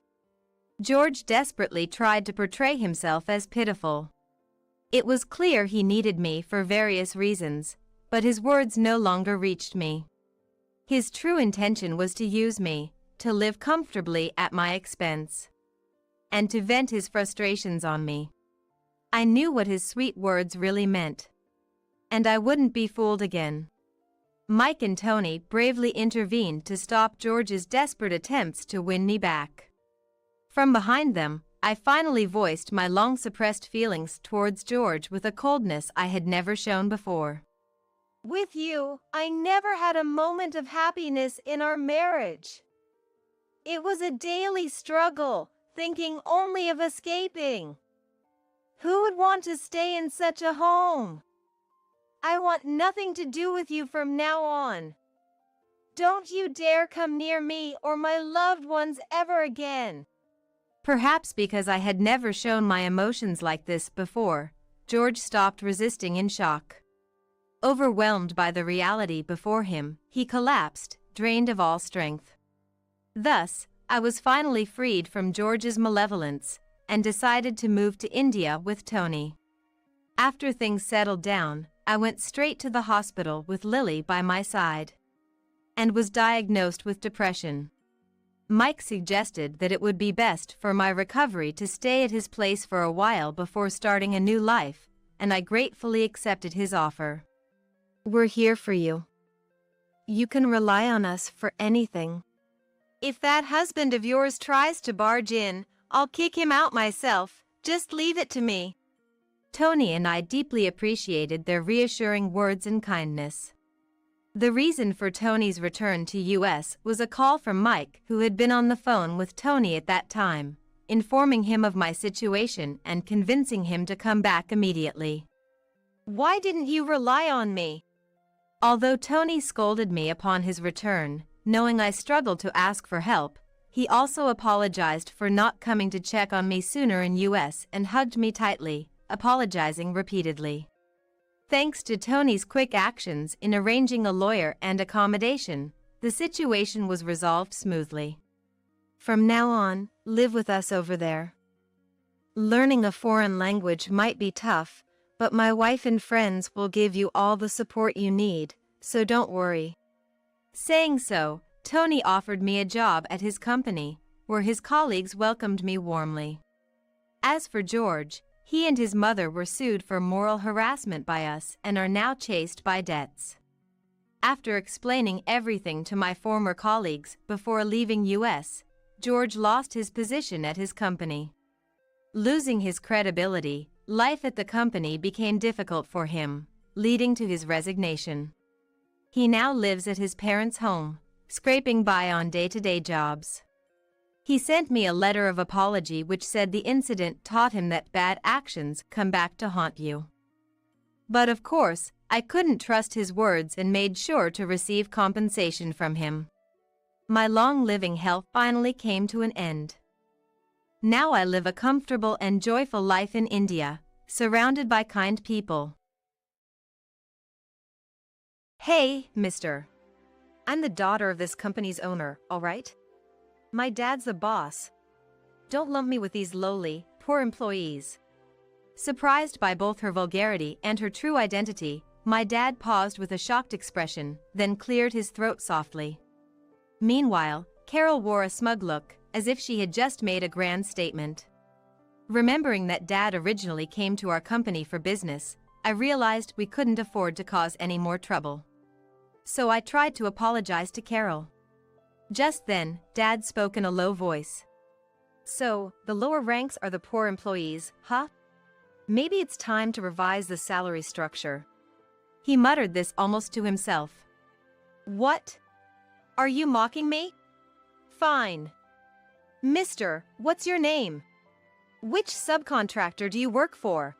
George desperately tried to portray himself as pitiful. It was clear he needed me for various reasons, but his words no longer reached me. His true intention was to use me, to live comfortably at my expense, and to vent his frustrations on me. I knew what his sweet words really meant, and I wouldn't be fooled again. Mike and Tony bravely intervened to stop George's desperate attempts to win me back. From behind them, I finally voiced my long-suppressed feelings towards George with a coldness I had never shown before. With you, I never had a moment of happiness in our marriage. It was a daily struggle, thinking only of escaping. Who would want to stay in such a home? I want nothing to do with you from now on. Don't you dare come near me or my loved ones ever again. Perhaps because I had never shown my emotions like this before, George stopped resisting in shock. Overwhelmed by the reality before him, he collapsed, drained of all strength. Thus, I was finally freed from George's malevolence, and decided to move to India with Tony. After things settled down, I went straight to the hospital with Lily by my side, and was diagnosed with depression. Mike suggested that it would be best for my recovery to stay at his place for a while before starting a new life, and I gratefully accepted his offer. We're here for you. You can rely on us for anything. If that husband of yours tries to barge in, I'll kick him out myself. Just leave it to me. Tony and I deeply appreciated their reassuring words and kindness. The reason for Tony's return to US was a call from Mike, who had been on the phone with Tony at that time, informing him of my situation and convincing him to come back immediately. Why didn't you rely on me? Although Tony scolded me upon his return, knowing I struggled to ask for help, he also apologized for not coming to check on me sooner in US and hugged me tightly, apologizing repeatedly. Thanks to Tony's quick actions in arranging a lawyer and accommodation, the situation was resolved smoothly. From now on, live with us over there. Learning a foreign language might be tough, but my wife and friends will give you all the support you need, so don't worry. Saying so, Tony offered me a job at his company, where his colleagues welcomed me warmly. As for George, he and his mother were sued for moral harassment by us and are now chased by debts. After explaining everything to my former colleagues before leaving US, George lost his position at his company. Losing his credibility, life at the company became difficult for him, leading to his resignation. He now lives at his parents' home, scraping by on day-to-day jobs. He sent me a letter of apology which said the incident taught him that bad actions come back to haunt you. But of course, I couldn't trust his words and made sure to receive compensation from him. My long-living health finally came to an end. Now I live a comfortable and joyful life in India, surrounded by kind people. Hey, mister. I'm the daughter of this company's owner, all right? My dad's the boss. Don't lump me with these lowly, poor employees. Surprised by both her vulgarity and her true identity, my dad paused with a shocked expression, then cleared his throat softly. Meanwhile, Carol wore a smug look, as if she had just made a grand statement. Remembering that Dad originally came to our company for business, I realized we couldn't afford to cause any more trouble. So I tried to apologize to Carol. Just then, Dad spoke in a low voice. So, the lower ranks are the poor employees, huh? Maybe it's time to revise the salary structure. He muttered this almost to himself. What? Are you mocking me? Fine. Mister, what's your name? Which subcontractor do you work for?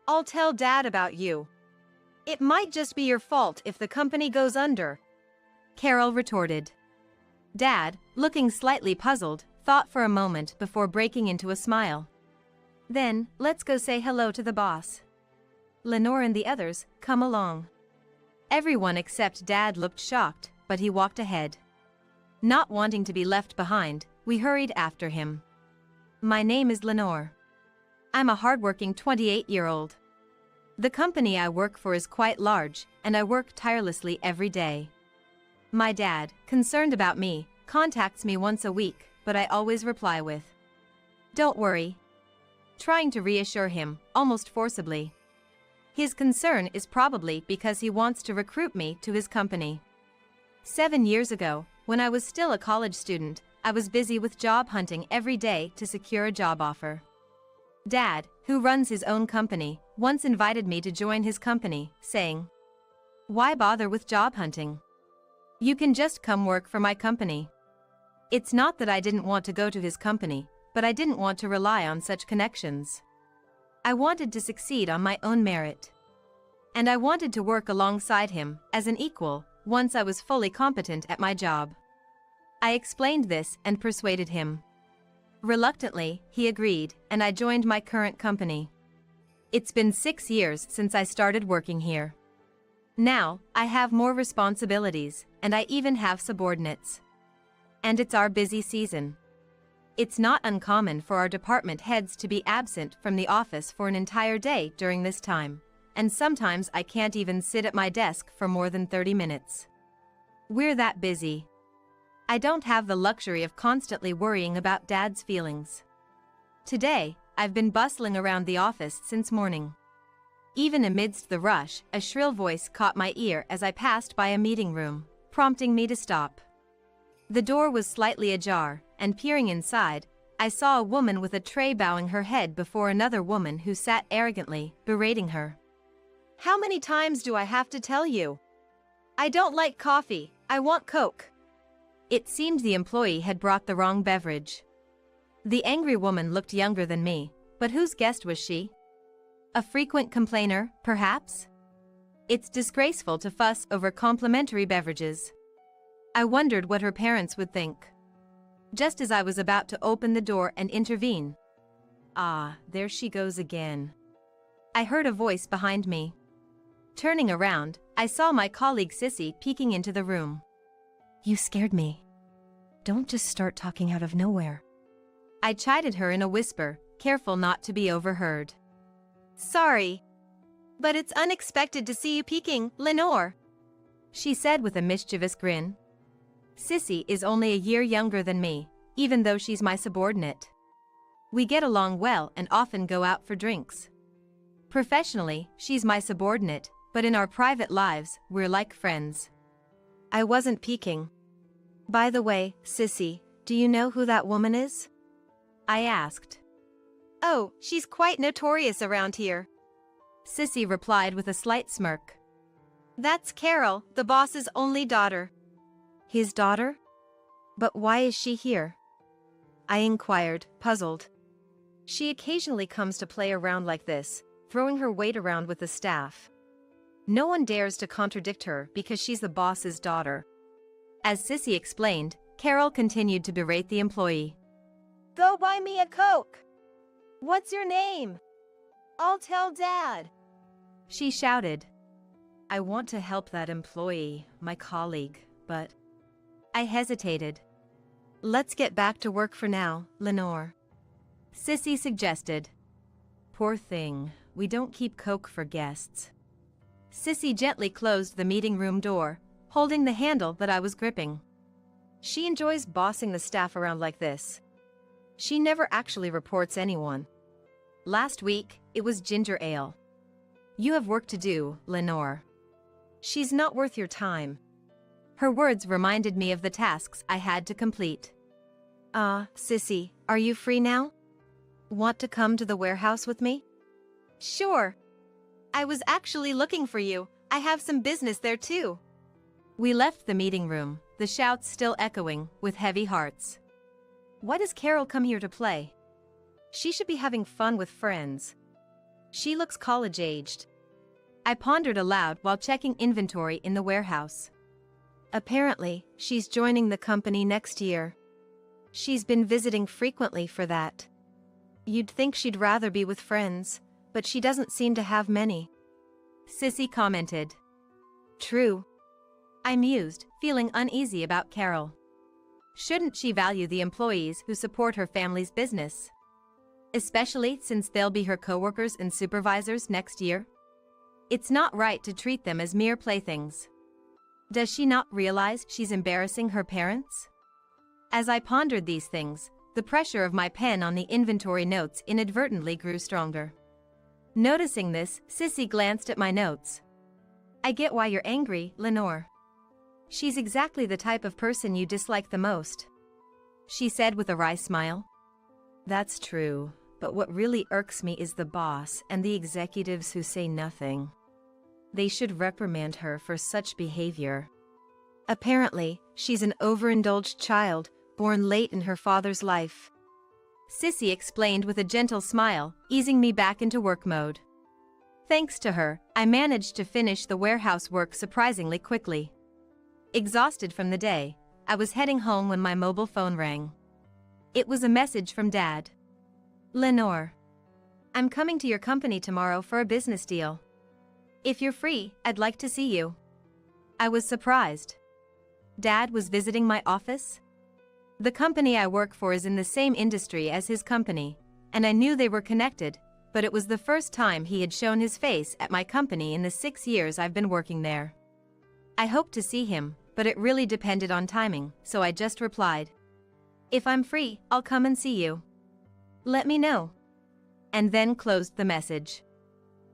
I'll tell Dad about you. It might just be your fault if the company goes under. Carol retorted. Dad, looking slightly puzzled, thought for a moment before breaking into a smile. Then, let's go say hello to the boss. Lenore and the others, come along. Everyone except Dad looked shocked, but he walked ahead. Not wanting to be left behind, we hurried after him. My name is Lenore. I'm a hardworking 28-year-old. The company I work for is quite large, and I work tirelessly every day. My dad, concerned about me, contacts me once a week, but I always reply with, "Don't worry." Trying to reassure him, almost forcibly. His concern is probably because he wants to recruit me to his company. 7 years ago, when I was still a college student, I was busy with job hunting every day to secure a job offer. Dad, who runs his own company, once invited me to join his company, saying, "Why bother with job hunting? You can just come work for my company." It's not that I didn't want to go to his company, but I didn't want to rely on such connections. I wanted to succeed on my own merit. And I wanted to work alongside him, as an equal, once I was fully competent at my job. I explained this and persuaded him. Reluctantly, he agreed, and I joined my current company. It's been 6 years since I started working here. Now, I have more responsibilities, and I even have subordinates. And it's our busy season. It's not uncommon for our department heads to be absent from the office for an entire day during this time, and sometimes I can't even sit at my desk for more than 30 minutes. We're that busy. I don't have the luxury of constantly worrying about Dad's feelings. Today, I've been bustling around the office since morning. Even amidst the rush, a shrill voice caught my ear as I passed by a meeting room, prompting me to stop. The door was slightly ajar, and peering inside, I saw a woman with a tray bowing her head before another woman who sat arrogantly, berating her. How many times do I have to tell you? I don't like coffee, I want Coke. It seemed the employee had brought the wrong beverage. The angry woman looked younger than me, but whose guest was she? A frequent complainer, perhaps? It's disgraceful to fuss over complimentary beverages. I wondered what her parents would think. Just as I was about to open the door and intervene. Ah, there she goes again. I heard a voice behind me. Turning around, I saw my colleague Sissy peeking into the room. You scared me. Don't just start talking out of nowhere. I chided her in a whisper, careful not to be overheard. Sorry, but it's unexpected to see you peeking, Lenore, she said with a mischievous grin. Sissy is only a year younger than me, even though she's my subordinate. We get along well and often go out for drinks. Professionally, she's my subordinate, but in our private lives, we're like friends. I wasn't peeking. By the way, Sissy, do you know who that woman is? I asked. Oh, she's quite notorious around here, Sissy replied with a slight smirk. That's Carol, the boss's only daughter. His daughter? But why is she here? I inquired, puzzled. She occasionally comes to play around like this, throwing her weight around with the staff. No one dares to contradict her because she's the boss's daughter. As Sissy explained, Carol continued to berate the employee. Go buy me a Coke. What's your name? I'll tell Dad, she shouted. I want to help that employee, my colleague, but I hesitated. Let's get back to work for now, Lenore, Sissy suggested. Poor thing, we don't keep Coke for guests. Sissy gently closed the meeting room door, holding the handle that I was gripping. She enjoys bossing the staff around like this. She never actually reports anyone. Last week, it was ginger ale. You have work to do, Lenore. She's not worth your time. Her words reminded me of the tasks I had to complete. Sissy, are you free now? Want to come to the warehouse with me? Sure. I was actually looking for you. I have some business there too. We left the meeting room, the shouts still echoing, with heavy hearts. Why does Carol come here to play? She should be having fun with friends. She looks college-aged. I pondered aloud while checking inventory in the warehouse. Apparently, she's joining the company next year. She's been visiting frequently for that. You'd think she'd rather be with friends, but she doesn't seem to have many, Sissy commented. True. I mused, feeling uneasy about Carol. Shouldn't she value the employees who support her family's business? Especially since they'll be her coworkers and supervisors next year? It's not right to treat them as mere playthings. Does she not realize she's embarrassing her parents? As I pondered these things, the pressure of my pen on the inventory notes inadvertently grew stronger. Noticing this, Sissy glanced at my notes. I get why you're angry, Lenore. She's exactly the type of person you dislike the most, she said with a wry smile. That's true, but what really irks me is the boss and the executives who say nothing. They should reprimand her for such behavior. Apparently, she's an overindulged child, born late in her father's life, Sissy explained with a gentle smile, easing me back into work mode. Thanks to her, I managed to finish the warehouse work surprisingly quickly. Exhausted from the day, I was heading home when my mobile phone rang. It was a message from Dad. Lenore, I'm coming to your company tomorrow for a business deal. If you're free, I'd like to see you. I was surprised. Dad was visiting my office? The company I work for is in the same industry as his company, and I knew they were connected, but it was the first time he had shown his face at my company in the 6 years I've been working there. I hoped to see him, but it really depended on timing, so I just replied, "If I'm free, I'll come and see you. Let me know." And then closed the message.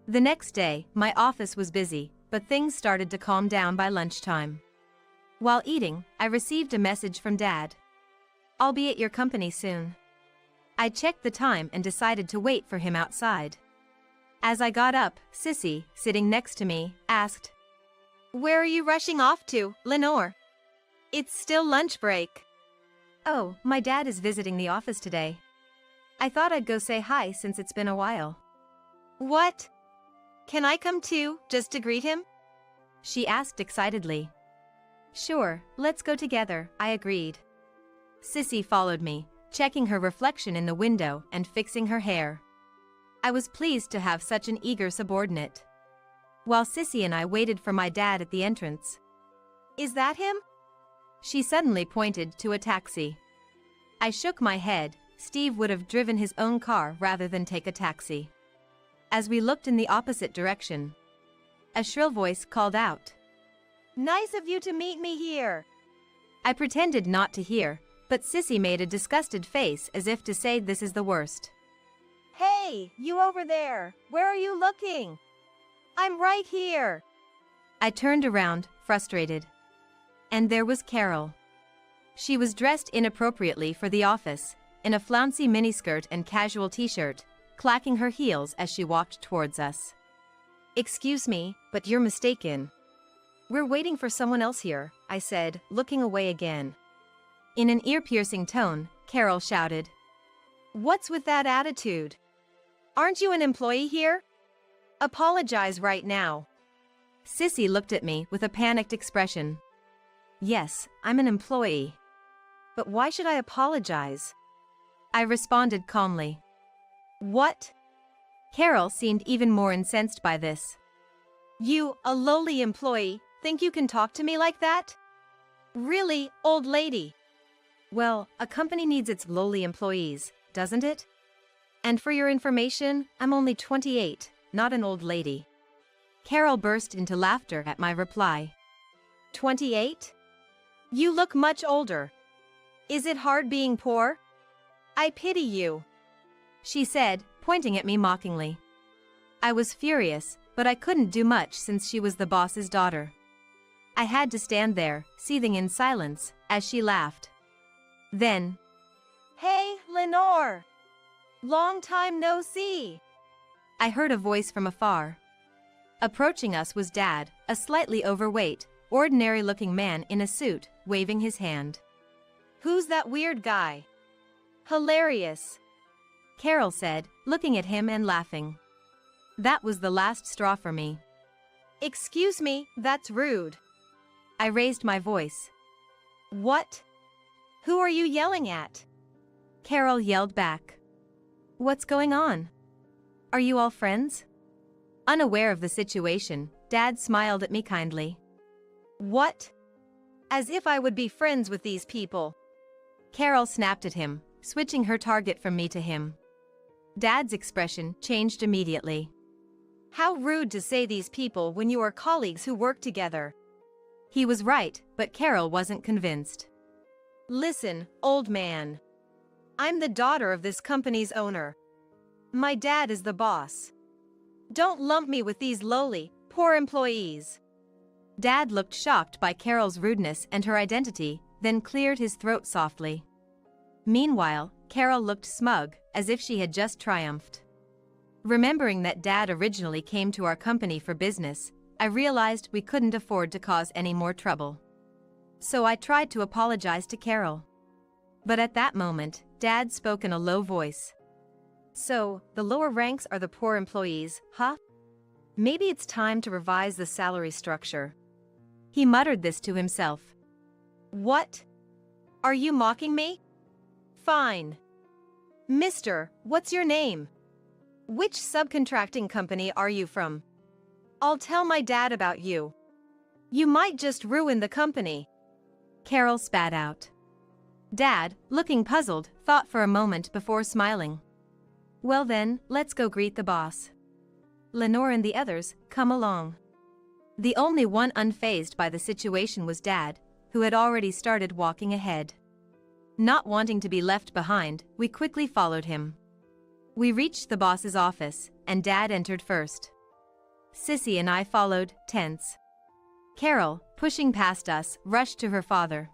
The next day, my office was busy, but things started to calm down by lunchtime. While eating, I received a message from Dad. "I'll be at your company soon." I checked the time and decided to wait for him outside. As I got up, Sissy, sitting next to me, asked, "Where are you rushing off to, Lenore? It's still lunch break." "Oh, my dad is visiting the office today. I thought I'd go say hi since it's been a while." "What? Can I come too, just to greet him?" she asked excitedly. "Sure, let's go together," I agreed. Sissy followed me, checking her reflection in the window and fixing her hair. I was pleased to have such an eager subordinate. while Sissy and I waited for my dad at the entrance. Is that him? She suddenly pointed to a taxi. I shook my head. Steve would have driven his own car rather than take a taxi. As we looked in the opposite direction, a shrill voice called out, "Nice of you to meet me here." I pretended not to hear, but Sissy made a disgusted face as if to say this is the worst. "Hey, you over there, where are you looking? I'm right here." I turned around, frustrated. And there was Carol. She was dressed inappropriately for the office, in a flouncy miniskirt and casual t-shirt, clacking her heels as she walked towards us. "Excuse me, but you're mistaken. We're waiting for someone else here," I said, looking away again. In an ear-piercing tone, Carol shouted, "What's with that attitude? Aren't you an employee here? Apologize right now." Sissy looked at me with a panicked expression. "Yes, I'm an employee. But why should I apologize?" I responded calmly. "What?" Carol seemed even more incensed by this. "You, a lowly employee, think you can talk to me like that? Really, old lady?" "Well, a company needs its lowly employees, doesn't it? And for your information, I'm only 28, not an old lady." Carol burst into laughter at my reply. 28? You look much older. Is it hard being poor? I pity you," she said, pointing at me mockingly. I was furious, but I couldn't do much since she was the boss's daughter. I had to stand there, seething in silence, as she laughed. Then, "Hey, Lenore! Long time no see!" I heard a voice from afar. Approaching us was Dad, a slightly overweight, ordinary-looking man in a suit, waving his hand. "Who's that weird guy?" "Hilarious," Carol said, looking at him and laughing. That was the last straw for me. "Excuse me, that's rude." I raised my voice. "What? Who are you yelling at?" Carol yelled back. "What's going on? Are you all friends?" Unaware of the situation, Dad smiled at me kindly. "What? As if I would be friends with these people." Carol snapped at him, switching her target from me to him. Dad's expression changed immediately. "How rude to say these people when you are colleagues who work together." He was right, but Carol wasn't convinced. "Listen, old man. I'm the daughter of this company's owner. My dad is the boss. Don't lump me with these lowly, poor employees." Dad looked shocked by Carol's rudeness and her identity, then cleared his throat softly. Meanwhile, Carol looked smug, as if she had just triumphed. Remembering that Dad originally came to our company for business, I realized we couldn't afford to cause any more trouble. So I tried to apologize to Carol. But at that moment, Dad spoke in a low voice. "So, the lower ranks are the poor employees, huh? Maybe it's time to revise the salary structure." He muttered this to himself. "What? Are you mocking me? Fine. Mister, what's your name? Which subcontracting company are you from? I'll tell my dad about you. You might just ruin the company." Carol spat out. Dad, looking puzzled, thought for a moment before smiling. "Well then, let's go greet the boss. Lenore and the others, come along." The only one unfazed by the situation was Dad, who had already started walking ahead. Not wanting to be left behind, we quickly followed him. We reached the boss's office, and Dad entered first. Sissy and I followed, tense. Carol, pushing past us, rushed to her father.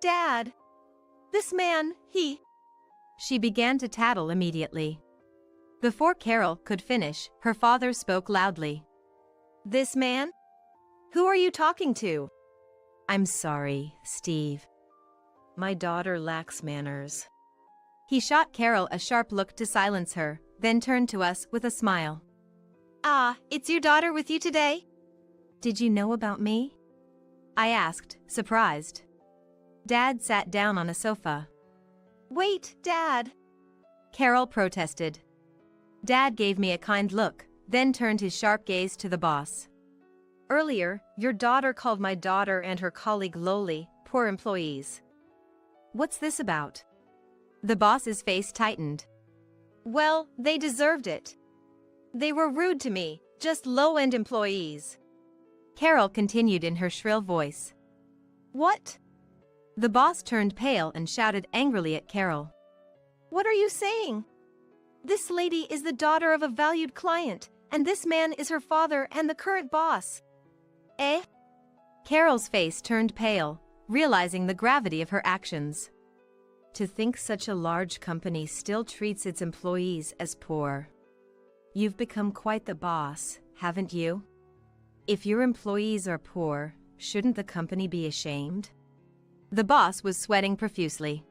"Dad! This man, he..." She began to tattle immediately. Before Carol could finish, her father spoke loudly. "This man? Who are you talking to?" "I'm sorry, Steve. My daughter lacks manners." He shot Carol a sharp look to silence her, then turned to us with a smile. "Ah, it's your daughter with you today?" "Did you know about me?" I asked, surprised. Dad sat down on a sofa. "Wait, Dad!" Carol protested. Dad gave me a kind look, then turned his sharp gaze to the boss. Earlier, your daughter called my daughter and her colleague lowly, poor employees. What's this about? The boss's face tightened. Well, they deserved it. They were rude to me, just low-end employees. Carol continued in her shrill voice. What? The boss turned pale and shouted angrily at Carol. What are you saying? This lady is the daughter of a valued client, and this man is her father and the current boss. Eh? Carol's face turned pale, realizing the gravity of her actions. To think such a large company still treats its employees as poor. You've become quite the boss, haven't you? If your employees are poor, shouldn't the company be ashamed? The boss was sweating profusely.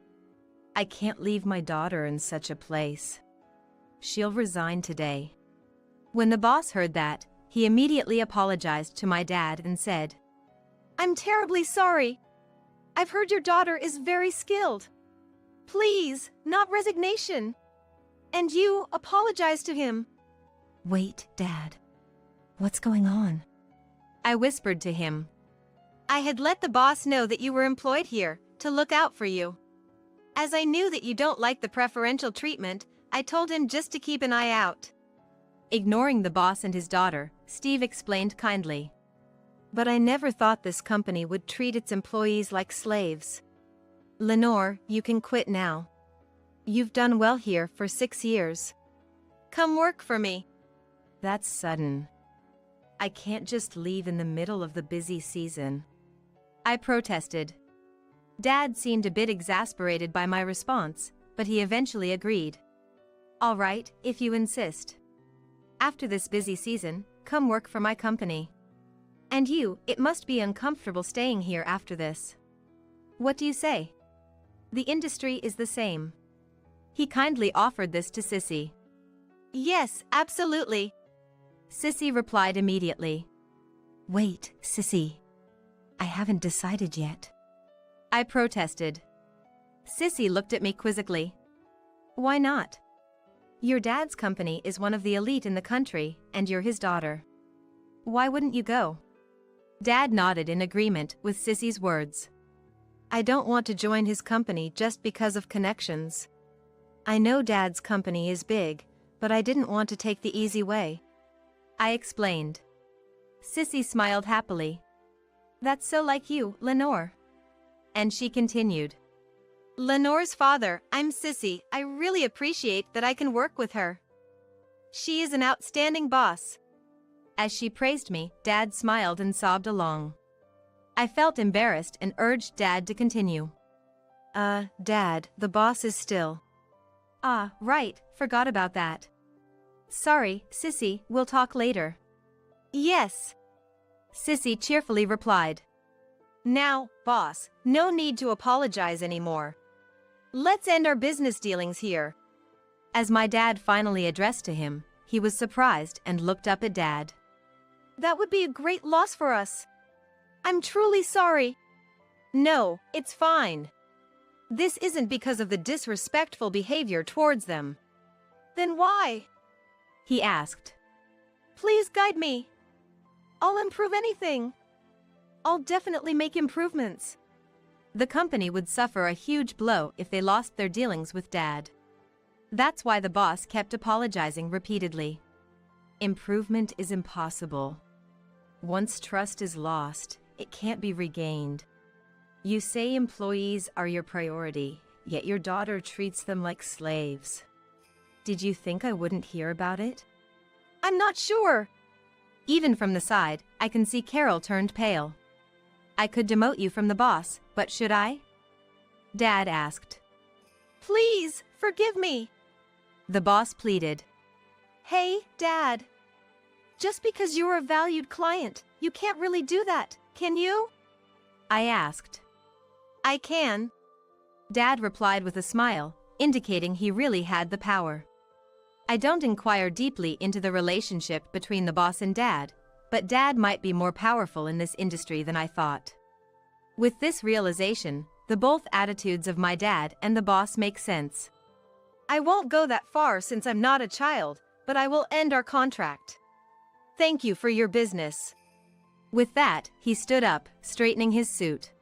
I can't leave my daughter in such a place. She'll resign today. When the boss heard that, he immediately apologized to my dad and said, I'm terribly sorry. I've heard your daughter is very skilled. Please, not resignation. And you apologize to him. Wait, Dad. What's going on? I whispered to him. I had let the boss know that you were employed here, to look out for you. As I knew that you don't like the preferential treatment, I told him just to keep an eye out. Ignoring the boss and his daughter, Steve explained kindly. But I never thought this company would treat its employees like slaves. Lenore, you can quit now. You've done well here for 6 years. Come work for me. That's sudden. I can't just leave in the middle of the busy season. I protested. Dad seemed a bit exasperated by my response, but he eventually agreed. All right, if you insist. After this busy season, come work for my company. And you, it must be uncomfortable staying here after this. What do you say? The industry is the same. He kindly offered this to Sissy. Yes, absolutely. Sissy replied immediately. Wait, Sissy. I haven't decided yet. I protested. Sissy looked at me quizzically. Why not? Your dad's company is one of the elite in the country, and you're his daughter. Why wouldn't you go? Dad nodded in agreement with Sissy's words. I don't want to join his company just because of connections. I know Dad's company is big, but I didn't want to take the easy way. I explained. Sissy smiled happily. That's so like you, Lenore. And she continued. Lenore's father, I'm Sissy. I really appreciate that I can work with her. She is an outstanding boss. As she praised me, Dad smiled and sobbed along. I felt embarrassed and urged Dad to continue. Dad, the boss is still. Ah, right, forgot about that. Sorry, Sissy, we'll talk later. Yes. Sissy cheerfully replied. Now, boss, no need to apologize anymore. Let's end our business dealings here. As my dad finally addressed to him, he was surprised and looked up at Dad. That would be a great loss for us. I'm truly sorry. No, it's fine. This isn't because of the disrespectful behavior towards them. Then why? He asked. Please guide me. I'll improve anything. I'll definitely make improvements. The company would suffer a huge blow if they lost their dealings with Dad. That's why the boss kept apologizing repeatedly. Improvement is impossible. Once trust is lost, it can't be regained. You say employees are your priority, yet your daughter treats them like slaves. Did you think I wouldn't hear about it? I'm not sure. Even from the side, I can see Carol turned pale. I could demote you from the boss, but should I? Dad asked. Please, forgive me. The boss pleaded. Hey, Dad. Just because you're a valued client, you can't really do that, can you? I asked. I can. Dad replied with a smile, indicating he really had the power. I don't inquire deeply into the relationship between the boss and Dad, but Dad might be more powerful in this industry than I thought. With this realization, the both attitudes of my dad and the boss make sense. I won't go that far since I'm not a child, but I will end our contract. Thank you for your business. With that, he stood up, straightening his suit.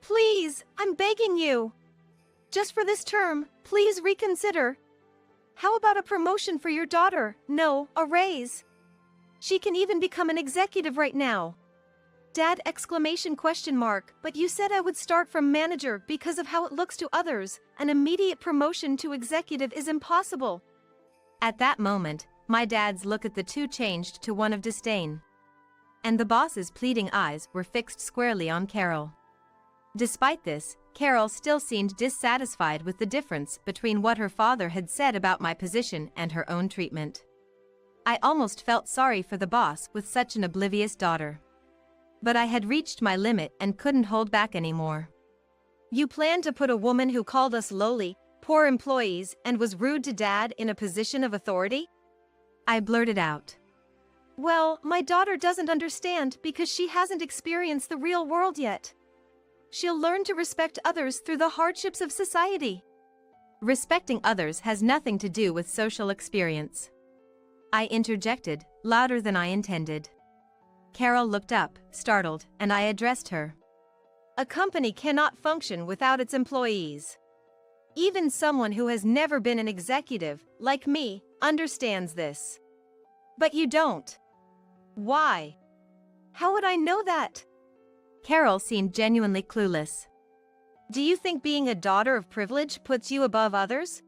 Please, I'm begging you. Just for this term, please reconsider. How about a promotion for your daughter? No, a raise. She can even become an executive right now. Dad! ! But you said I would start from manager because of how it looks to others. An immediate promotion to executive is impossible. At that moment, my dad's look at the two changed to one of disdain. And the boss's pleading eyes were fixed squarely on Carol. Despite this, Carol still seemed dissatisfied with the difference between what her father had said about my position and her own treatment. I almost felt sorry for the boss with such an oblivious daughter. But I had reached my limit and couldn't hold back anymore. You plan to put a woman who called us lowly, poor employees and was rude to Dad in a position of authority? I blurted out. Well, my daughter doesn't understand because she hasn't experienced the real world yet. She'll learn to respect others through the hardships of society. Respecting others has nothing to do with social experience. I interjected, louder than I intended. Carol looked up, startled, and I addressed her. A company cannot function without its employees. Even someone who has never been an executive, like me, understands this. But you don't. Why? How would I know that? Carol seemed genuinely clueless. Do you think being a daughter of privilege puts you above others?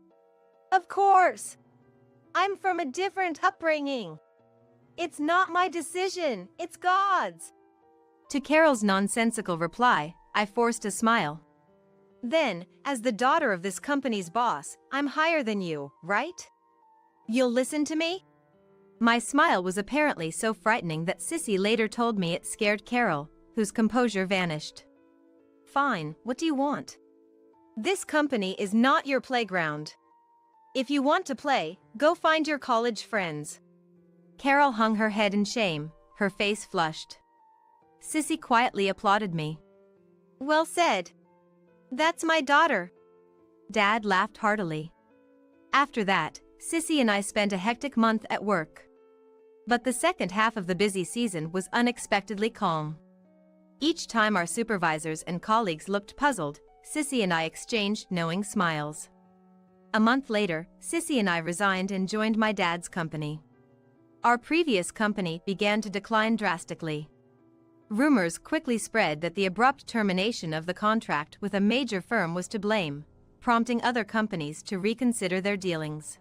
Of course. I'm from a different upbringing. It's not my decision, it's God's. To Carol's nonsensical reply, I forced a smile. Then, as the daughter of this company's boss, I'm higher than you, right? You'll listen to me? My smile was apparently so frightening that Sissy later told me it scared Carol, whose composure vanished. Fine, what do you want? This company is not your playground. If you want to play, go find your college friends. Carol hung her head in shame, her face flushed. Sissy quietly applauded me. Well said. That's my daughter. Dad laughed heartily. After that, Sissy and I spent a hectic month at work. But the second half of the busy season was unexpectedly calm. Each time our supervisors and colleagues looked puzzled, Sissy and I exchanged knowing smiles. A month later, Sissy and I resigned and joined my dad's company. Our previous company began to decline drastically. Rumors quickly spread that the abrupt termination of the contract with a major firm was to blame, prompting other companies to reconsider their dealings.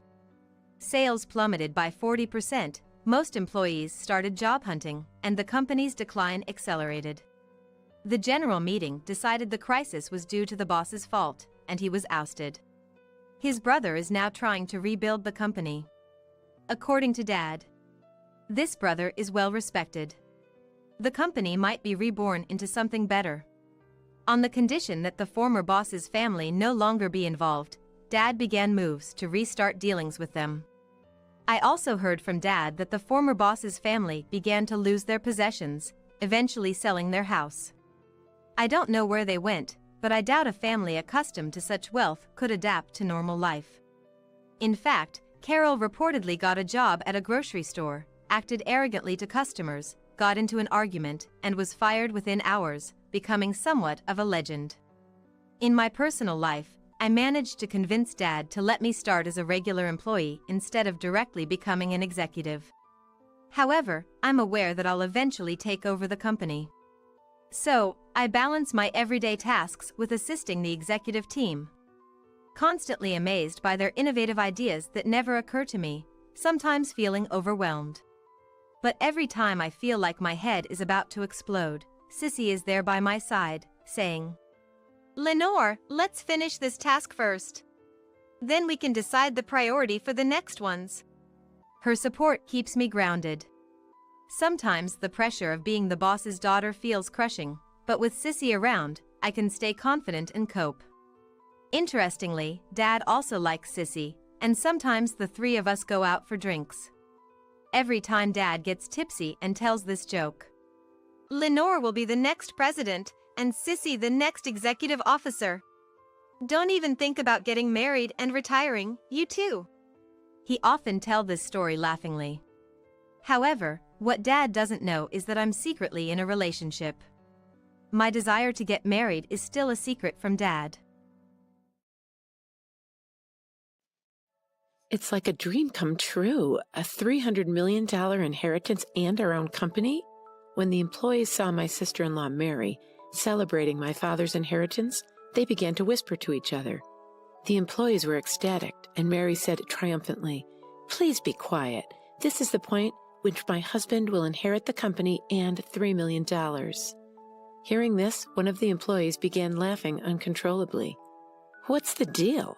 Sales plummeted by 40%, most employees started job hunting, and the company's decline accelerated. The general meeting decided the crisis was due to the boss's fault, and he was ousted. His brother is now trying to rebuild the company. According to Dad, this brother is well respected. The company might be reborn into something better. On the condition that the former boss's family no longer be involved, Dad began moves to restart dealings with them. I also heard from Dad that the former boss's family began to lose their possessions, eventually selling their house. I don't know where they went, but I doubt a family accustomed to such wealth could adapt to normal life. In fact, Carol reportedly got a job at a grocery store, acted arrogantly to customers, got into an argument, and was fired within hours, becoming somewhat of a legend. In my personal life, I managed to convince Dad to let me start as a regular employee instead of directly becoming an executive. However, I'm aware that I'll eventually take over the company. So, I balance my everyday tasks with assisting the executive team. Constantly amazed by their innovative ideas that never occur to me, sometimes feeling overwhelmed. But every time I feel like my head is about to explode, Sissy is there by my side, saying, Lenore, let's finish this task first. Then we can decide the priority for the next ones. Her support keeps me grounded. Sometimes the pressure of being the boss's daughter feels crushing, but with Sissy around, I can stay confident and cope. Interestingly, Dad also likes Sissy, and sometimes the three of us go out for drinks. Every time Dad gets tipsy and tells this joke. Lenore will be the next president, and Sissy the next executive officer. Don't even think about getting married and retiring, you too. He often tells this story laughingly. However, what Dad doesn't know is that I'm secretly in a relationship. My desire to get married is still a secret from Dad. It's like a dream come true, a $300 million inheritance and our own company. When the employees saw my sister-in-law Mary celebrating my father's inheritance, they began to whisper to each other. The employees were ecstatic, and Mary said triumphantly, "Please be quiet. This is the point which my husband will inherit the company and $3 million. Hearing this, one of the employees began laughing uncontrollably. "What's the deal?"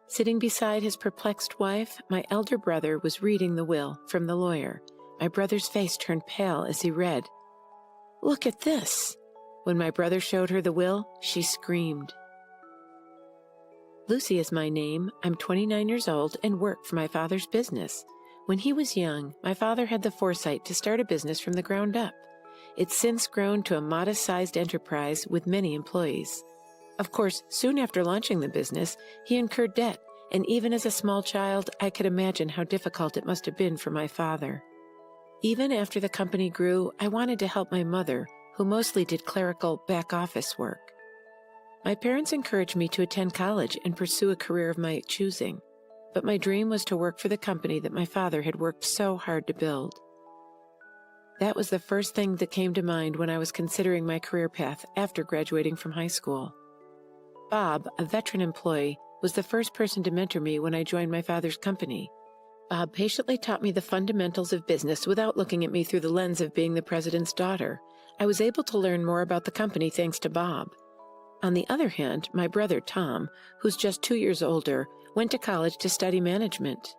Sitting beside his perplexed wife, my elder brother was reading the will from the lawyer. My brother's face turned pale as he read. "Look at this." When my brother showed her the will, she screamed. Lucy is my name. I'm 29 years old and work for my father's business. When he was young, my father had the foresight to start a business from the ground up. It's since grown to a modest-sized enterprise with many employees. Of course, soon after launching the business, he incurred debt, and even as a small child, I could imagine how difficult it must have been for my father. Even after the company grew, I wanted to help my mother, who mostly did clerical back-office work. My parents encouraged me to attend college and pursue a career of my choosing, but my dream was to work for the company that my father had worked so hard to build. That was the first thing that came to mind when I was considering my career path after graduating from high school. Bob, a veteran employee, was the first person to mentor me when I joined my father's company. Bob patiently taught me the fundamentals of business without looking at me through the lens of being the president's daughter. I was able to learn more about the company thanks to Bob. On the other hand, my brother Tom, who's just 2 years older, went to college to study management.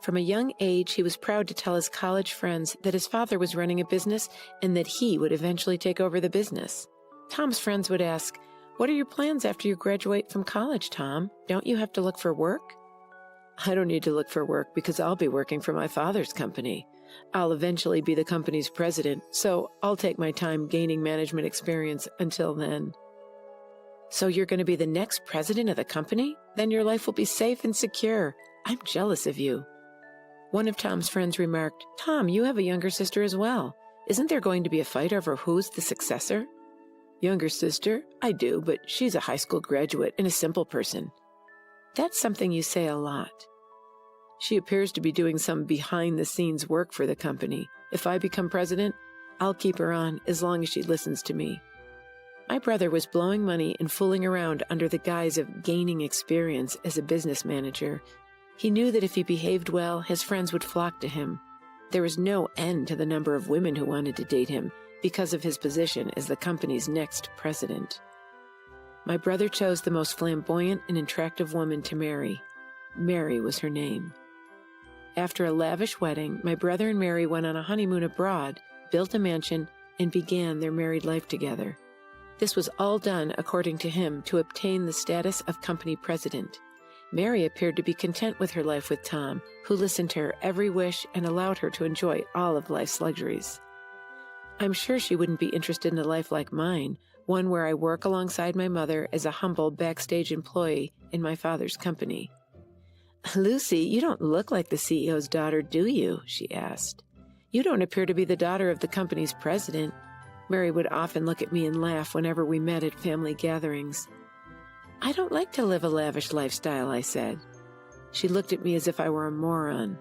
From a young age, he was proud to tell his college friends that his father was running a business and that he would eventually take over the business. Tom's friends would ask, "What are your plans after you graduate from college, Tom? Don't you have to look for work?" "I don't need to look for work because I'll be working for my father's company. I'll eventually be the company's president, so I'll take my time gaining management experience until then." "So you're going to be the next president of the company? Then your life will be safe and secure. I'm jealous of you." One of Tom's friends remarked, "Tom, you have a younger sister as well. Isn't there going to be a fight over who's the successor?" "Younger sister? I do, but she's a high school graduate and a simple person." "That's something you say a lot." "She appears to be doing some behind-the-scenes work for the company. If I become president, I'll keep her on as long as she listens to me." My brother was blowing money and fooling around under the guise of gaining experience as a business manager. He knew that if he behaved well, his friends would flock to him. There was no end to the number of women who wanted to date him because of his position as the company's next president. My brother chose the most flamboyant and attractive woman to marry. Mary was her name. After a lavish wedding, my brother and Mary went on a honeymoon abroad, built a mansion, and began their married life together. This was all done, according to him, to obtain the status of company president. Mary appeared to be content with her life with Tom, who listened to her every wish and allowed her to enjoy all of life's luxuries. I'm sure she wouldn't be interested in a life like mine, one where I work alongside my mother as a humble backstage employee in my father's company. "Lucy, you don't look like the CEO's daughter, do you?" she asked. "You don't appear to be the daughter of the company's president." Mary would often look at me and laugh whenever we met at family gatherings. "I don't like to live a lavish lifestyle," I said. She looked at me as if I were a moron.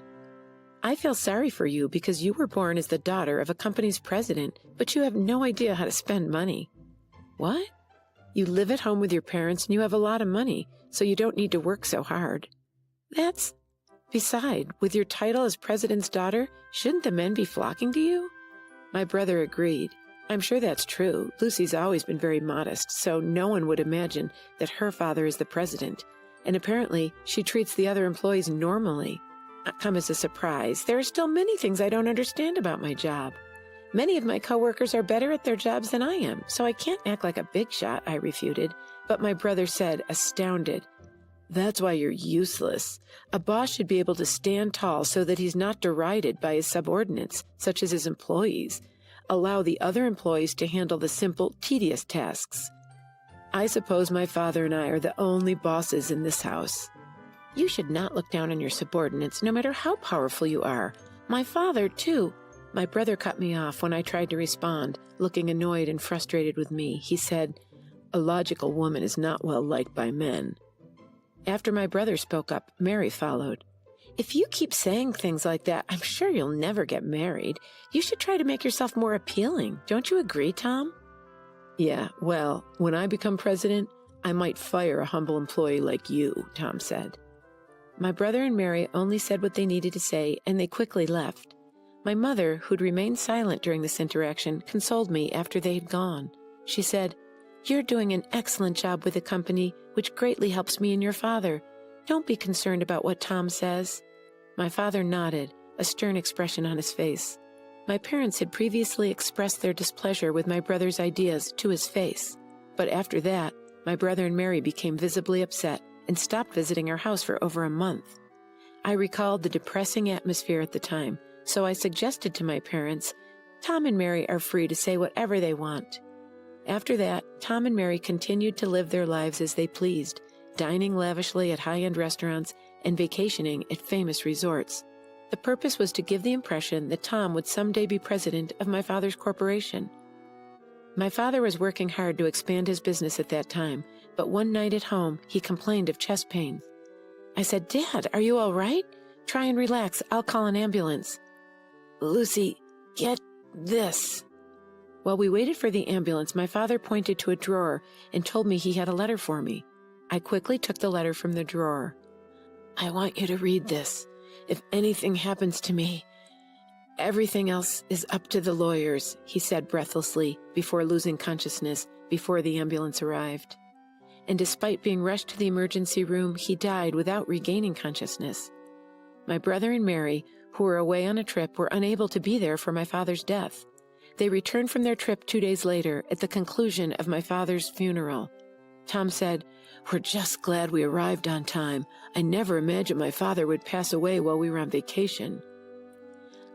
"I feel sorry for you because you were born as the daughter of a company's president, but you have no idea how to spend money." "What?" "You live at home with your parents and you have a lot of money, so you don't need to work so hard." Beside, with your title as president's daughter, shouldn't the men be flocking to you?" My brother agreed. "I'm sure that's true. Lucy's always been very modest, so no one would imagine that her father is the president. And apparently, she treats the other employees normally. Come as a surprise, there are still many things I don't understand about my job. Many of my coworkers are better at their jobs than I am, so I can't act like a big shot," I refuted. But my brother said, astounded, "That's why you're useless. A boss should be able to stand tall so that he's not derided by his subordinates, such as his employees. Allow the other employees to handle the simple, tedious tasks. I suppose my father and I are the only bosses in this house." "You should not look down on your subordinates, no matter how powerful you are. My father, too." My brother cut me off when I tried to respond, looking annoyed and frustrated with me. He said, "A logical woman is not well liked by men." After my brother spoke up, Mary followed. "If you keep saying things like that, I'm sure you'll never get married. You should try to make yourself more appealing. Don't you agree, Tom?" "Yeah, well, when I become president, I might fire a humble employee like you," Tom said. My brother and Mary only said what they needed to say, and they quickly left. My mother, who'd remained silent during this interaction, consoled me after they had gone. She said, "You're doing an excellent job with the company, which greatly helps me and your father. Don't be concerned about what Tom says." My father nodded, a stern expression on his face. My parents had previously expressed their displeasure with my brother's ideas to his face. But after that, my brother and Mary became visibly upset and stopped visiting our house for over a month. I recalled the depressing atmosphere at the time, so I suggested to my parents, "Tom and Mary are free to say whatever they want." After that, Tom and Mary continued to live their lives as they pleased, dining lavishly at high-end restaurants and vacationing at famous resorts. The purpose was to give the impression that Tom would someday be president of my father's corporation. My father was working hard to expand his business at that time, but one night at home, he complained of chest pain. I said, "Dad, are you all right? Try and relax. I'll call an ambulance." "Lucy, get this." While we waited for the ambulance, my father pointed to a drawer and told me he had a letter for me. I quickly took the letter from the drawer. "I want you to read this. If anything happens to me, everything else is up to the lawyers," he said breathlessly before losing consciousness before the ambulance arrived. And despite being rushed to the emergency room, he died without regaining consciousness. My brother and Mary, who were away on a trip, were unable to be there for my father's death. They returned from their trip 2 days later at the conclusion of my father's funeral. Tom said, "We're just glad we arrived on time. I never imagined my father would pass away while we were on vacation."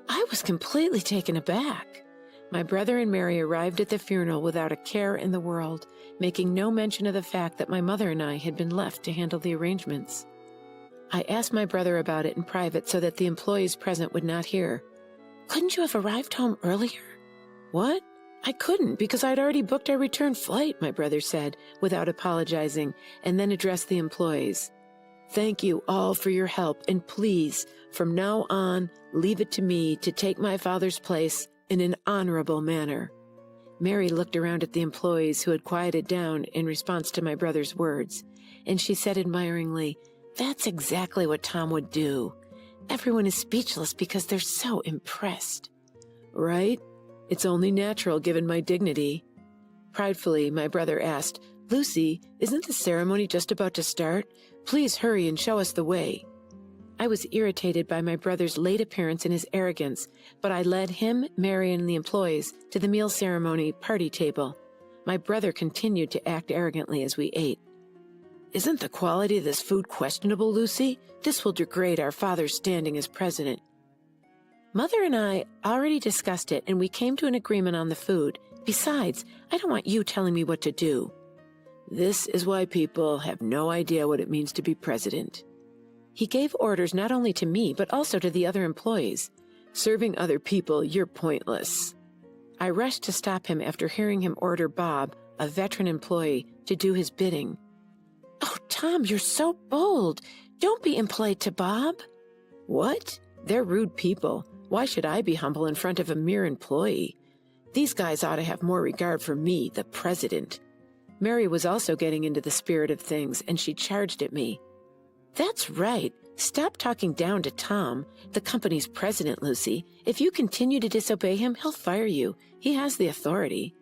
I was completely taken aback. My brother and Mary arrived at the funeral without a care in the world, making no mention of the fact that my mother and I had been left to handle the arrangements. I asked my brother about it in private so that the employees present would not hear. "Couldn't you have arrived home earlier?" "What? I couldn't because I'd already booked our return flight," my brother said, without apologizing, and then addressed the employees. "Thank you all for your help, and please, from now on, leave it to me to take my father's place in an honorable manner." Mary looked around at the employees who had quieted down in response to my brother's words, and she said admiringly, "That's exactly what Tom would do. Everyone is speechless because they're so impressed." "Right? It's only natural given my dignity." Pridefully, my brother asked, "Lucy, isn't the ceremony just about to start? Please hurry and show us the way." I was irritated by my brother's late appearance and his arrogance, but I led him, Mary, and the employees to the meal ceremony party table. My brother continued to act arrogantly as we ate. "Isn't the quality of this food questionable, Lucy? This will degrade our father's standing as president." Mother and I already discussed it, and we came to an agreement on the food. Besides, I don't want you telling me what to do. "This is why people have no idea what it means to be president." He gave orders not only to me, but also to the other employees. "Serving other people, you're pointless." I rushed to stop him after hearing him order Bob, a veteran employee, to do his bidding. "Oh, Tom, you're so bold. Don't be impolite to Bob." "What? They're rude people. Why should I be humble in front of a mere employee? These guys ought to have more regard for me, the president." Mary was also getting into the spirit of things, and she charged at me. "That's right. Stop talking down to Tom, the company's president, Lucy. If you continue to disobey him, he'll fire you. He has the authority."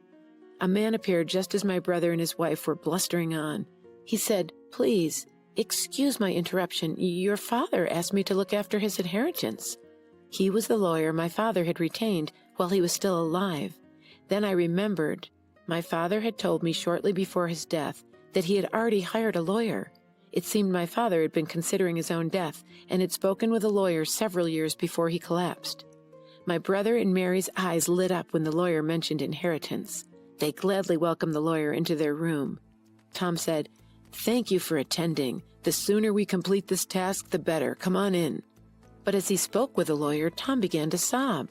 A man appeared just as my brother and his wife were blustering on. He said, "Please, excuse my interruption. Your father asked me to look after his inheritance." He was the lawyer my father had retained while he was still alive. Then I remembered. My father had told me shortly before his death that he had already hired a lawyer. It seemed my father had been considering his own death and had spoken with a lawyer several years before he collapsed. My brother and Mary's eyes lit up when the lawyer mentioned inheritance. They gladly welcomed the lawyer into their room. Tom said, "Thank you for attending. The sooner we complete this task, the better. Come on in." But as he spoke with the lawyer, Tom began to sob.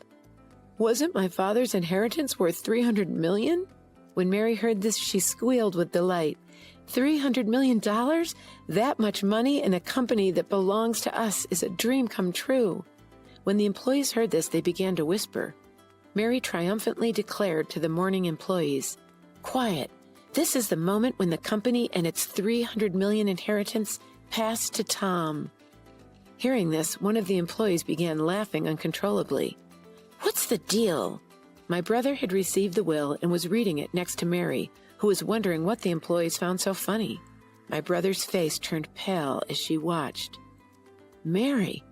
Wasn't my father's inheritance worth $300 million? When Mary heard this, she squealed with delight. $300 million? That much money in a company that belongs to us is a dream come true. When the employees heard this, they began to whisper. Mary triumphantly declared to the mourning employees, "Quiet. This is the moment when the company and its $300 million inheritance pass to Tom." Hearing this, one of the employees began laughing uncontrollably. "What's the deal?" My brother had received the will and was reading it next to Mary, who was wondering what the employees found so funny. My brother's face turned pale as she watched. Mary,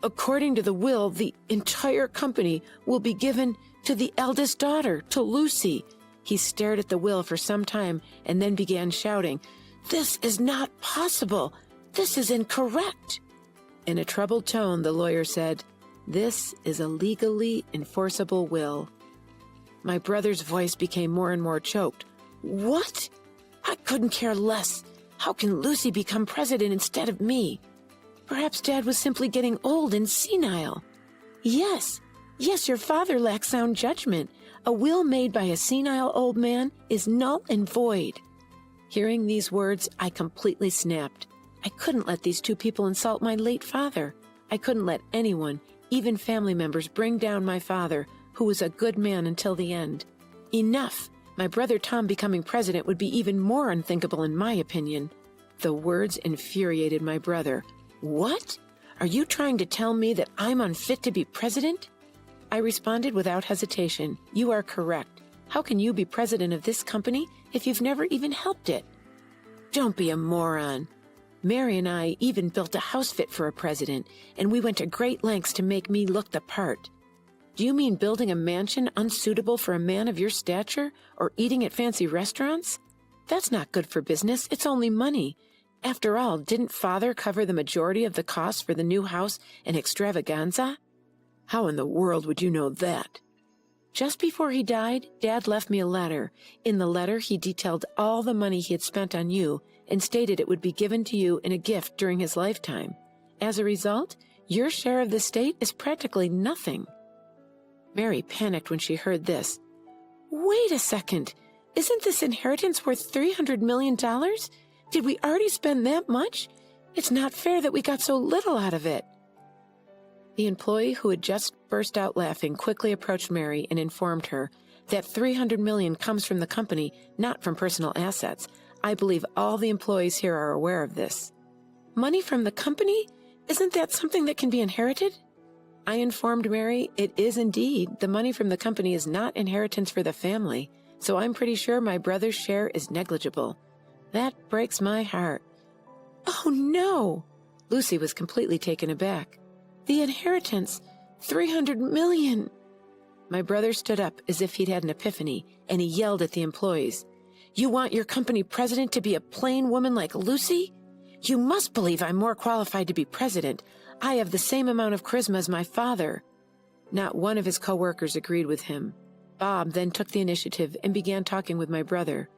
according to the will, the entire company will be given to the eldest daughter, to Lucy." He stared at the will for some time and then began shouting, "This is not possible. This is incorrect." In a troubled tone, the lawyer said, "This is a legally enforceable will." My brother's voice became more and more choked. "What? I couldn't care less. How can Lucy become president instead of me? Perhaps Dad was simply getting old and senile." Yes, your father lacks sound judgment. A will made by a senile old man is null and void." Hearing these words, I completely snapped. I couldn't let these two people insult my late father. I couldn't let anyone, even family members, bring down my father, who was a good man until the end. Enough! My brother Tom becoming president would be even more unthinkable in my opinion. The words infuriated my brother. "What? Are you trying to tell me that I'm unfit to be president?" I responded without hesitation. "You are correct. How can you be president of this company if you've never even helped it?" "Don't be a moron. Mary and I even built a house fit for a president, and we went to great lengths to make me look the part. Do you mean building a mansion unsuitable for a man of your stature or eating at fancy restaurants? That's not good for business. It's only money. After all, didn't Father cover the majority of the costs for the new house and extravaganza?" "How in the world would you know that?" "Just before he died, Dad left me a letter. In the letter, he detailed all the money he had spent on you and stated it would be given to you in a gift during his lifetime. As a result, your share of the estate is practically nothing." Mary panicked when she heard this. "Wait a second. Isn't this inheritance worth $300 million? Did we already spend that much? It's not fair that we got so little out of it." The employee who had just burst out laughing quickly approached Mary and informed her that $300 million comes from the company, not from personal assets. I believe all the employees here are aware of this. "Money from the company? Isn't that something that can be inherited?" I informed Mary it is indeed. The money from the company is not inheritance for the family, so I'm pretty sure my brother's share is negligible. That breaks my heart. "Oh, no!" Lucy was completely taken aback. "The inheritance, $300 million. My brother stood up as if he'd had an epiphany, and he yelled at the employees. "You want your company president to be a plain woman like Lucy? You must believe I'm more qualified to be president. I have the same amount of charisma as my father." Not one of his co-workers agreed with him. Bob then took the initiative and began talking with my brother.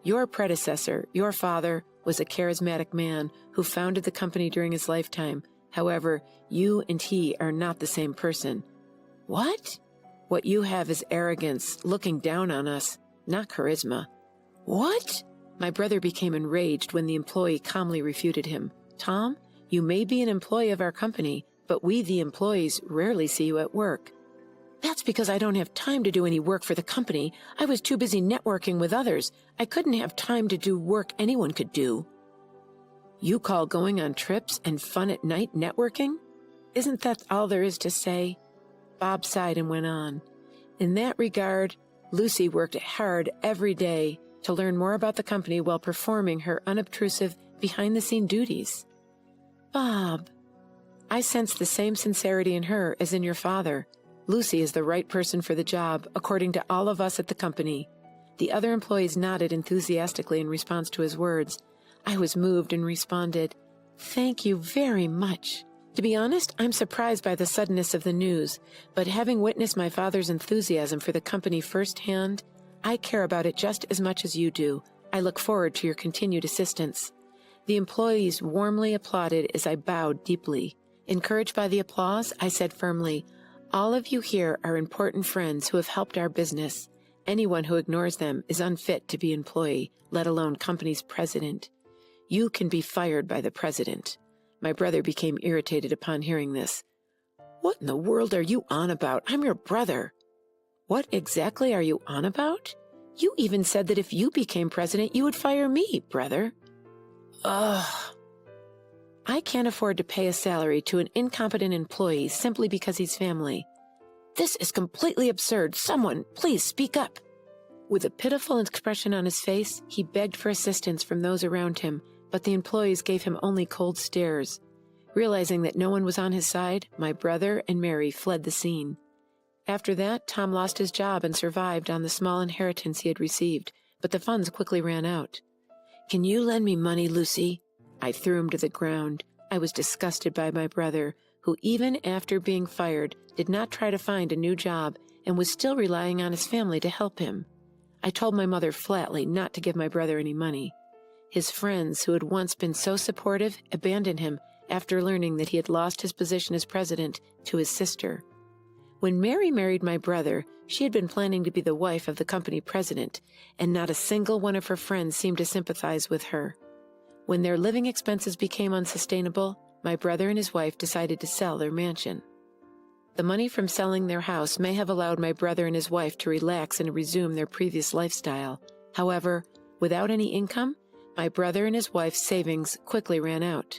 "Your predecessor, your father, was a charismatic man who founded the company during his lifetime. However, you and he are not the same person." "What?" "What you have is arrogance, looking down on us, not charisma." "What?" My brother became enraged when the employee calmly refuted him. "Tom, you may be an employee of our company, but we, the employees, rarely see you at work." "That's because I don't have time to do any work for the company. I was too busy networking with others. I couldn't have time to do work anyone could do." "You call going on trips and fun at night networking? Isn't that all there is to say?" Bob sighed and went on. "In that regard, Lucy worked hard every day to learn more about the company while performing her unobtrusive, behind-the-scene duties." "Bob." "I sense the same sincerity in her as in your father. Lucy is the right person for the job, according to all of us at the company." The other employees nodded enthusiastically in response to his words. I was moved and responded, "Thank you very much. To be honest, I'm surprised by the suddenness of the news, but having witnessed my father's enthusiasm for the company firsthand, I care about it just as much as you do. I look forward to your continued assistance." The employees warmly applauded as I bowed deeply. Encouraged by the applause, I said firmly, All of you here are important friends who have helped our business. Anyone who ignores them is unfit to be employee, let alone company's president. You can be fired by the president. My brother became irritated upon hearing this. What in the world are you on about? I'm your brother. What exactly are you on about? You even said that if you became president, you would fire me, brother. Ugh. I can't afford to pay a salary to an incompetent employee simply because he's family. This is completely absurd. Someone, please speak up. With a pitiful expression on his face, he begged for assistance from those around him, but the employees gave him only cold stares. Realizing that no one was on his side, my brother and Mary fled the scene. After that, Tom lost his job and survived on the small inheritance he had received, but the funds quickly ran out. Can you lend me money, Lucy? I threw him to the ground. I was disgusted by my brother, who even after being fired, did not try to find a new job and was still relying on his family to help him. I told my mother flatly not to give my brother any money. His friends, who had once been so supportive, abandoned him after learning that he had lost his position as president to his sister. When Mary married my brother, she had been planning to be the wife of the company president, and not a single one of her friends seemed to sympathize with her. When their living expenses became unsustainable, my brother and his wife decided to sell their mansion. The money from selling their house may have allowed my brother and his wife to relax and resume their previous lifestyle. However, without any income, my brother and his wife's savings quickly ran out.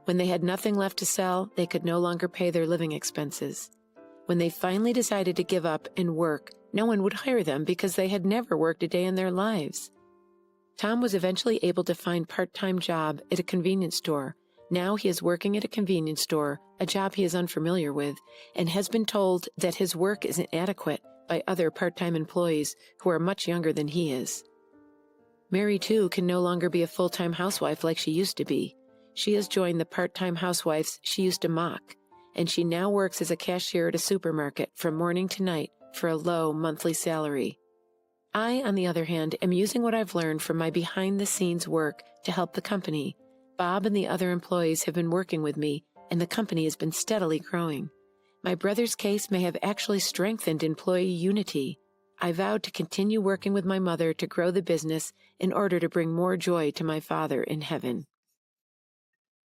When they had nothing left to sell, they could no longer pay their living expenses. When they finally decided to give up and work, no one would hire them because they had never worked a day in their lives. Tom was eventually able to find a part-time job at a convenience store. Now he is working at a convenience store, a job he is unfamiliar with, and has been told that his work is inadequate by other part-time employees who are much younger than he is. Mary, too, can no longer be a full-time housewife like she used to be. She has joined the part-time housewives she used to mock, and she now works as a cashier at a supermarket from morning to night for a low monthly salary. I, on the other hand, am using what I've learned from my behind-the-scenes work to help the company. Bob and the other employees have been working with me, and the company has been steadily growing. My brother's case may have actually strengthened employee unity. I vowed to continue working with my mother to grow the business in order to bring more joy to my Father in heaven.